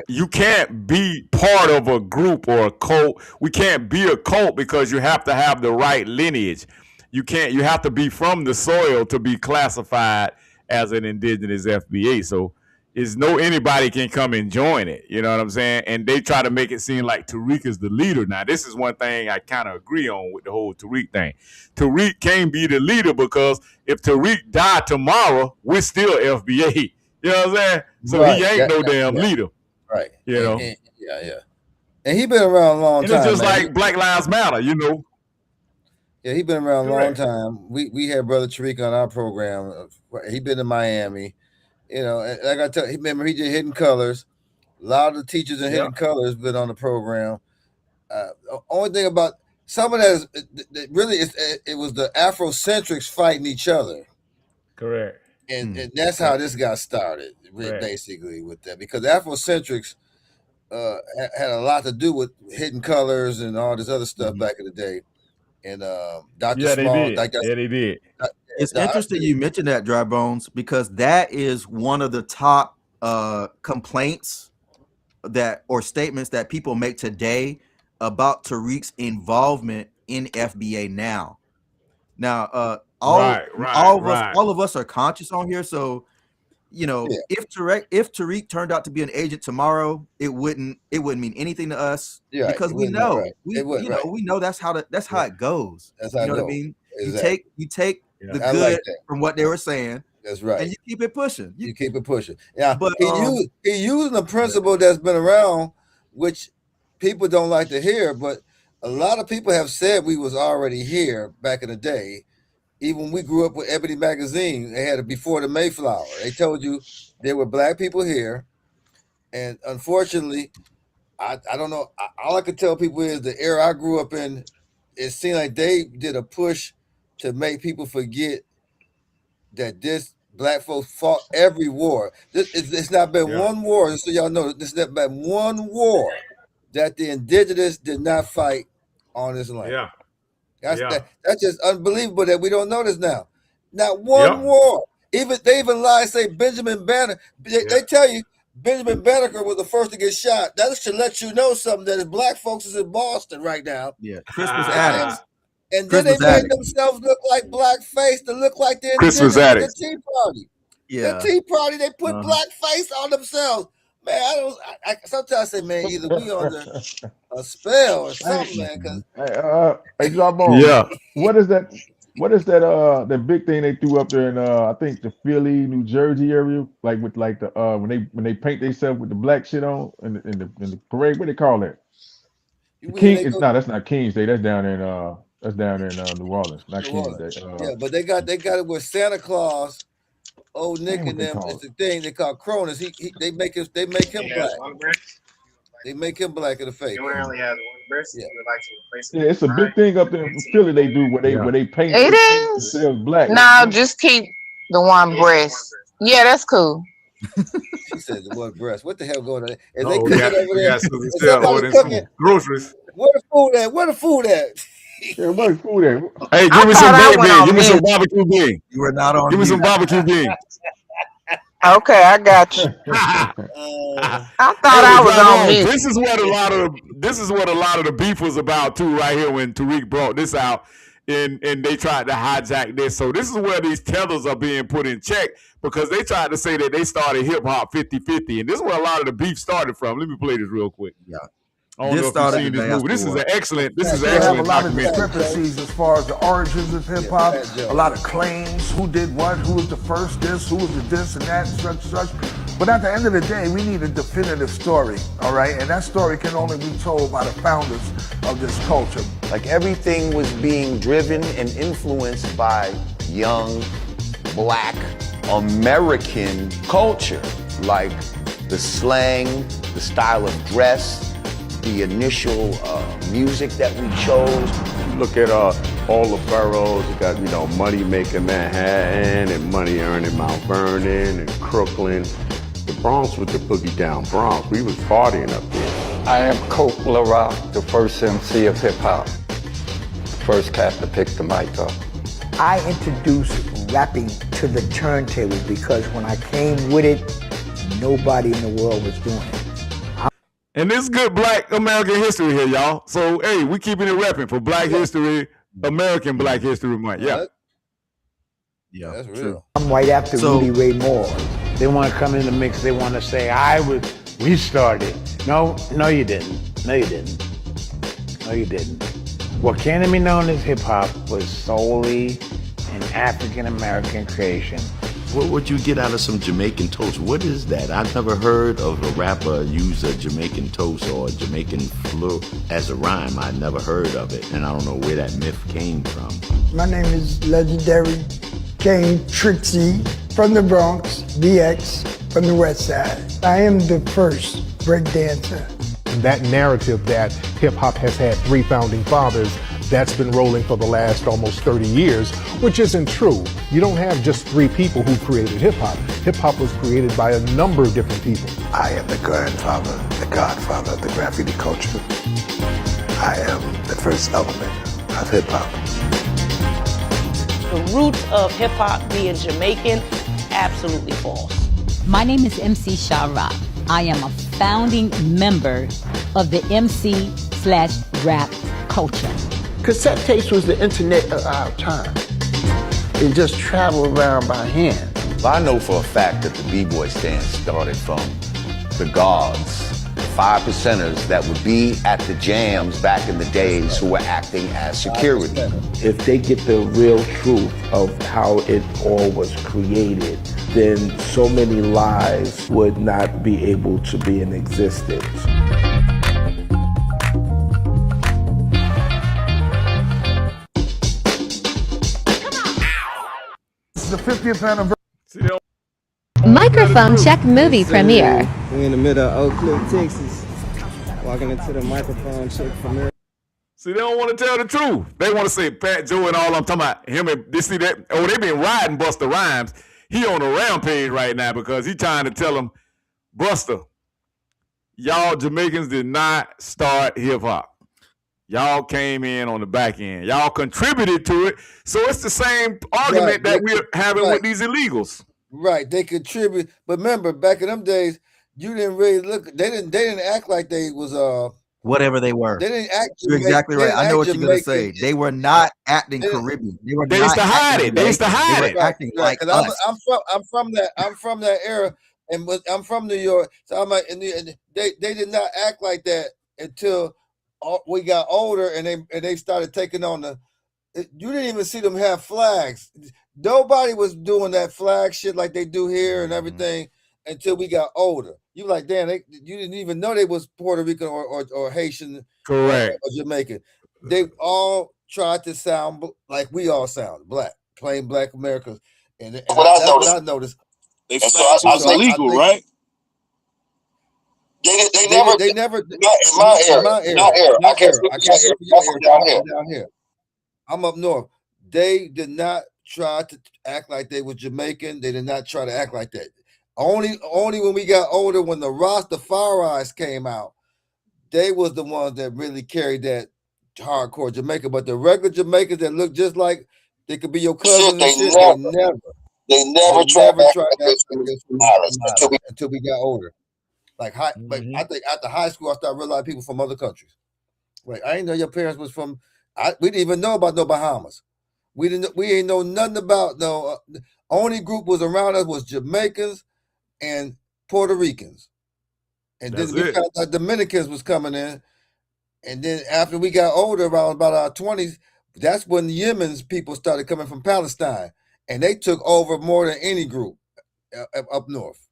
you can't be part of a group or a cult. We can't be a cult because you have to have the right lineage. You have to be from the soil to be classified as an indigenous FBA. So anybody can come and join it. You know what I'm saying? And they try to make it seem like Tariq is the leader. Now, this is one thing I kind of agree on with the whole Tariq thing. Tariq can't be the leader because if Tariq died tomorrow, we're still FBA. You know what I'm saying? So he ain't no damn leader. Right. You know? And he been around a long time. It's just like Black Lives Matter, you know? Yeah, he been around a long time. We had Brother Tariq on our program. He been in Miami. You know, like I tell you, remember he did Hidden Colors. A lot of the teachers in Hidden Colors been on the program. Only thing about some of that is really it was the Afrocentrics fighting each other. Correct. And that's how this got started, basically, with that, because Afrocentrics had a lot to do with Hidden Colors and all this other stuff back in the day. And Dr. Small, they did. It's interesting you mentioned that, Dry Bones, because that is one of the top complaints or statements that people make today about Tariq's involvement in FBA now. Now, all of us are conscious on here, so you know, if Tariq turned out to be an agent tomorrow, it wouldn't mean anything to us because we know we know that's how it goes. That's how you know what I mean? Exactly. You take the good from what they were saying. That's right. And you keep it pushing. You keep it pushing. Yeah, but he using a principle that's been around, which people don't like to hear, but a lot of people have said we was already here back in the day. Even when we grew up with Ebony Magazine, they had it before the Mayflower. They told you there were black people here. And unfortunately, I don't know. All I could tell people is the era I grew up in, it seemed like they did a push to make people forget that this black folks fought every war. It's not been one war, so y'all know, this has not been one war that the indigenous did not fight on this land. Yeah. That's just unbelievable that we don't know this now. Not one war. They even lie, say Benjamin Banner. They tell you Benjamin Banneker was the first to get shot. That should let you know something, that is black folks is in Boston right now. Yeah, Christmas addicts. And then they made themselves look like blackface to look like the Christmas addicts. The Tea Party. Yeah. The Tea Party, they put blackface on themselves. Man, I sometimes say, man, either we under a spell or something, man. Hey, Jawbone. What is that? That big thing they threw up there in I think the Philly, New Jersey area, like with like the when they paint themselves with the black shit on in the parade. What do they call that? That's not King's Day. That's down in New Orleans, not King's Day. Yeah, but they got it with Santa Claus. Old Nick and them, it's the thing they call Cronus. They make him black. They make him black in the face. Yeah, it's a big thing up there in Philly. They do where they paint themselves black. No, just keep The one breast. Yeah, that's cool. She said the one breast. What the hell going on? Is they Oh, cooking over we there? got Susan Is Shell somebody ordering cooking? some groceries. Where the food at? Where the food at? Yeah, where's food at? Hey, I give me some thought I baked went beans. on Give me some mute. barbecue beans. You are not on Give me some mute. barbecue beans. Okay, I got you. I thought I was on mute. This is what a lot of the beef was about too, right here when Tariq brought this out, and they tried to hijack this. So this is where these tethers are being put in check because they tried to say that they started hip hop 50-50, and this is where a lot of the beef started from. Let me play this real quick. Yeah. I don't know if you've seen this movie. This is an excellent documentary. Discrepancies as far as the origins of hip hop. A lot of claims, who did what, who was the first this, who was the this and that, and such. But at the end of the day, we need a definitive story, all right? And that story can only be told by the founders of this culture. Like everything was being driven and influenced by young, black, American culture. Like the slang, the style of dress, the initial music that we chose. Look at all the boroughs. You got, Money Making Manhattan and Money Earning Mount Vernon and Crooklyn. The Bronx was the boogie down Bronx. We was partying up there. I am Coke LaRock, the first MC of hip hop. First cat to pick the mic up. I introduced rapping to the turntable because when I came with it, nobody in the world was doing it. And this is good Black American history here, y'all. So, hey, we keeping it repping for Black History, American Black History Month. Yeah. Yeah, that's real. I'm right after Rudy Ray Moore. They want to come in the mix. They want to say, we started. No, you didn't. No, you didn't. No, you didn't. What came to be known as hip hop was solely an African American creation. What would you get out of some Jamaican toast? What is that? I've never heard of a rapper use a Jamaican toast or a Jamaican flu as a rhyme. I never heard of it, and I don't know where that myth came from. My name is legendary King Trixie from the Bronx, BX from the West Side. I am the first breakdancer. That narrative that hip hop has had 3 founding fathers, that's been rolling for the last almost 30 years, which isn't true. You don't have just 3 people who created hip hop. Hip hop was created by a number of different people. I am the grandfather, the godfather of the graffiti culture. I am the first element of hip hop. The roots of hip hop being Jamaican, absolutely false. My name is MC Sha-Rock. I am a founding member of the MC/rap culture. Cassette tapes was the internet of our time. It just traveled around by hand. I know for a fact that the B-boy stand started from the gods, 5%ers that would be at the jams back in the days who were acting as security. If they get the real truth of how it all was created, then so many lies would not be able to be in existence. The 50th anniversary. Microphone check movie premiere. We're in the middle of Oak Cliff, Texas. Walking into the microphone check premiere. See, they don't want to tell the truth. They want to say Fat Joe and all. I'm talking about him and they see that. Oh, they been riding Busta Rhymes. He on a rampage right now because he trying to tell him, Busta, y'all Jamaicans did not start hip hop. Y'all came in on the back end. Y'all contributed to it. So it's the same argument that we're having with these illegals. Right, they contribute. But remember, back in them days, you didn't really look. They didn't act like they was whatever they were. They didn't act. You're exactly right. I know what you're gonna say. They were not acting Caribbean. They used to hide it. They used to hide it. Acting like us. I'm from that era, and I'm from New York. So I'm like, and they did not act like that until we got older, and they started taking on the. You didn't even see them have flags. Nobody was doing that flag shit like they do here and everything until we got older. You like, damn, you didn't even know they was Puerto Rican or Haitian, correct, or Jamaican. They all tried to sound like we all sound, black, plain black Americans. And that's what I noticed. They was illegal, right? They never. In my era. I can't speak down here. I'm up north. They did not try to act like they were Jamaican. They did not try to act like that. Only when we got older, when the Rastafari's came out, they was the ones that really carried that hardcore Jamaica. But the regular Jamaicans that look just like they could be your cousins and shit, they never tried to act like until we got older. Like like I think after high school, I started realizing people from other countries. Like I didn't know your parents was from. We didn't even know about no Bahamas. We ain't know nothing about no. Only group was around us was Jamaicans and Puerto Ricans, and then we found out Dominicans was coming in, and then after we got older, around about our 20s, that's when the Yemen's people started coming from Palestine, and they took over more than any group up north.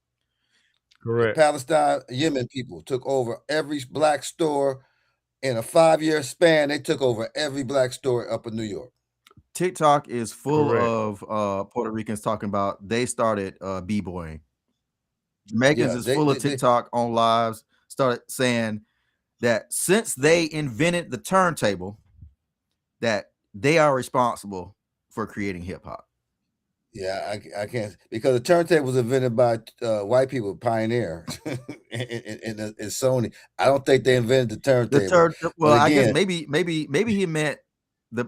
Correct. The Palestine Yemen people took over every black store in a 5-year span. They took over every black store up in New York. TikTok is full of Puerto Ricans talking about they started b-boying. Jamaicans is full of TikTok on lives, started saying that since they invented the turntable, that they are responsible for creating hip hop. Yeah, I can't, because the turntable was invented by white people, Pioneer, and Sony. I don't think they invented the turntable. Well, I guess maybe he meant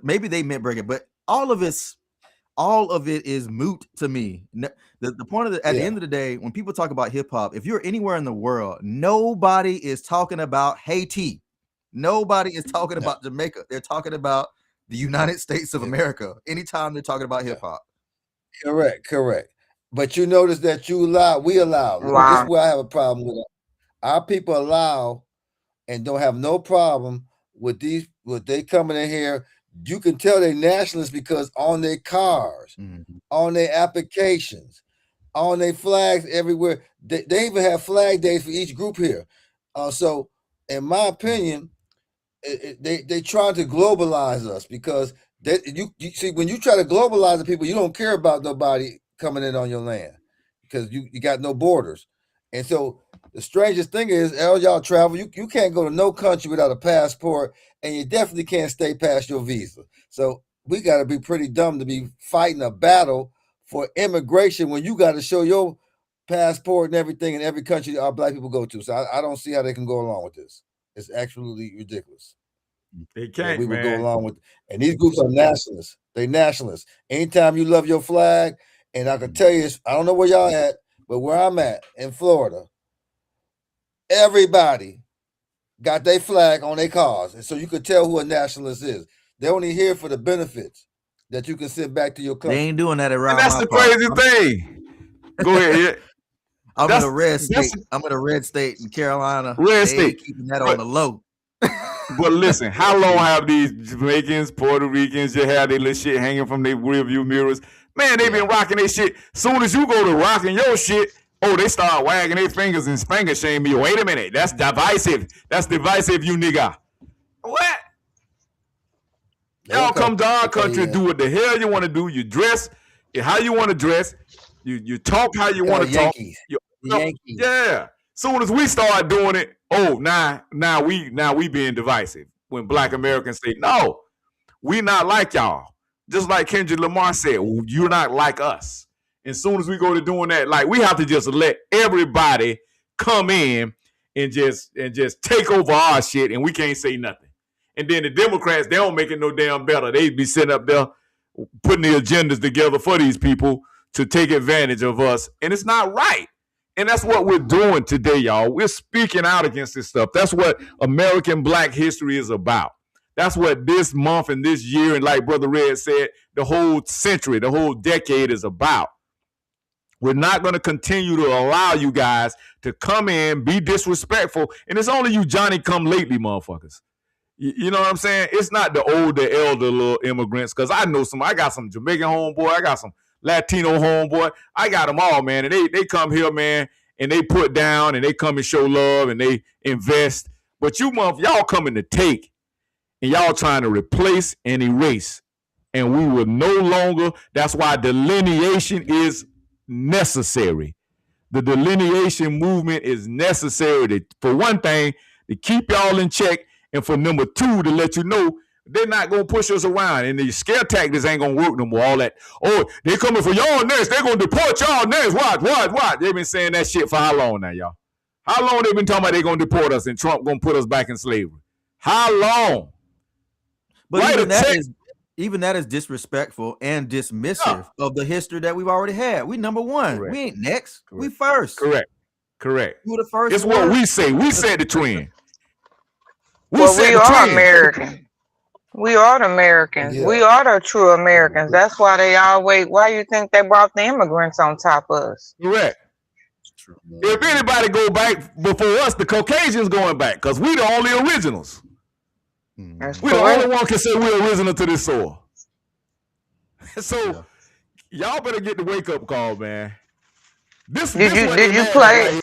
maybe they meant break it, but all of it is moot to me. The point of at the end of the day, when people talk about hip hop, if you're anywhere in the world, nobody is talking about Haiti. Nobody is talking about Jamaica. They're talking about the United States of America. Anytime they're talking about hip hop. Correct. But you notice that we allow. Wow. This is where I have a problem with it. Our people allow and don't have no problem with they coming in here. You can tell they nationalists because on their cars, on their applications, on their flags everywhere. They even have flag days for each group here. So, in my opinion, they trying to globalize us because you see, when you try to globalize the people, you don't care about nobody coming in on your land because you got no borders. And so the strangest thing is, y'all travel, you can't go to no country without a passport, and you definitely can't stay past your visa. So we got to be pretty dumb to be fighting a battle for immigration when you got to show your passport and everything in every country our black people go to. So I don't see how they can go along with this. It's absolutely ridiculous. They can't, we would go along with, and these groups are nationalists. They nationalists. Anytime you love your flag, and I can tell you, I don't know where y'all at, but where I'm at in Florida, everybody got their flag on their cars, and so you could tell who a nationalist is. They're only here for the benefits that you can send back to your country. They ain't doing that around. And that's the crazy thing. Go ahead. I'm in a red state. I'm in a red state in Carolina. Red state, keeping that on the low. But listen, how long have these Jamaicans, Puerto Ricans just had their little shit hanging from their rearview mirrors? Man, they been rocking their shit. Soon as you go to rocking your shit, they start wagging their fingers and finger shaming you. Wait a minute, that's divisive. That's divisive, you nigga. What? Y'all come to our country and do what the hell you want to do. You dress how you want to dress. You talk how you want to talk. Yeah. Soon as we start doing it, now we being divisive. When Black Americans say, no, we not like y'all. Just like Kendrick Lamar said, you're not like us. And soon as we go to doing that, like we have to just let everybody come in and just take over our shit, and we can't say nothing. And then the Democrats, they don't make it no damn better. They be sitting up there putting the agendas together for these people to take advantage of us. And it's not right. And that's what we're doing today, y'all. We're speaking out against this stuff. That's what American Black history is about. That's what this month and this year, and like Brother Red said, the whole century, the whole decade is about. We're not going to continue to allow you guys to come in, be disrespectful, and it's only you Johnny-come-lately motherfuckers. You know what I'm saying? It's not the older, elder little immigrants, because I know I got some Jamaican homeboy, I got some Latino homeboy, I got them all, man, and they come here, man, and they put down, and they come and show love, and they invest. But y'all coming to take, and y'all trying to replace and erase, and we will no longer. That's why delineation is necessary. The delineation movement is necessary for one thing, to keep y'all in check, and for number two, to let you know They're not gonna push us around, and the scare tactics ain't gonna work no more. All that, oh, they coming for y'all next. They're gonna deport y'all next. Watch. They've been saying that shit for how long now, y'all? How long they been talking about they gonna deport us and Trump gonna put us back in slavery? How long? But even that is disrespectful and dismissive of the history that we've already had. We number one. Correct. We ain't next. Correct. We first. Correct. We're the first. It's what we say. We set the trend. We are American. We are the Americans. Yeah. We are the true Americans. That's why they always. Why you think they brought the immigrants on top of us? Correct. If anybody go back before us, the Caucasians going back because we the only originals. We the only one can say we're original to this soil. So y'all better get the wake up call, man. Did you play?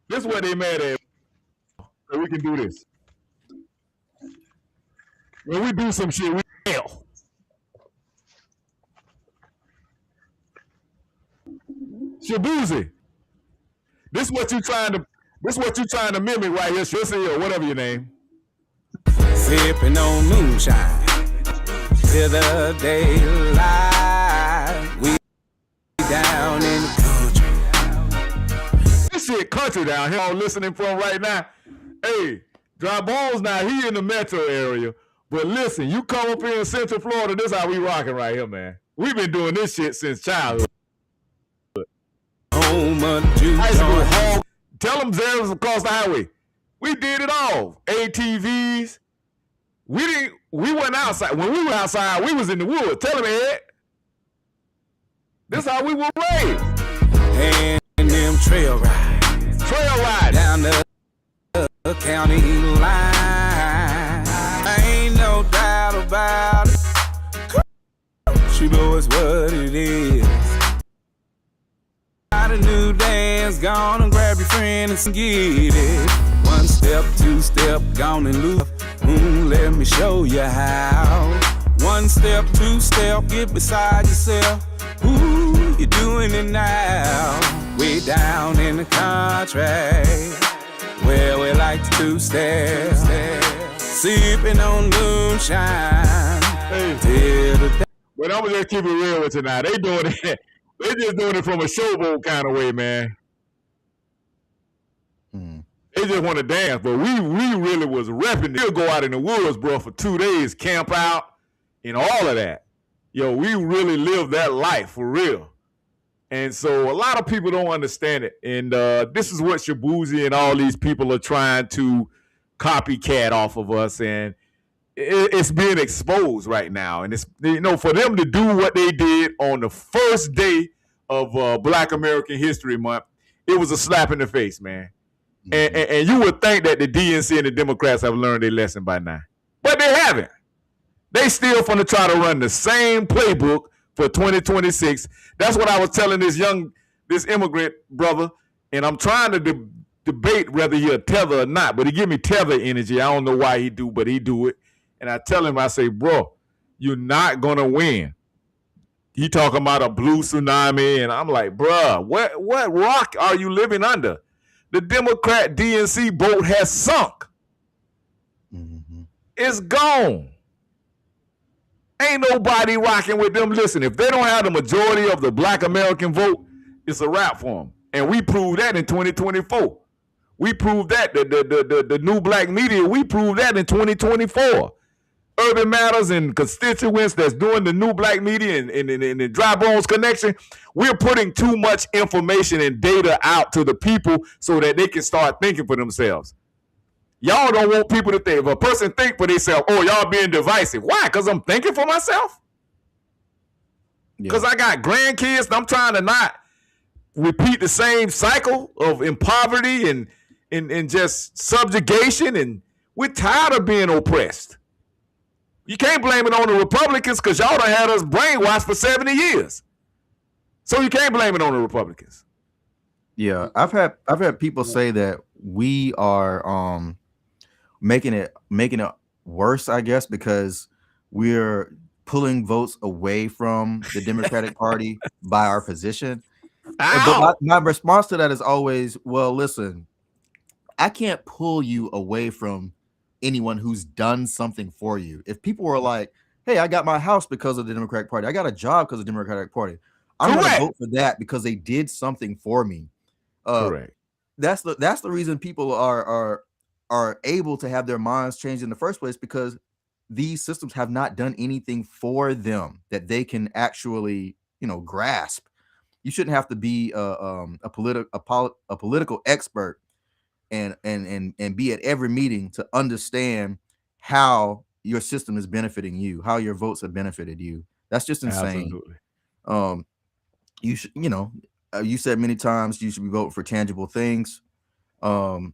This is what they mad at. So we can do this. When we do some shit, we fail. Shabuzi. This what you trying to mimic right here, Shussi, or whatever your name. Sipping on moonshine till the daylight. We down in the country. This shit country down here. I'm listening from right now. Hey, Dry Bones now, he in the metro area. But listen, you come up here in Central Florida, this is how we rocking right here, man. We've been doing this shit since childhood. High school, home. Tell them zeros across the highway. We did it all. ATVs. We went outside. When we were outside, we was in the woods. Tell them, Ed. This is how we were raised. And them trail rides. Down the county line. Ain't no doubt about it. She knows what it is. Got a new dance, gonna grab your friend and get it. 1 step, 2 step, gone and loop. Let me show you how. 1 step, 2 step, get beside yourself. Ooh, you're doing it now. Way down in the country, where we like to 2 step, sipping on moonshine. But I'm gonna just keep it real with tonight. They doing it. They just doing it from a showboat kind of way, man. They just want to dance, but we really was repping. We'll go out in the woods, bro, for 2 days, camp out, and all of that. Yo, we really lived that life for real. And so a lot of people don't understand it. And this is what Shabuzi and all these people are trying to copycat off of us. And it's being exposed right now. And it's, you know, for them to do what they did on the first day of Black American History Month, it was a slap in the face, man. And you would think that the DNC and the Democrats have learned their lesson by now. But they haven't. They still want to try to run the same playbook for 2026. That's what I was telling this immigrant brother, and I'm trying to debate whether he a tether or not, but he give me tether energy. I don't know why he do, but he do it. And I tell him, I say, bro, you're not going to win. He talking about a blue tsunami, and I'm like, bro, what rock are you living under? The Democrat DNC boat has sunk. It's gone. Ain't nobody rocking with them. Listen, if they don't have the majority of the Black American vote, it's a wrap for them. And we proved that in 2024. We proved that, the new black media, we proved that in 2024. Urban Matters and constituents that's doing the new black media and the Dry Bones Connection, we're putting too much information and data out to the people so that they can start thinking for themselves. Y'all don't want people to think. If a person think for themselves, oh, y'all being divisive. Why? Because I'm thinking for myself? Because I got grandkids and I'm trying to not repeat the same cycle of poverty and just subjugation, and we're tired of being oppressed. You can't blame it on the Republicans because y'all done had us brainwashed for 70 years. So you can't blame it on the Republicans. Yeah, I've had people say that we are making it worse, I guess, because we're pulling votes away from the Democratic Party by our position. But my response to that is always, well, listen, I can't pull you away from anyone who's done something for you. If people were like, hey, I got my house because of the Democratic Party, I got a job because of the Democratic Party, I'm going to vote for that because they did something for me. Correct. That's the reason people are able to have their minds changed in the first place, because these systems have not done anything for them that they can actually, grasp. You shouldn't have to be a political expert and be at every meeting to understand how your system is benefiting you, how your votes have benefited you. That's just insane. Absolutely. You should, you said many times you should be voting for tangible things. And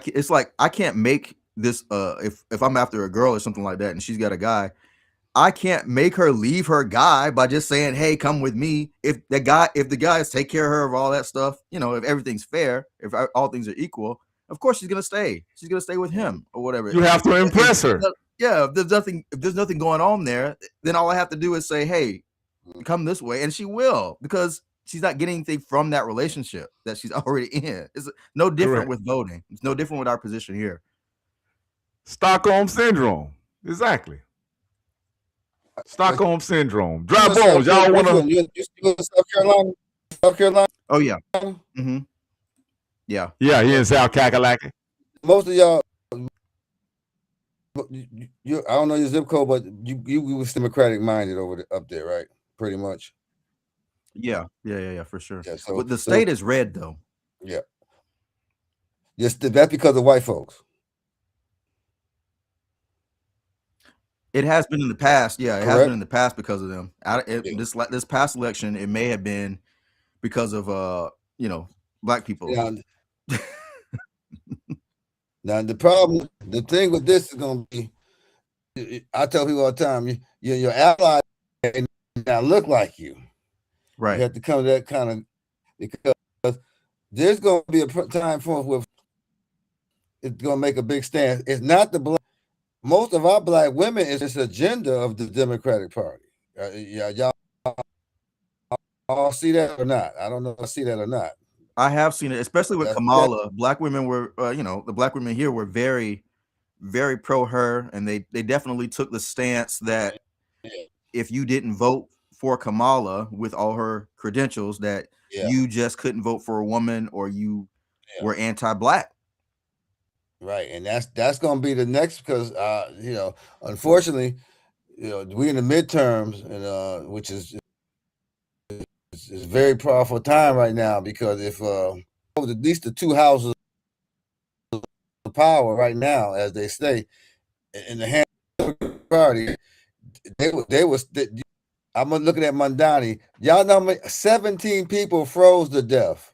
it's like, I can't make this, if I'm after a girl or something like that and she's got a guy, I can't make her leave her guy by just saying, hey, come with me. If the guys take care of her of all that stuff, if everything's fair, if all things are equal, of course she's gonna stay. She's gonna stay with him or whatever. You have to impress her. Yeah, if there's nothing going on there, then all I have to do is say, hey, come this way, and she will, because she's not getting anything from that relationship that she's already in. It's no different with voting. It's no different with our position here. Stockholm syndrome. Exactly. Stockholm syndrome. Dry bones. Y'all want to? You in South Carolina? South Carolina? Oh yeah. Mm-hmm. Yeah. Yeah, he in South Kakalaki. Most of y'all, I don't know your zip code, but you was Democratic minded up there, right? Pretty much. Yeah, for sure. Yeah, so, but the state is red though. Yeah. Just that's because of white folks. It has been in the past. Yeah, it has been in the past because of them. This past election, it may have been because of black people. Yeah. Now the thing with this is gonna be, I tell people all the time, your ally not look like you. Right. You have to come to that kind of, because there's gonna be a time for where it's gonna make a big stand. It's not the black. Most of our black women is this agenda of the Democratic Party. Y'all all see that or not? I don't know if I see that or not. I have seen it, especially with Kamala. Black women were, the black women here were very, very pro her, and they definitely took the stance that if you didn't vote for Kamala with all her credentials, that you just couldn't vote for a woman, or you were anti-black. Right, and that's going to be the next, because unfortunately, we in the midterms, and which is a very powerful time right now, because if at least the two houses of power right now, as they say, in the hands of the party, I'm looking at Mondani. Y'all know 17 people froze to death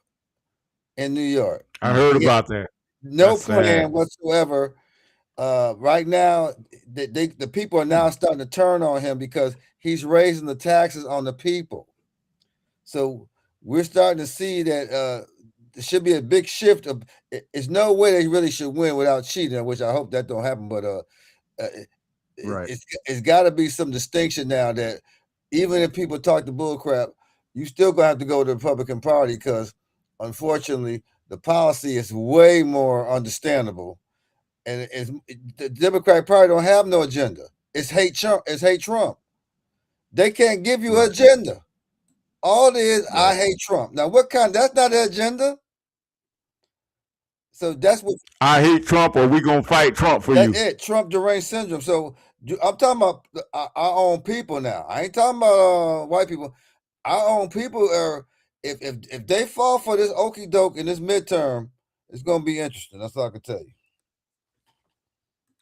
in New York. I heard about that. No plan whatsoever. Right now, the people are now starting to turn on him because he's raising the taxes on the people. So we're starting to see that there should be a big shift. It's no way they really should win without cheating, which I hope that don't happen. But it's got to be some distinction now, that even if people talk the bull crap, you still gonna have to go to the Republican Party, because unfortunately the policy is way more understandable, and the Democratic Party don't have no agenda. It's hate Trump. It's hate Trump. They can't give you an agenda. All it is, I hate Trump. Now, what kind? That's not an agenda. So that's what I hate Trump, or we gonna fight Trump for you. That's it. Trump deranged syndrome. So I'm talking about our own people now. I ain't talking about white people. Our own people are. If they fall for this okie doke in this midterm, it's gonna be interesting. That's all I can tell you.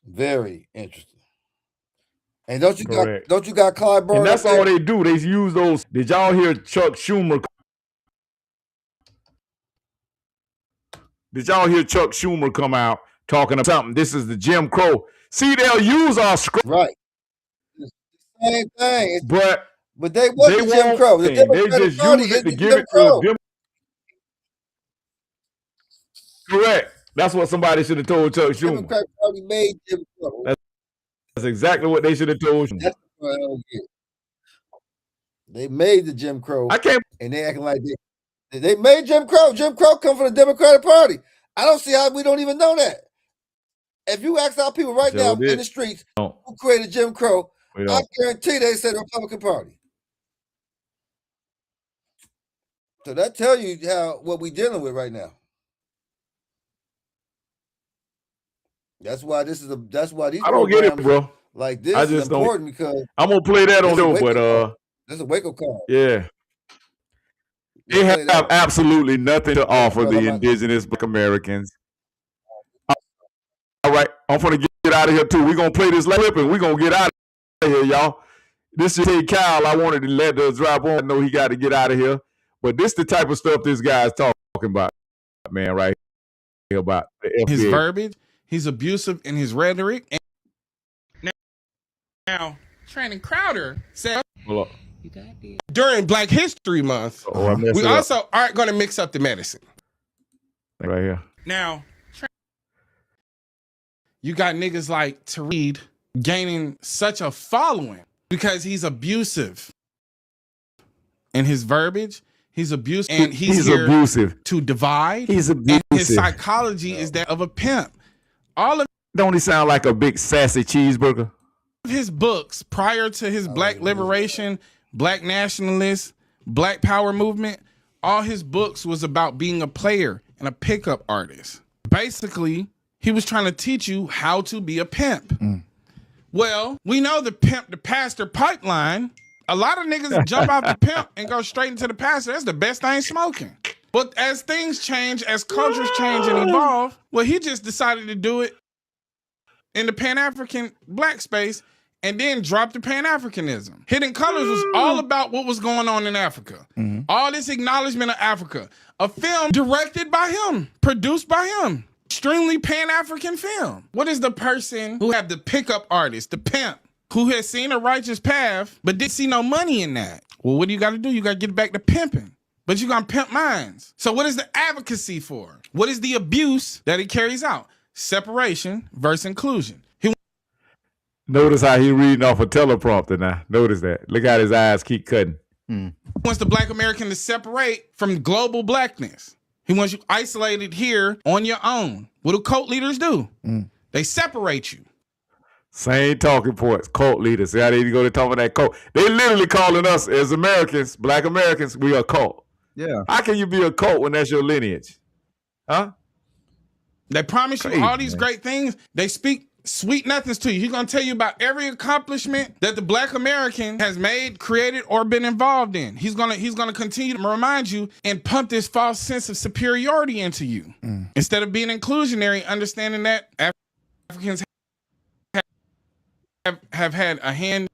Very interesting. And don't you got Clyburn? And that's all they do. They use those. Did y'all hear Chuck Schumer? Did y'all hear Chuck Schumer come out talking about something? This is the Jim Crow. See, they'll use our script. Right. It's the same thing. But they want the Jim Crow. They just use it to give it to them. Correct. That's what somebody should have told Chuck Schumer. The Democratic Party made Jim Crow. That's exactly what they should have told him. That's what I don't get. They made the Jim Crow. And they acting like they made Jim Crow. Jim Crow come from the Democratic Party. I don't see how we don't even know that. If you ask our people right now in the streets who created Jim Crow, I guarantee they said the Republican Party. So that tell you what we're dealing with right now. That's why these I don't get it, bro. Like this I just is important because I'm gonna play that on them, but there's a wake-up call. Yeah. They have absolutely nothing to offer the indigenous Black Americans. All right, I'm gonna get out of here too. We're gonna play this clip and we're gonna get out of here, y'all. This is Kyle. I wanted to let the drop on. I know he got to get out of here. But this the type of stuff this guy's talking about, man, right here about the FBA. His verbiage, he's abusive in his rhetoric. Now, Training Crowder said during Black History Month, we also aren't going to mix up the medicine. Right here. Now, you got niggas like Tariq gaining such a following because he's abusive in his verbiage. He's abusive, and he's here abusive to divide. He's abusive. And his psychology is that of a pimp. All of don't he sound like a big sassy cheeseburger? His books prior to his Black liberation, Black nationalist, Black power movement, all his books was about being a player and a pickup artist. Basically, he was trying to teach you how to be a pimp. Well, we know the pimp to pastor pipeline. A lot of niggas jump out the pimp and go straight into the pastor. That's the best thing smoking. But as things change, as cultures change and evolve, well, he just decided to do it in the Pan-African Black space and then dropped the Pan-Africanism. Hidden Colors was all about what was going on in Africa. All this acknowledgement of Africa. A film directed by him, produced by him. Extremely Pan-African film. What is the person who have the pickup artist, the pimp, who has seen a righteous path, but didn't see no money in that? Well, what do you got to do? You got to get back to pimping. But you got to pimp minds. So what is the advocacy for? What is the abuse that he carries out? Separation versus inclusion. Notice how he reading off a teleprompter now. Notice that. Look how his eyes keep cutting. He wants the Black American to separate from global Blackness. He wants you isolated here on your own. What do cult leaders do? They separate you. Same talking points. Cult leaders. See how they go to talk about that cult. They literally calling us as Americans, Black Americans, we are a cult. Yeah. How can you be a cult when that's your lineage? Huh? They promise you all these great things. They speak sweet nothings to you. He's going to tell you about every accomplishment that the Black American has made, created, or been involved in. He's going to continue to remind you and pump this false sense of superiority into you. Instead of being inclusionary, understanding that Africans have had a hand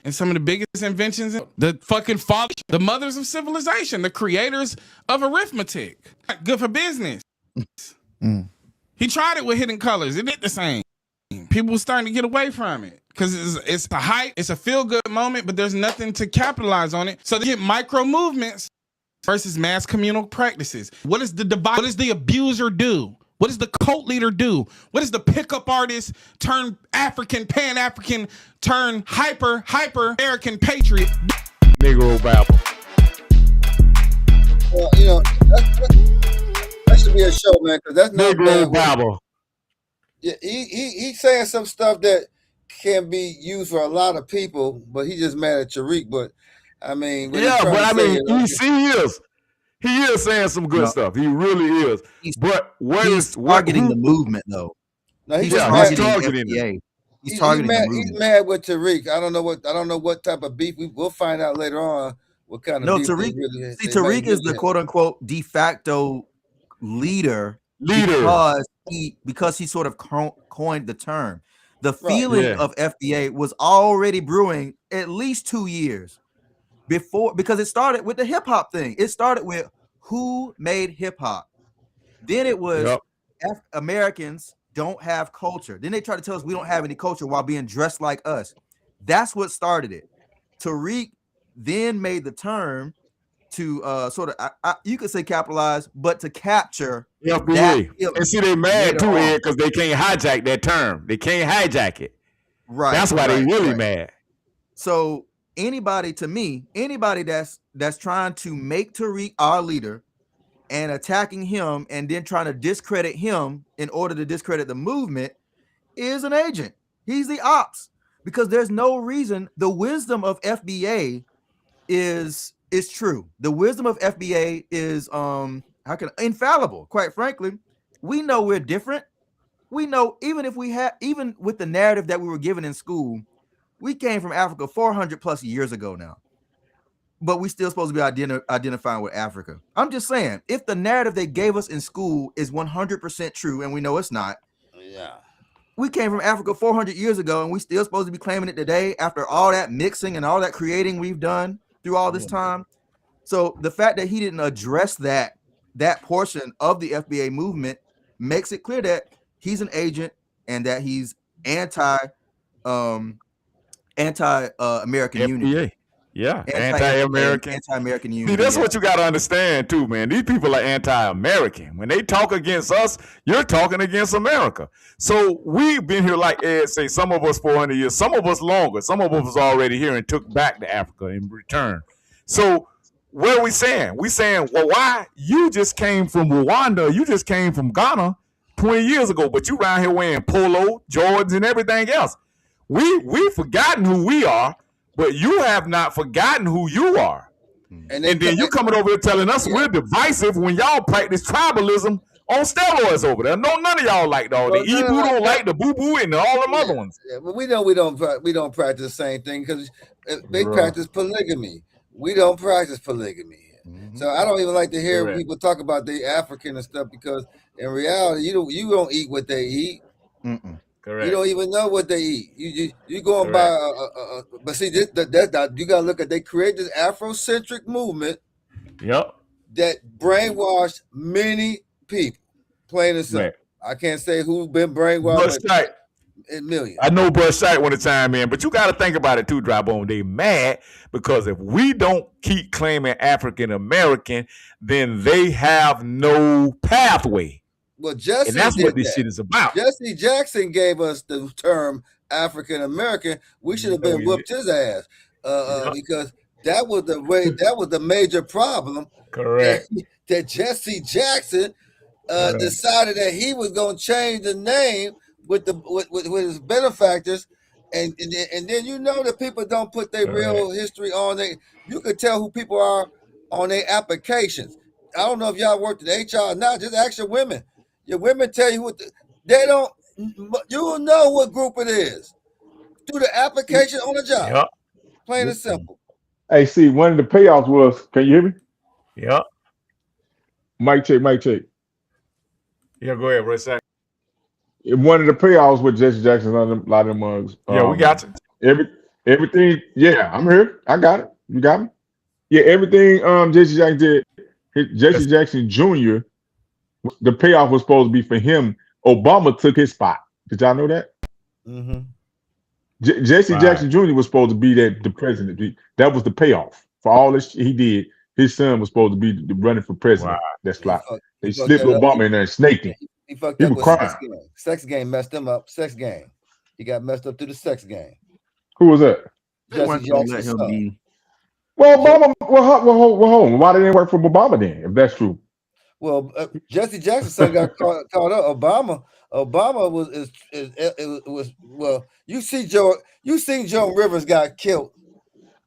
in some of the biggest inventions, the fucking fathers, the mothers of civilization, the creators of arithmetic. Good for business. He tried it with Hidden Colors. It did the same. People were starting to get away from it because it's a hype, it's a feel-good moment, but there's nothing to capitalize on it. So they get micro movements versus mass communal practices. What is the divide? What does the abuser do? What does the cult leader do? What does the pickup artist turn African, Pan-African, turn hyper American patriot do? Negro babble. Well, you know, that should be a show, man, because that's not Negro babble. Yeah, he's saying some stuff that can be used for a lot of people, but he just mad at Tariq. But I mean, yeah, but I mean, he is saying some good stuff. He really is. But he's targeting the movement, though. No, he's targeting FBA. He's targeting the movement. He's mad with Tariq. I don't know what type of beef. We'll find out later on what kind of beef. Tariq. Tariq is the quote unquote de facto leader. Because he sort of coined the term. The feeling of FBA was already brewing at least 2 years before, because it started with the hip hop thing. It started with who made hip hop. Then it was Americans don't have culture. Then they try to tell us we don't have any culture while being dressed like us. That's what started it. Tariq then made the term to sort of, you could say capitalize, but to capture FBA. And see, they mad too, Ed, because they can't hijack that term. They can't hijack it. Right. That's why they really mad. So anybody that's trying to make Tariq our leader and attacking him and then trying to discredit him in order to discredit the movement, is an agent. He's the ops, because there's no reason. The wisdom of FBA is true. The wisdom of FBA is infallible. Quite frankly, we know we're different. We know even with the narrative that we were given in school, we came from Africa 400 plus years ago now, but we still supposed to be identifying with Africa. I'm just saying, if the narrative they gave us in school is 100% true, and we know it's not, yeah, we came from Africa 400 years ago, and we still supposed to be claiming it today after all that mixing and all that creating we've done through all this time. So the fact that he didn't address that portion of the FBA movement makes it clear that he's an agent and that he's anti-American unity. Yeah, anti-American unity. See, that's what you got to understand too, man. These people are anti-American. When they talk against us, you're talking against America. So we've been here, like Ed say, some of us 400 years, some of us longer, some of us already here and took back to Africa in return. So what are we saying? We saying, well, why? You just came from Rwanda, you just came from Ghana 20 years ago, but you around here wearing polo, Jordans, and everything else. We've forgotten who we are, but you have not forgotten who you are. And then you coming over here telling us we're divisive when y'all practice tribalism on steroids over there. No, none of y'all like all the Ibu don't like the Boo Boo and all them other ones. Yeah, but we don't practice the same thing because they practice polygamy. We don't practice polygamy. So I don't even like to hear people talk about they African and stuff, because in reality, you don't eat what they eat. Correct. You don't even know what they eat. You go and buy but see, you gotta look at, they create this Afrocentric movement. Yep. That brainwashed many people. Plain and simple. I can't say who's been brainwashed. Millions. I know Bud Sight want to chime in, but you got to think about it too, Dry Bone. They mad because if we don't keep claiming African American, then they have no pathway. Well, Jesse, and that's what this shit is about. Jesse Jackson gave us the term African American. We should have been whooped his ass because that was the way. That was the major problem. Correct. That Jesse Jackson decided that he was going to change the name with his benefactors, and then you know that people don't put their real history on they. You could tell who people are on their applications. I don't know if y'all worked in HR or not. Just ask your women. Your women tell you they don't. You will know what group it is through the application on the job. Yep. Plain and simple. Hey, see, one of the payoffs was. Can you hear me? Yep. Mic check. Mic check. Yeah, go ahead, Red. One of the payoffs with Jesse Jackson on a lot of them mugs. Yeah, we got you. Everything. Yeah, I'm here. I got it. You got me. Yeah, everything. Jesse Jackson did. Jesse Jackson Jr. The payoff was supposed to be for him. Obama took his spot. Did y'all know that? Jesse Jackson Jr. was supposed to be the president. That was the payoff for all this he did. His son was supposed to be running for president. Wow. That's like they slipped Obama in there and snaked him. He fucked up with sex game. Sex game messed him up. Sex game. He got messed up through the sex game. Who was that? Jesse Jackson's son. Well, Obama. Well, hold on. Why didn't it work for Obama then? If that's true. Well, Jesse Jackson's son got caught up. Obama was well. You seen Joan Rivers got killed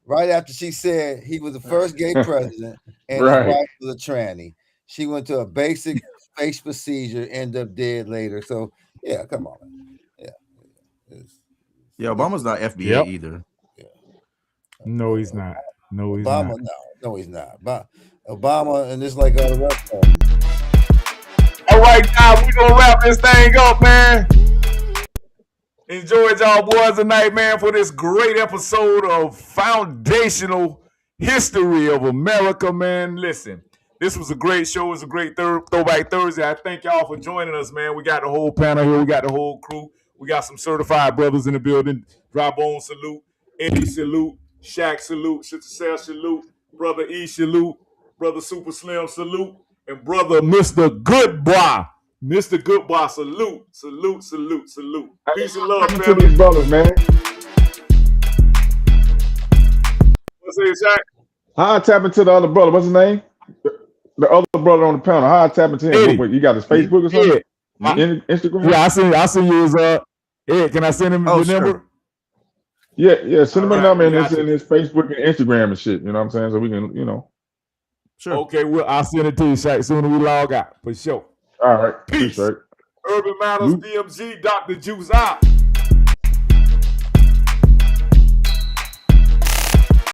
right after she said he was the first gay president and his wife was a tranny. She went to a basic face procedure, ended up dead later. So yeah, come on. Yeah, Obama's not FBA either. Yeah. No, he's not. No, he's Obama, not. No, he's not. Obama and this like all the rest. All right, now we're gonna wrap this thing up, man. Enjoyed y'all boys tonight, man, for this great episode of Foundational History of America, man. Listen, this was a great show. It was a great Throwback Thursday. I thank y'all for joining us, man. We got the whole panel here. We got the whole crew. We got some certified brothers in the building. Dry Bone salute. Eddie salute. Shaq salute. Sister Sarah salute. Brother E salute. Brother Super Slim salute. And brother Mr. Goodboy. Mr. Goodboy salute. Salute, salute, salute. Peace and love, to these brothers, man. What's it, Shaq? How I tap into the other brother? What's his name? The other brother on the panel. How I tap into him? Eddie. What, you got his Facebook or something? Yeah. Instagram? Yeah, I see you as Ed, can I send him the number? Yeah. Send him a number, and it's gotcha. in his Facebook and Instagram and shit. You know what I'm saying? So we can, Sure. Okay, well, I'll send it to you, Shaq, soon as we log out, for sure. All right. Peace. Appreciate it. Urban Matters BMG, Dr. Juice out.